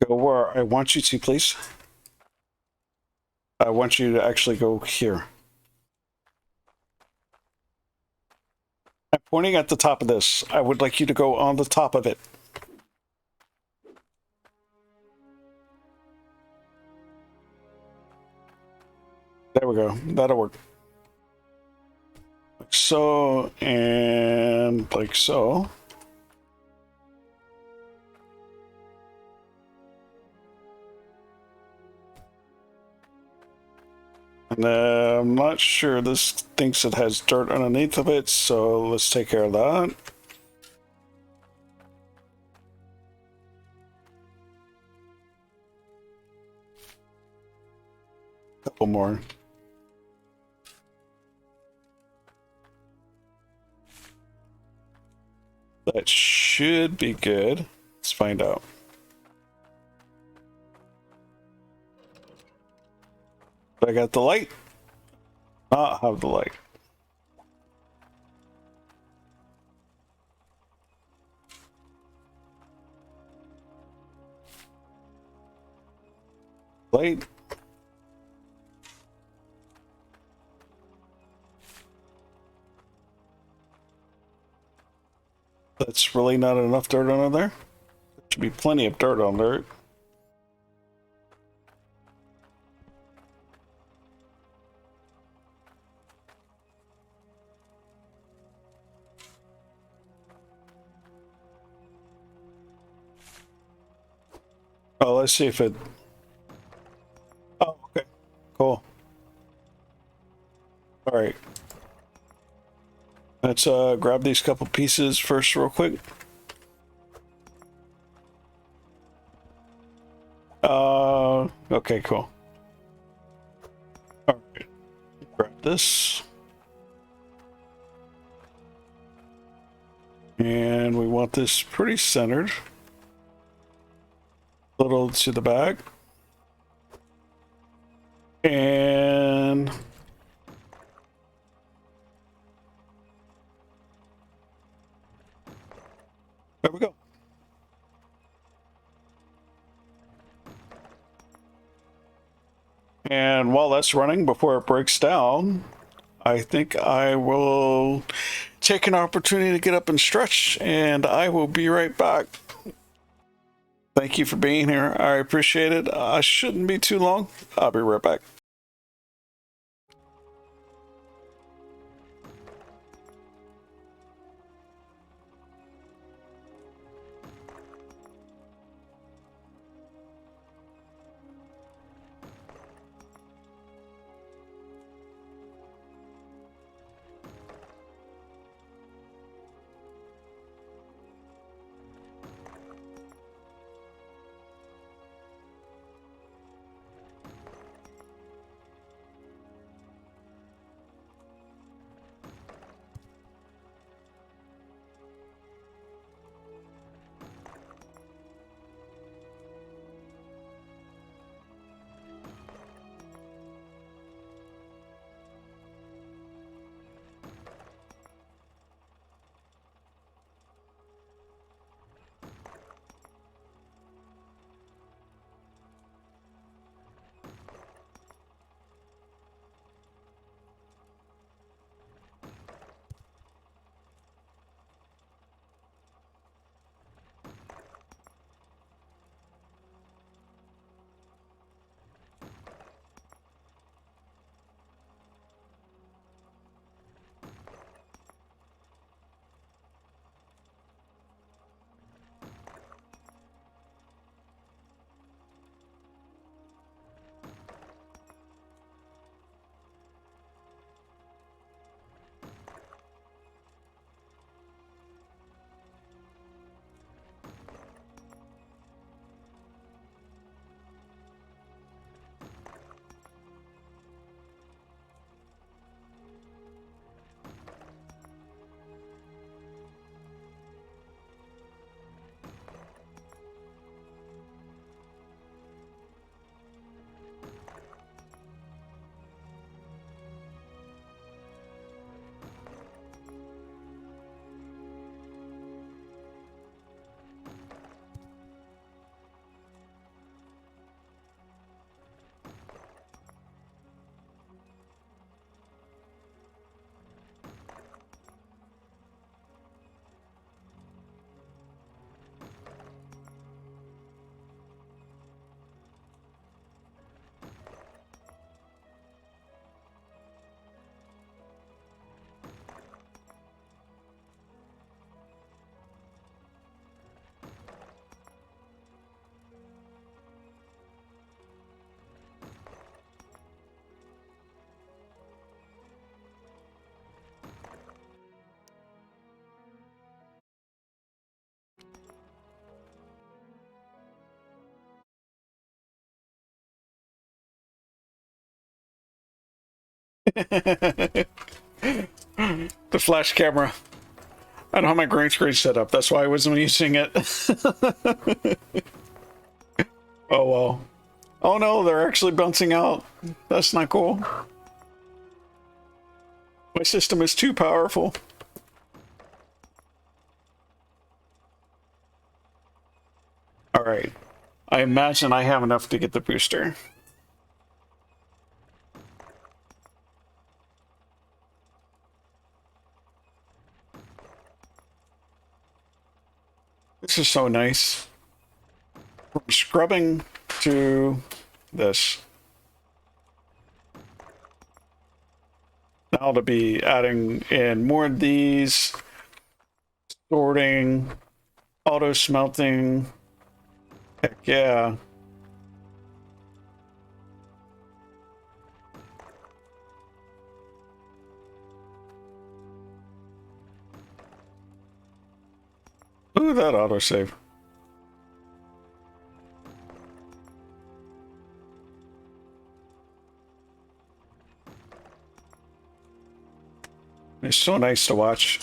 Speaker 1: Go where I want you to, please. I want you to actually go here. I'm pointing at the top of this. I would like you to go on the top of it. There we go. That'll work. Like so, and like so. And I'm not sure this thinks it has dirt underneath of it, so let's take care of that. couple more. That should be good. Let's find out. I got the light. Not have the light. Light. That's really not enough dirt on there. There should be plenty of dirt on there. Oh, let's see if it... Oh, okay. Cool. All right. Let's grab these couple pieces first real quick. Okay, cool. All right. Grab this. And we want this pretty centered. A little to the back. And there we go. And while that's running, before it breaks down, I think I will take an opportunity to get up and stretch, and I will be right back. Thank you for being here. I appreciate it. I shouldn't be too long. I'll be right back. The flash camera. I don't have my green screen set up. That's why I wasn't using it. Oh well. Oh no, they're actually bouncing out. That's not cool. My system is too powerful. Alright. I imagine I have enough to get the booster. This is so nice. From scrubbing to this. Now to be adding in more of these, sorting, auto smelting. Heck yeah. Ooh, that autosave. It's so nice to watch.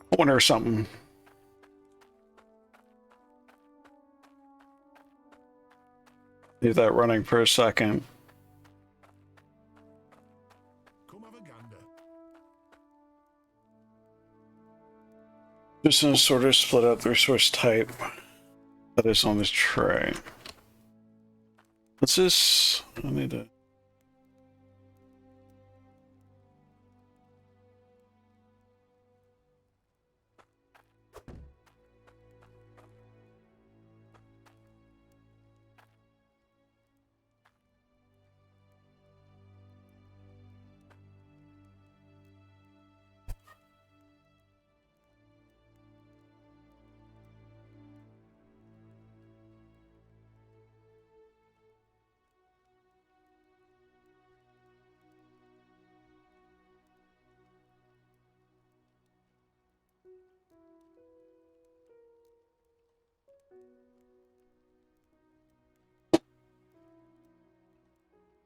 Speaker 1: I wonder something. Leave that running for a second.
Speaker 2: Come have a gander.
Speaker 1: Just in a sort of split out the resource type that is on this tray. What's this? I need to.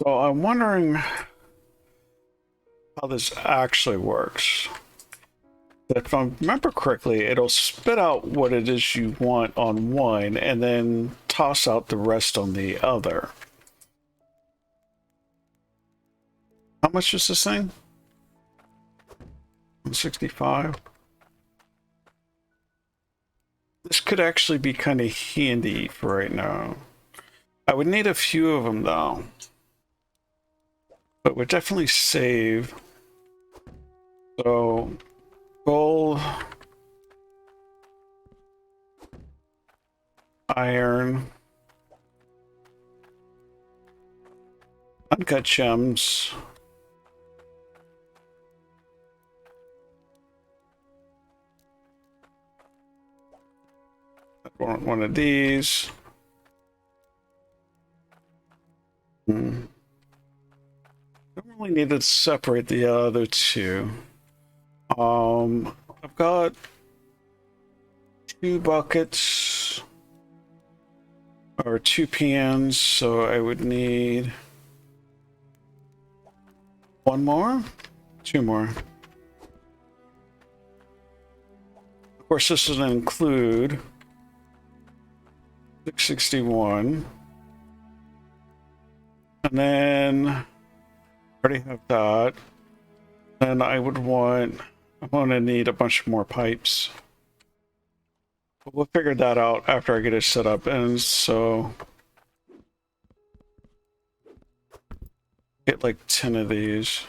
Speaker 1: So I'm wondering how this actually works. If I remember correctly, it'll spit out what it is you want on one and then toss out the rest on the other. How much is this thing? 165. This could actually be kind of handy for right now. I would need a few of them though. But would definitely save. So, gold, iron, uncut gems. I want one of these. Don't really need to separate the other two. I've got 2 buckets or 2 pans, so I would need 1 more, 2 more. Of course, this doesn't include 661. And then I already have that. Then I'm gonna need a bunch more pipes. But we'll figure that out after I get it set up. And so get like 10 of these.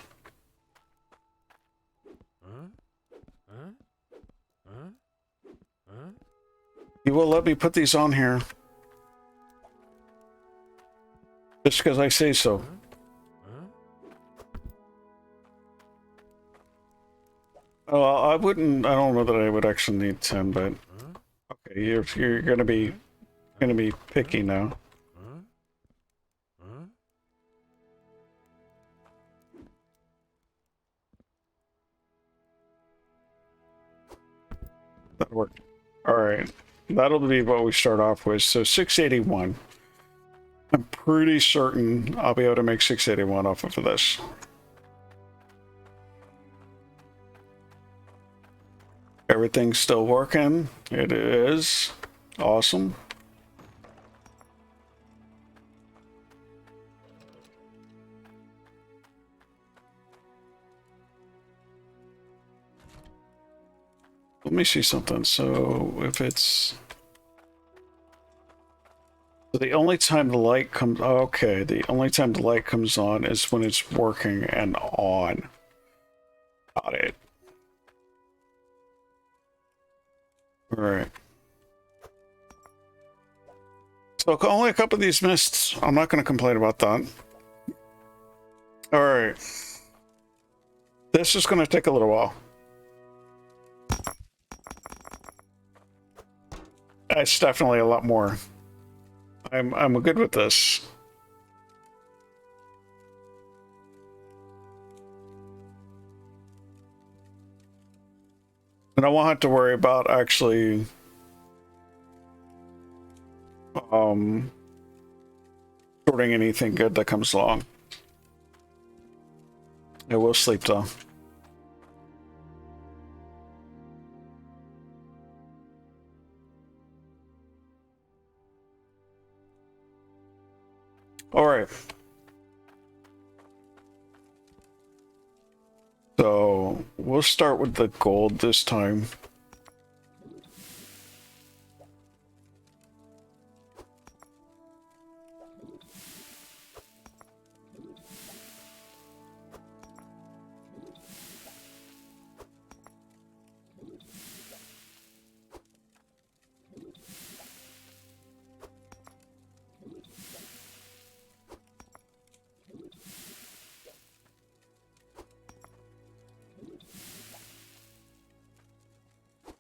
Speaker 1: You will let me put these on here. Just because I say so. I don't know that I would actually need 10, but okay, you're gonna be picky now. Work. All right, that'll be what we start off with. So 681. I'm pretty certain I'll be able to make 681 off of this. Everything's still working. It is awesome. Let me see something. So if it's the only time the light comes, okay, the only time the light comes on is when it's working and on. Got it. All right. So only a couple of these missed. I'm not going to complain about that. All right. This is going to take a little while. It's definitely a lot more. I'm good with this. And I won't have to worry about actually sorting anything good that comes along. I will sleep though. All right. So we'll start with the gold this time.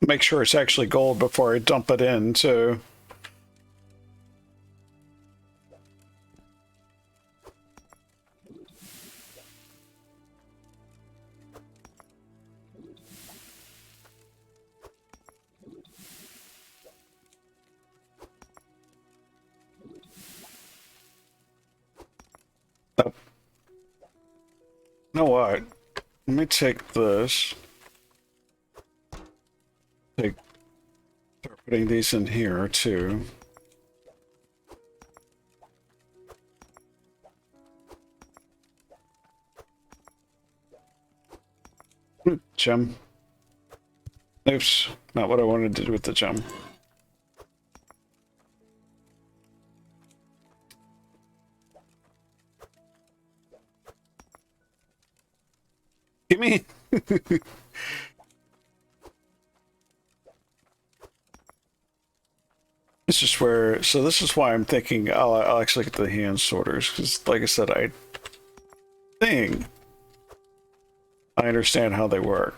Speaker 1: Make sure it's actually gold before I dump it in, so. Oh. You know what? Let me take this. Start putting these in here too. Gem. Oops, not what I wanted to do with the gem. Gimme. This is where, so this is why I'm thinking I'll actually get the hand sorters, because like I said, I think I understand how they work.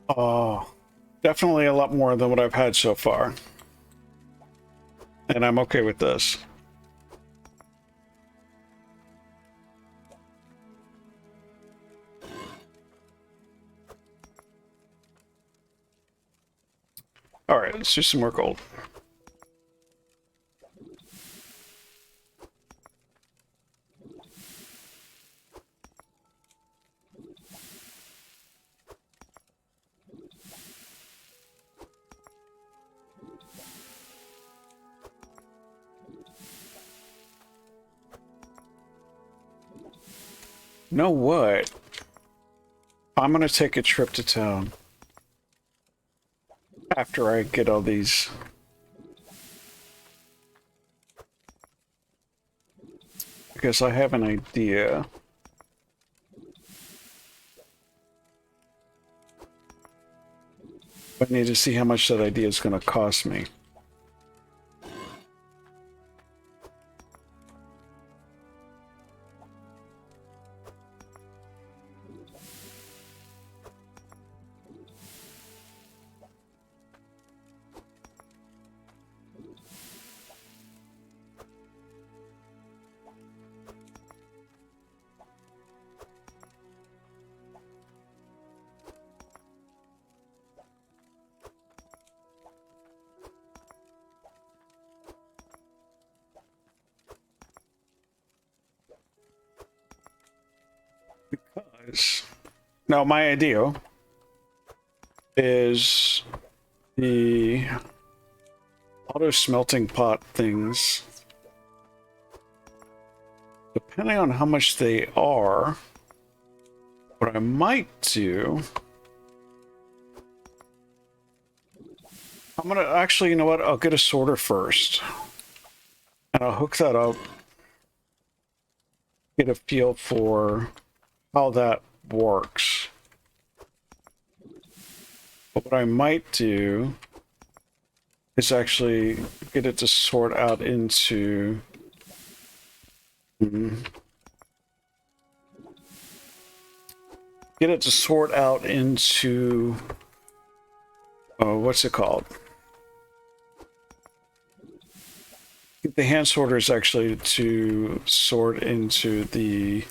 Speaker 1: Oh, definitely a lot more than what I've had so far. And I'm okay with this. All right, let's do some more gold. You know what? I'm gonna take a trip to town after I get all these. because I have an idea. I need to see how much that idea is going to cost me. Because now my idea is the auto smelting pot things, depending on how much they are, what I might do, I'm gonna actually, you know what, I'll get a sorter first and I'll hook that up, get a feel for how that works. But what I might do is actually get it to sort out into what's it called? Get the hand sorters actually to sort into the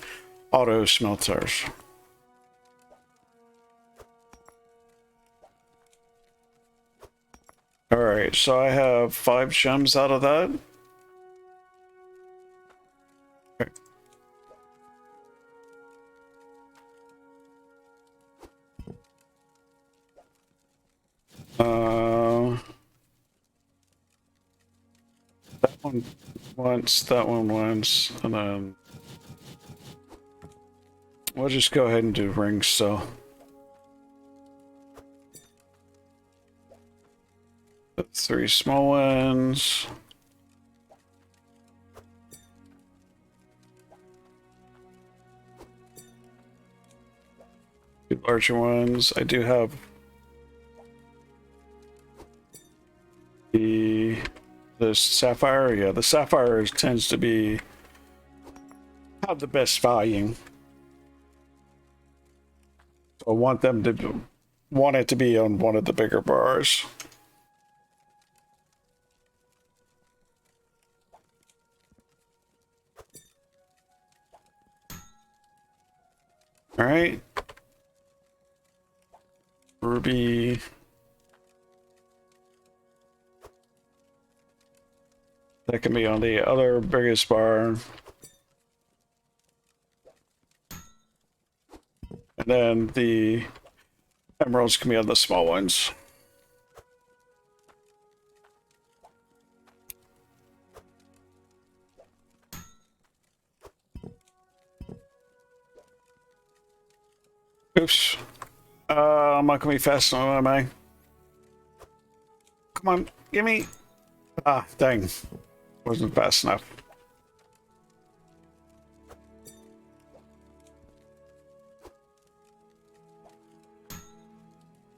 Speaker 1: auto smelters. All right, so I have 5 gems out of that. Okay. That one once, that one once, and then we'll just go ahead and do rings, so. The 3 small ones. Two larger ones. I do have the sapphire. Yeah, the sapphire tends to have the best volume. So I want it to be on one of the bigger bars. All right. Ruby. That can be on the other biggest bar. And then the emeralds can be on the small ones. Oops. I'm not gonna be fast enough, am I? Come on, give me. Ah, dang. Wasn't fast enough.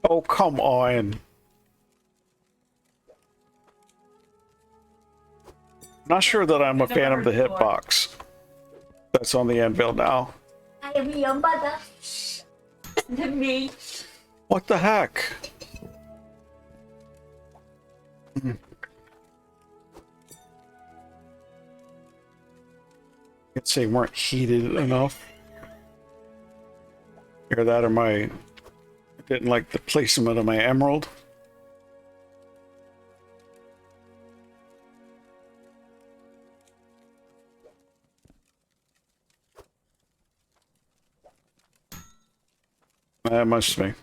Speaker 1: Oh, come on. Not sure that I'm a fan of the hitbox that's on the anvil now. What the heck? Guess they weren't heated enough. Either that or I didn't like the placement of my emerald. That must be.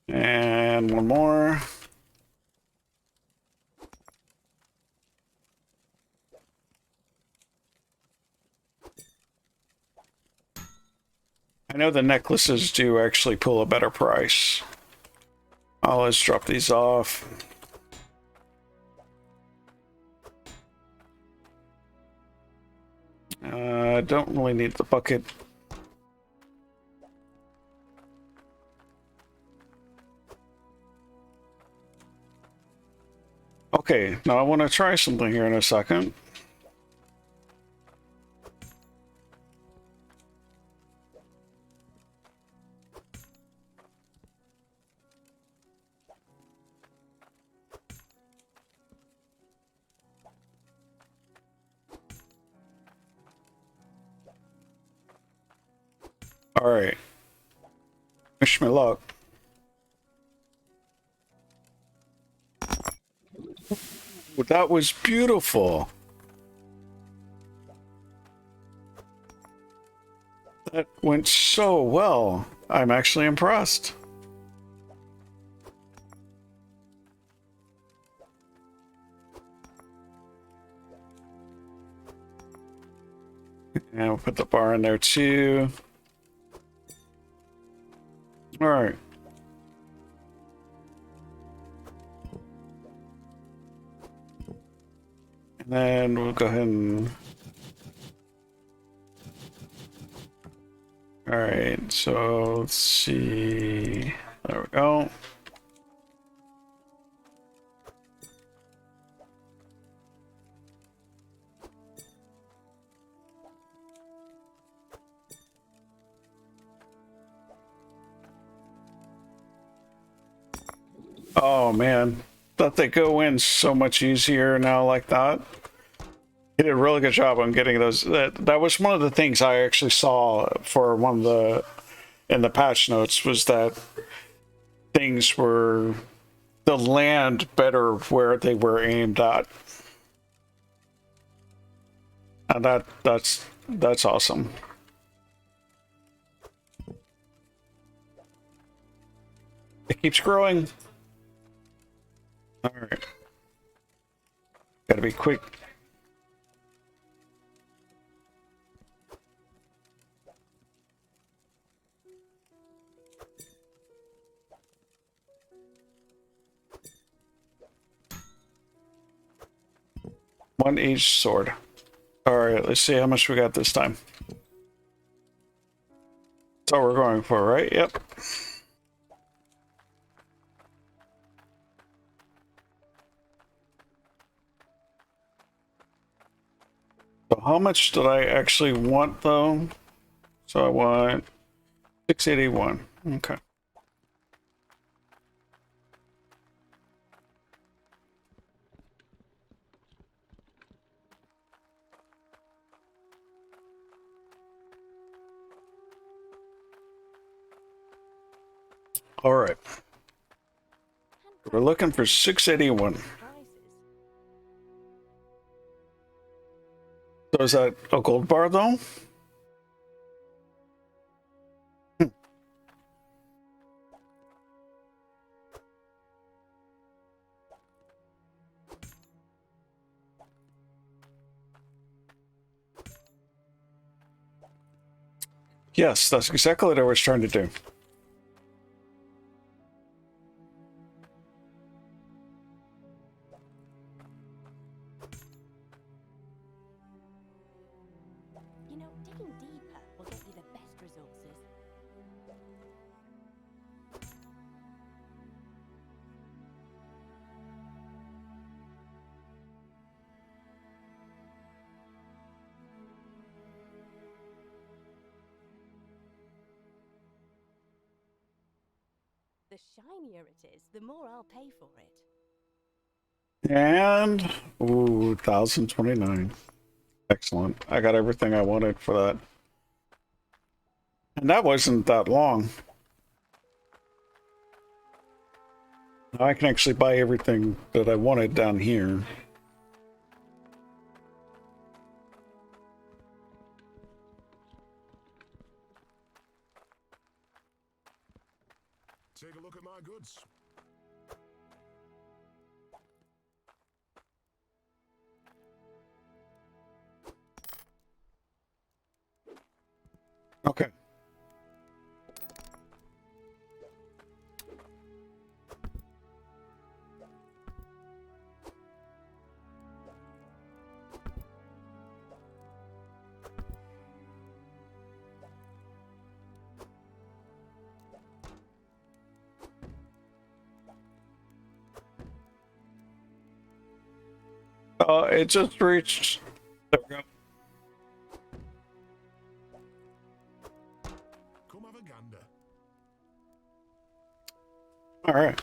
Speaker 1: And one more. I know the necklaces do actually pull a better price. Let's drop these off. I don't really need the bucket. Okay, now I want to try something here in a second. All right. Wish me luck. Well, that was beautiful. That went so well. I'm actually impressed. And we'll put the bar in there too. All right. And then we'll go ahead and... All right, so let's see. There we go. Oh man, that they go in so much easier now like that. He did a really good job on getting those. That was one of the things I actually saw for one of the in the patch notes was that things were the land better where they were aimed at, and that's awesome. It keeps growing. All right, gotta be quick. One each sword. All right, let's see how much we got this time. That's all we're going for, right? Yep. So how much did I actually want though? So I want 681. Okay. All right. We're looking for 681.
Speaker 3: Prices.
Speaker 1: So is that a gold bar though? Yes, that's exactly what I was trying to do.
Speaker 3: You know, digging deeper will get you the best resources. The shinier it is, the more I'll pay for it.
Speaker 1: And ooh, 1029. Excellent. I got everything I wanted for that. And that wasn't that long. Now I can actually buy everything that I wanted down here.
Speaker 2: Take a look at my goods.
Speaker 1: Okay. It just reached. There we go.
Speaker 2: Come have a gander.
Speaker 1: All right.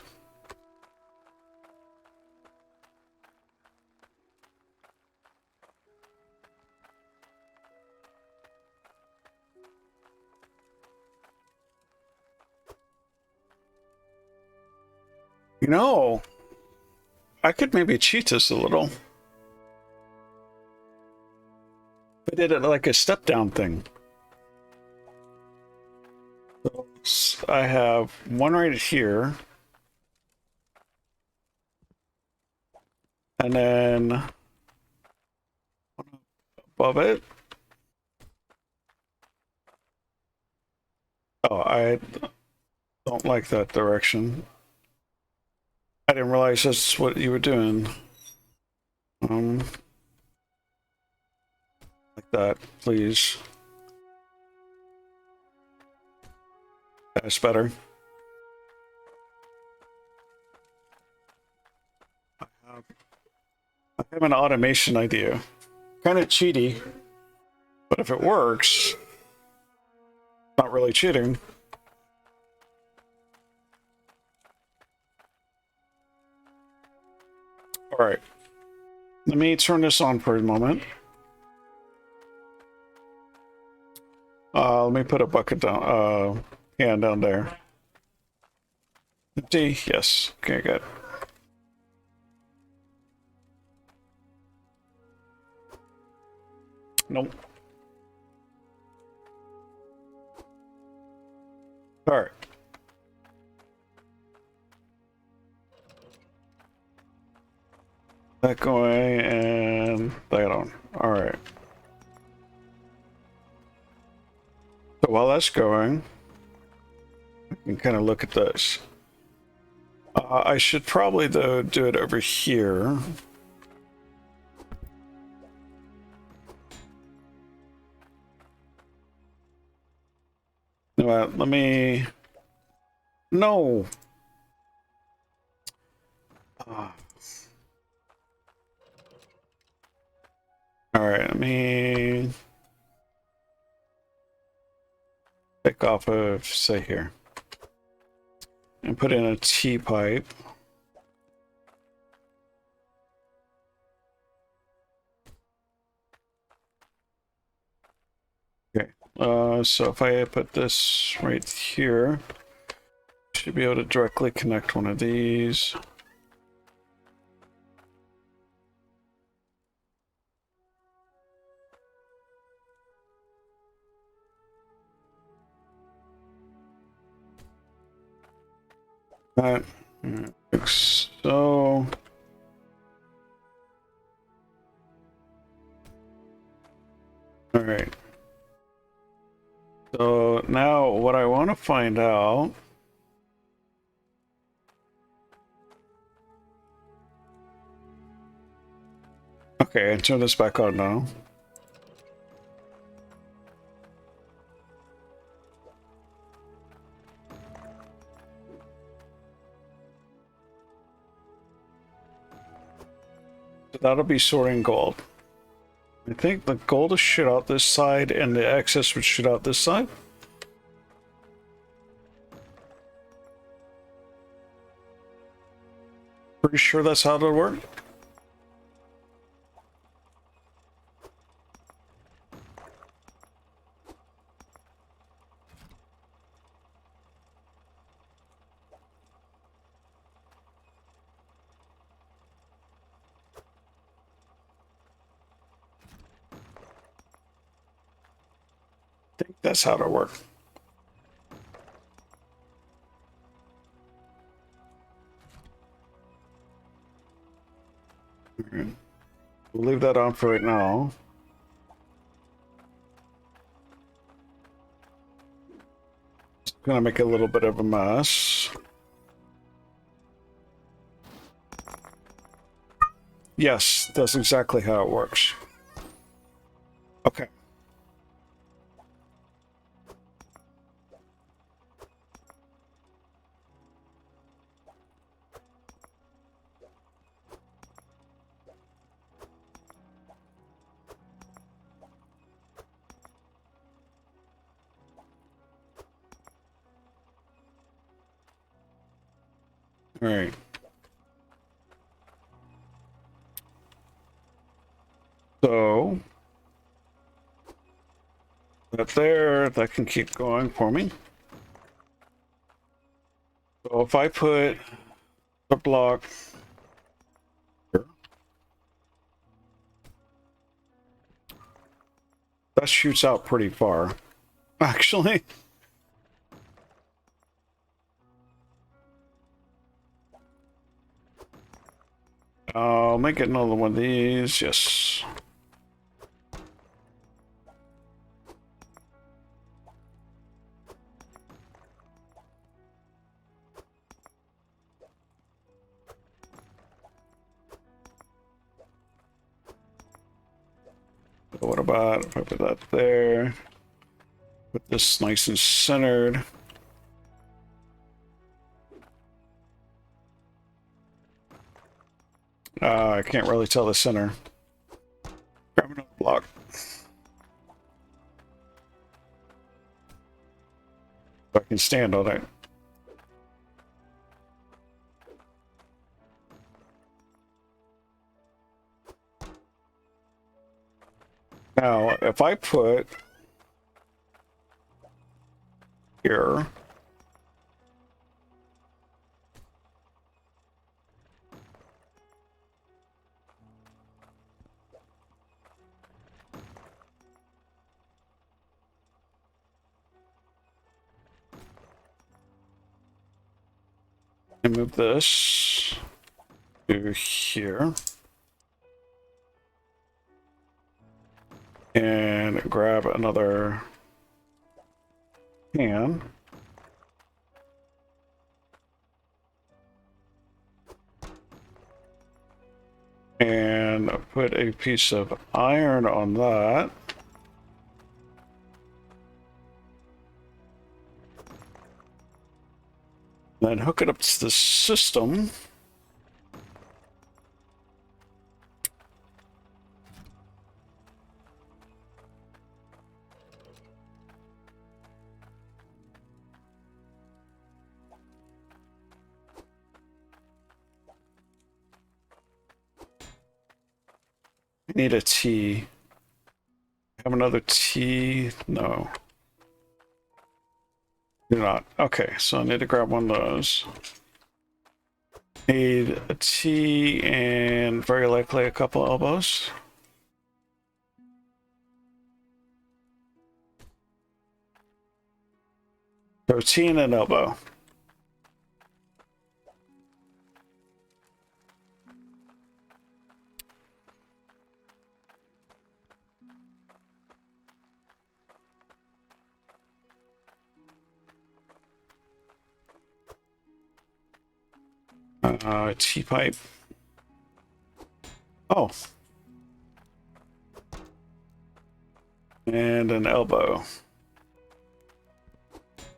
Speaker 1: You know, I could maybe cheat this a little. I did it like a step down thing. So I have one right here. And then above it. Oh, I don't like that direction. I didn't realize that's what you were doing. Like that, please. That's better. I have an automation idea. Kind of cheaty, but if it works, not really cheating. All right. Let me turn this on for a moment. Let me put a bucket down, can down there. Empty, yes. Okay, good. Nope. All right. That going and that on. All right. So while that's going, you can kind of look at this. I should probably, though, do it over here. You know what, let me... No! Alright, let me... Take off of, say, here. And put in a T-pipe. Okay, so if I put this right here, should be able to directly connect one of these. That, like so. All right. So now what I want to find out. Okay, turn this back on now. So that'll be sorting gold. I think the gold is shoot out this side and the excess would shoot out this side. Pretty sure that's how it'll work. I think that's how it'll work. We'll leave that on for right now. It's gonna make a little bit of a mess. Yes, that's exactly how it works. Okay. All right. So that there, that can keep going for me. So if I put the block here, that shoots out pretty far, actually. I'll make it another one of these, yes. So what about if I put that there? Put this nice and centered. I can't really tell the center. Grab another block. I can stand on it. Now, if I put here, and move this to here, and grab another pan. And put a piece of iron on that. Then hook it up to the system. I need a T. Have another T? No. Do not. Okay, so I need to grab one of those. Need a T and very likely a couple elbows. So T and an elbow. T-pipe. Oh. And an elbow.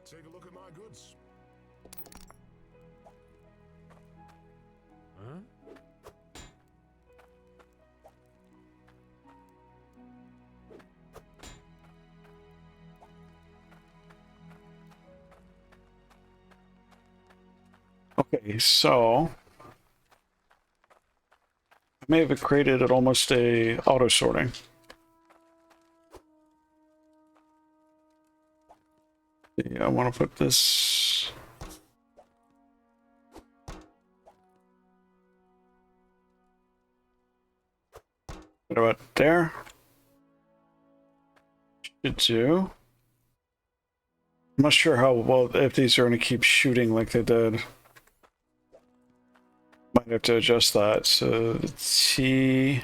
Speaker 2: Take a look at my goods.
Speaker 4: Huh?
Speaker 1: Okay, so I may have created it almost a auto sorting. Yeah, I want to put this. What about there? Should do. I'm not sure how well if these are going to keep shooting like they did. Might have to adjust that. So T.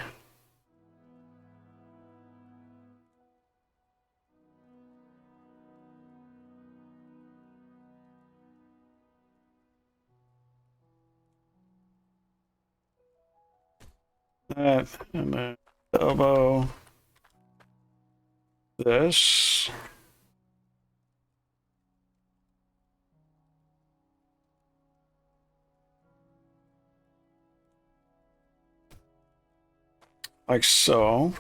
Speaker 1: That and then the elbow. This. Like so.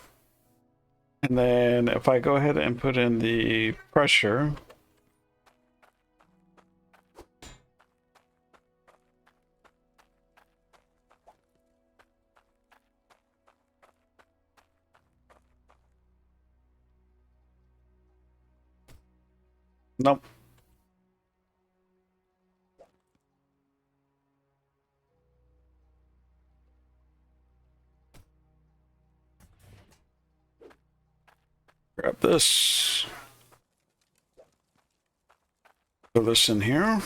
Speaker 1: And then if I go ahead and put in the pressure, Nope. Grab this. Throw this in here.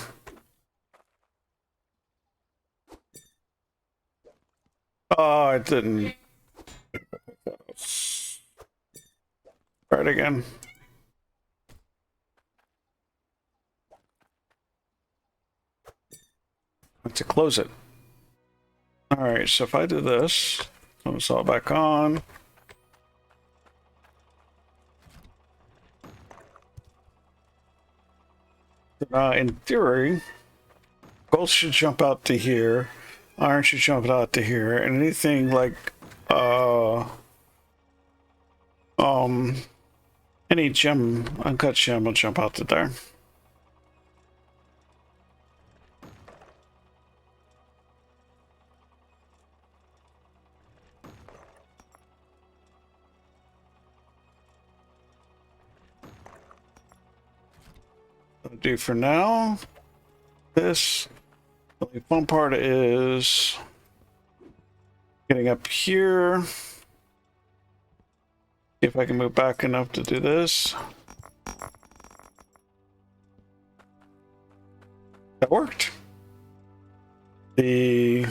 Speaker 1: Oh, I didn't. Try it again. I have to close it. All right, so if I do this, turn this all back on. In theory, gold should jump out to here, iron should jump out to here, and anything like any gem, uncut gem will jump out to there. I'll do for now. This, the fun part is getting up here. See if I can move back enough to do this. That worked. The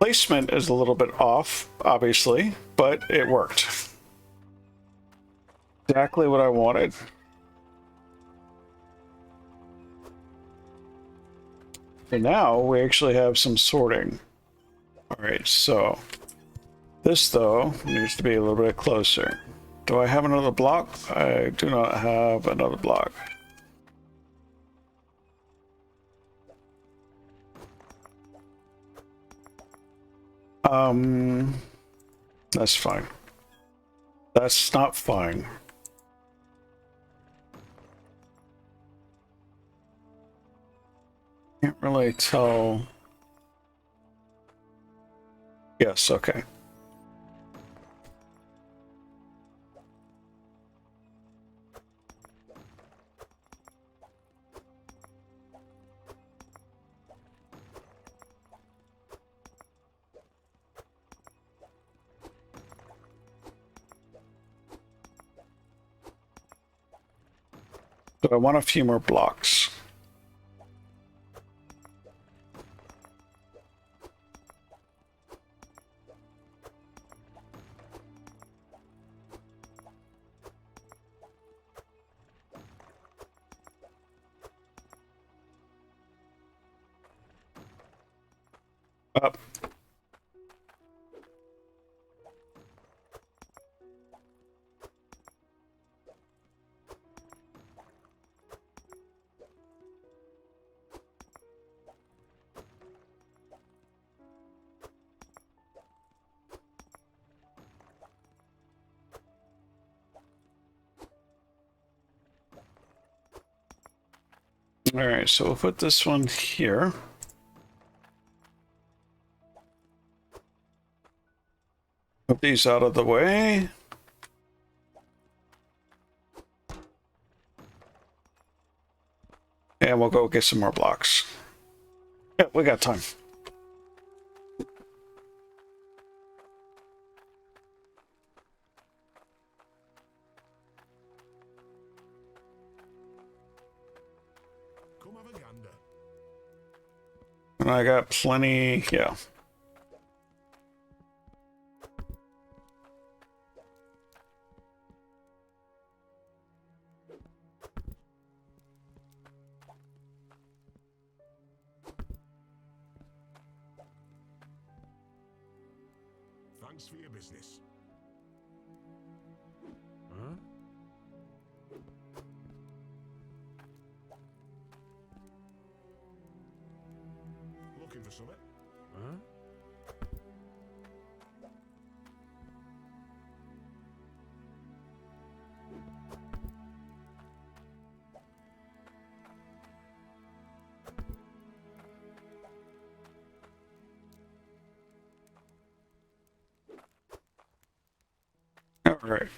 Speaker 1: placement is a little bit off, obviously, but it worked. Exactly what I wanted. And now we actually have some sorting. All right, so this though needs to be a little bit closer. Do I have another block? I do not have another block. That's fine. That's not fine. Can't really tell. Yes, okay. So I want a few more blocks. Up. All right, so we'll put this one here. Put these out of the way. And we'll go get some more blocks. Yeah, we got time.
Speaker 2: Come have a gander.
Speaker 1: And I got plenty, yeah.
Speaker 2: Thanks for your business.
Speaker 4: Huh?
Speaker 2: Looking for something?
Speaker 4: Huh?
Speaker 1: All right.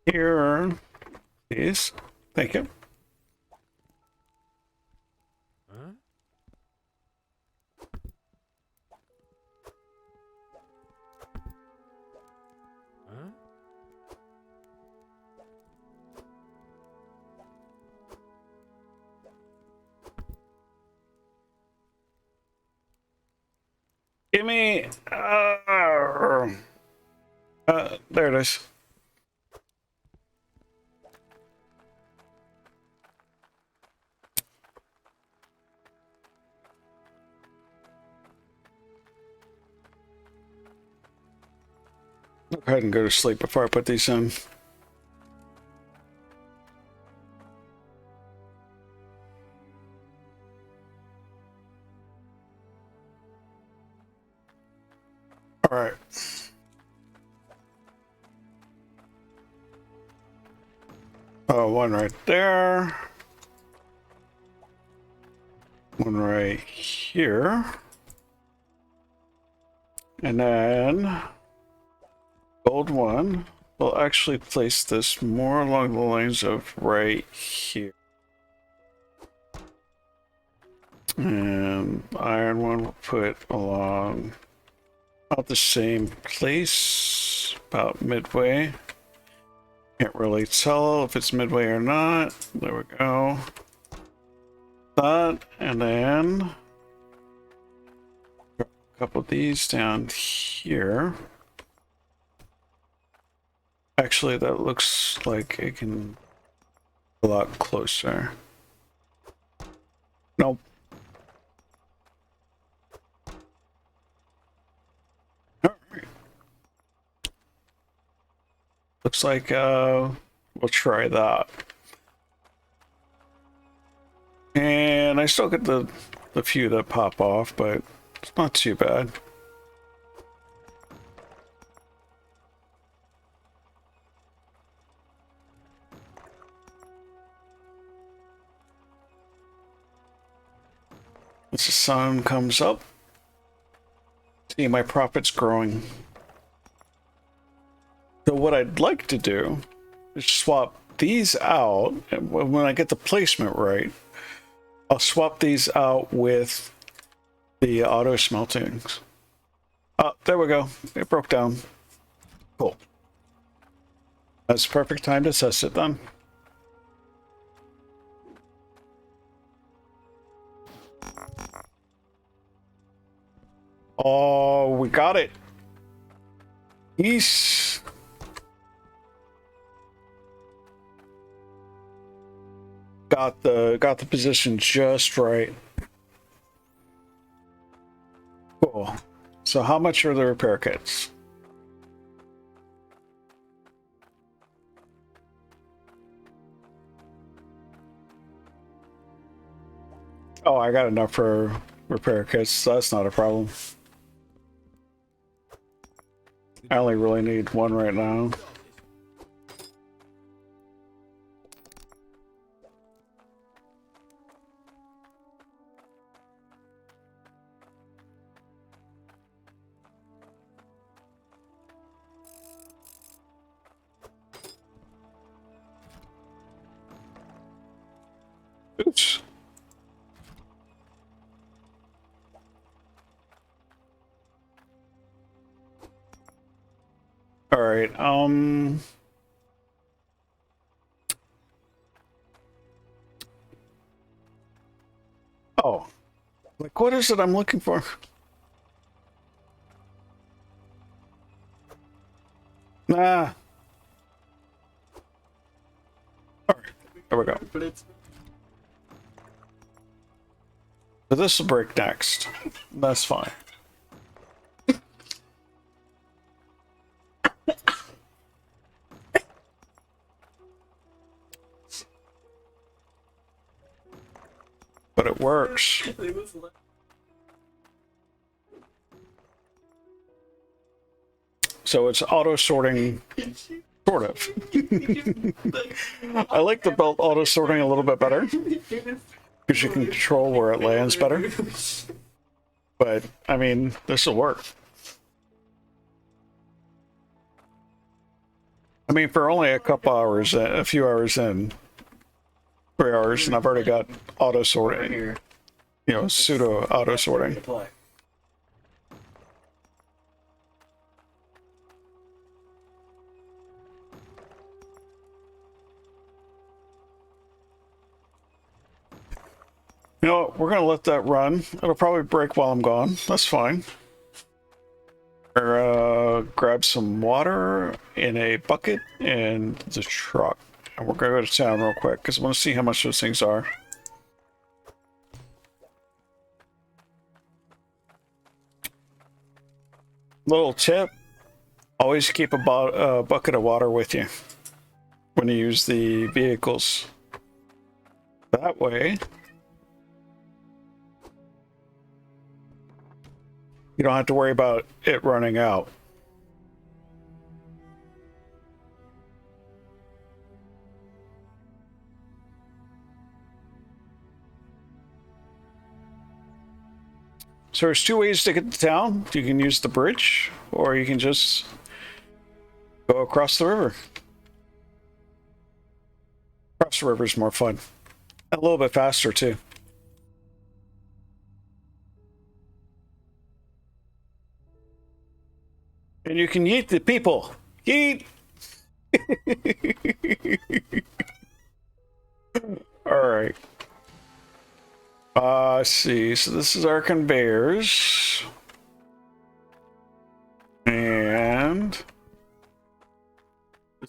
Speaker 1: Here, please. Thank you.
Speaker 4: Huh? Huh?
Speaker 1: Give me. There it is. I'll go ahead and go to sleep before I put these in. All right. Oh, one right there. One right here. And then gold one. We'll actually place this more along the lines of right here. And iron one we'll put along about the same place, about midway. Can't really tell if it's midway or not. There we go. That, and then a couple of these down here. Actually, that looks like it can be a lot closer. Nope. All right. Looks like we'll try that. And I still get the few that pop off, but it's not too bad. As the sun comes up, see my profits growing. So what I'd like to do is swap these out, and when I get the placement right, I'll swap these out with the auto smeltings. Oh, there we go. It broke down. Cool. That's the perfect time to test it then. Oh, we got it. He's got the position just right. Cool. So how much are the repair kits? Oh, I got enough for repair kits, so that's not a problem. I only really need one right now. Oops. All right. Oh, like what is it I'm looking for? Nah. All right. There we go. So this will break next. That's fine. But it works. So it's auto sorting, sort of. I like the belt auto sorting a little bit better because you can control where it lands better. But I mean, this will work. I mean, for only a couple hours, a few hours in, 3 hours, and I've already got auto sorting,
Speaker 6: Here.
Speaker 1: you know, pseudo auto sorting.
Speaker 6: Play.
Speaker 1: You know what? We're gonna let that run. It'll probably break while I'm gone. That's fine. Grab some water in a bucket and the truck. And we're gonna go to town real quick because I want to see how much those things are. Little tip, always keep a bucket of water with you when you use the vehicles. That way, you don't have to worry about it running out. So there's two ways to get to town. You can use the bridge, or you can just go across the river. Across the river is more fun. A little bit faster, too. And you can yeet the people. Yeet! Alright. Let's see. So this is our conveyors. And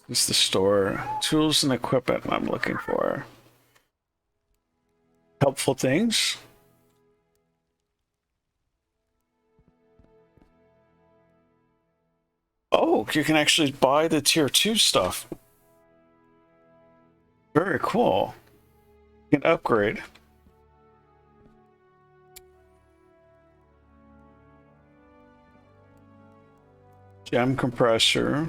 Speaker 1: this is the store. Tools and equipment I'm looking for. Helpful things. Oh, you can actually buy the tier 2 stuff. Very cool. You can upgrade. Gem compressor.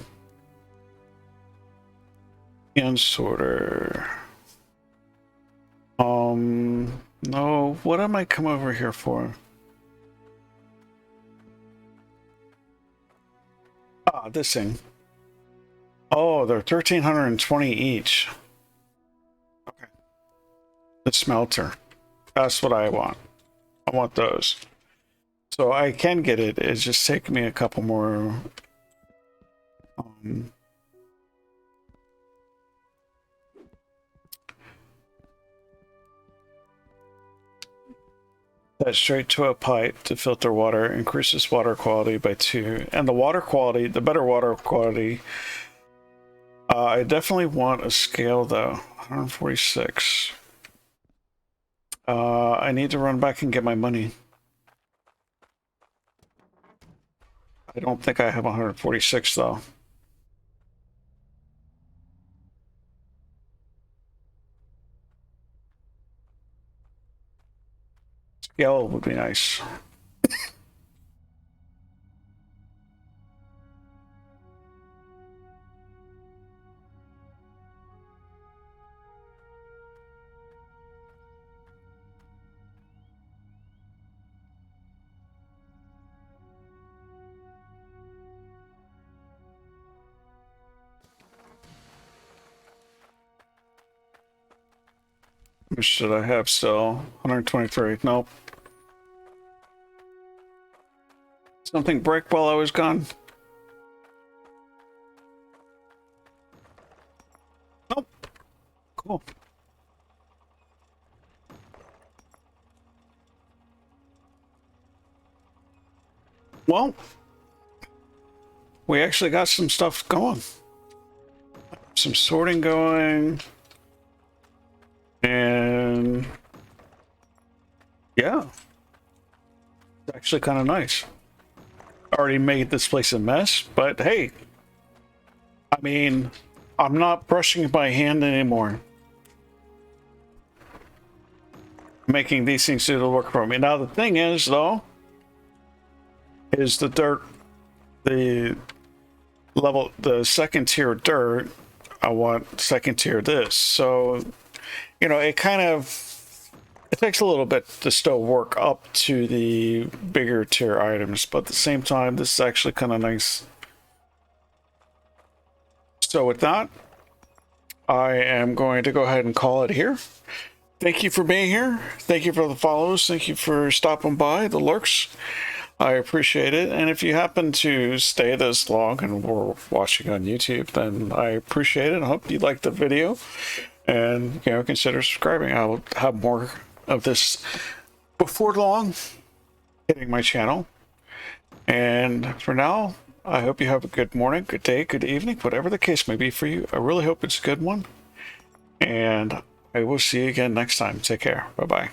Speaker 1: And sorter. No, what am I come over here for? Ah, this thing. Oh, they're 1,320 each. Okay. The smelter. That's what I want. I want those. So I can get it. It's just taking me a couple more. That straight to a pipe to filter water increases water quality by 2. And the water quality, the better water quality. I definitely want a scale though. 146. I need to run back and get my money. I don't think I have 146 though. Scale would be nice. How much should I have still? 123. Nope. Something break while I was gone? Nope. Cool. Well, we actually got some stuff going. Some sorting going. And yeah, it's actually kind of nice. Already made this place a mess, but hey, I mean, I'm not brushing by hand anymore. Making these things do the work for me. Now the thing is, though, is the dirt, the level, the second tier dirt, I want second tier this. So, you know, it kind of, it takes a little bit to still work up to the bigger tier items, but at the same time, this is actually kind of nice. So with that, I am going to go ahead and call it here. Thank you for being here. Thank you for the follows. Thank you for stopping by, the lurks. I appreciate it. And if you happen to stay this long and were watching on YouTube, then I appreciate it. I hope you liked the video and, you know, consider subscribing. I'll have more of this before long hitting my channel. And for now, I hope you have a good morning, good day, good evening, whatever the case may be for you. I really hope it's a good one. And I will see you again next time. Take care. Bye-bye.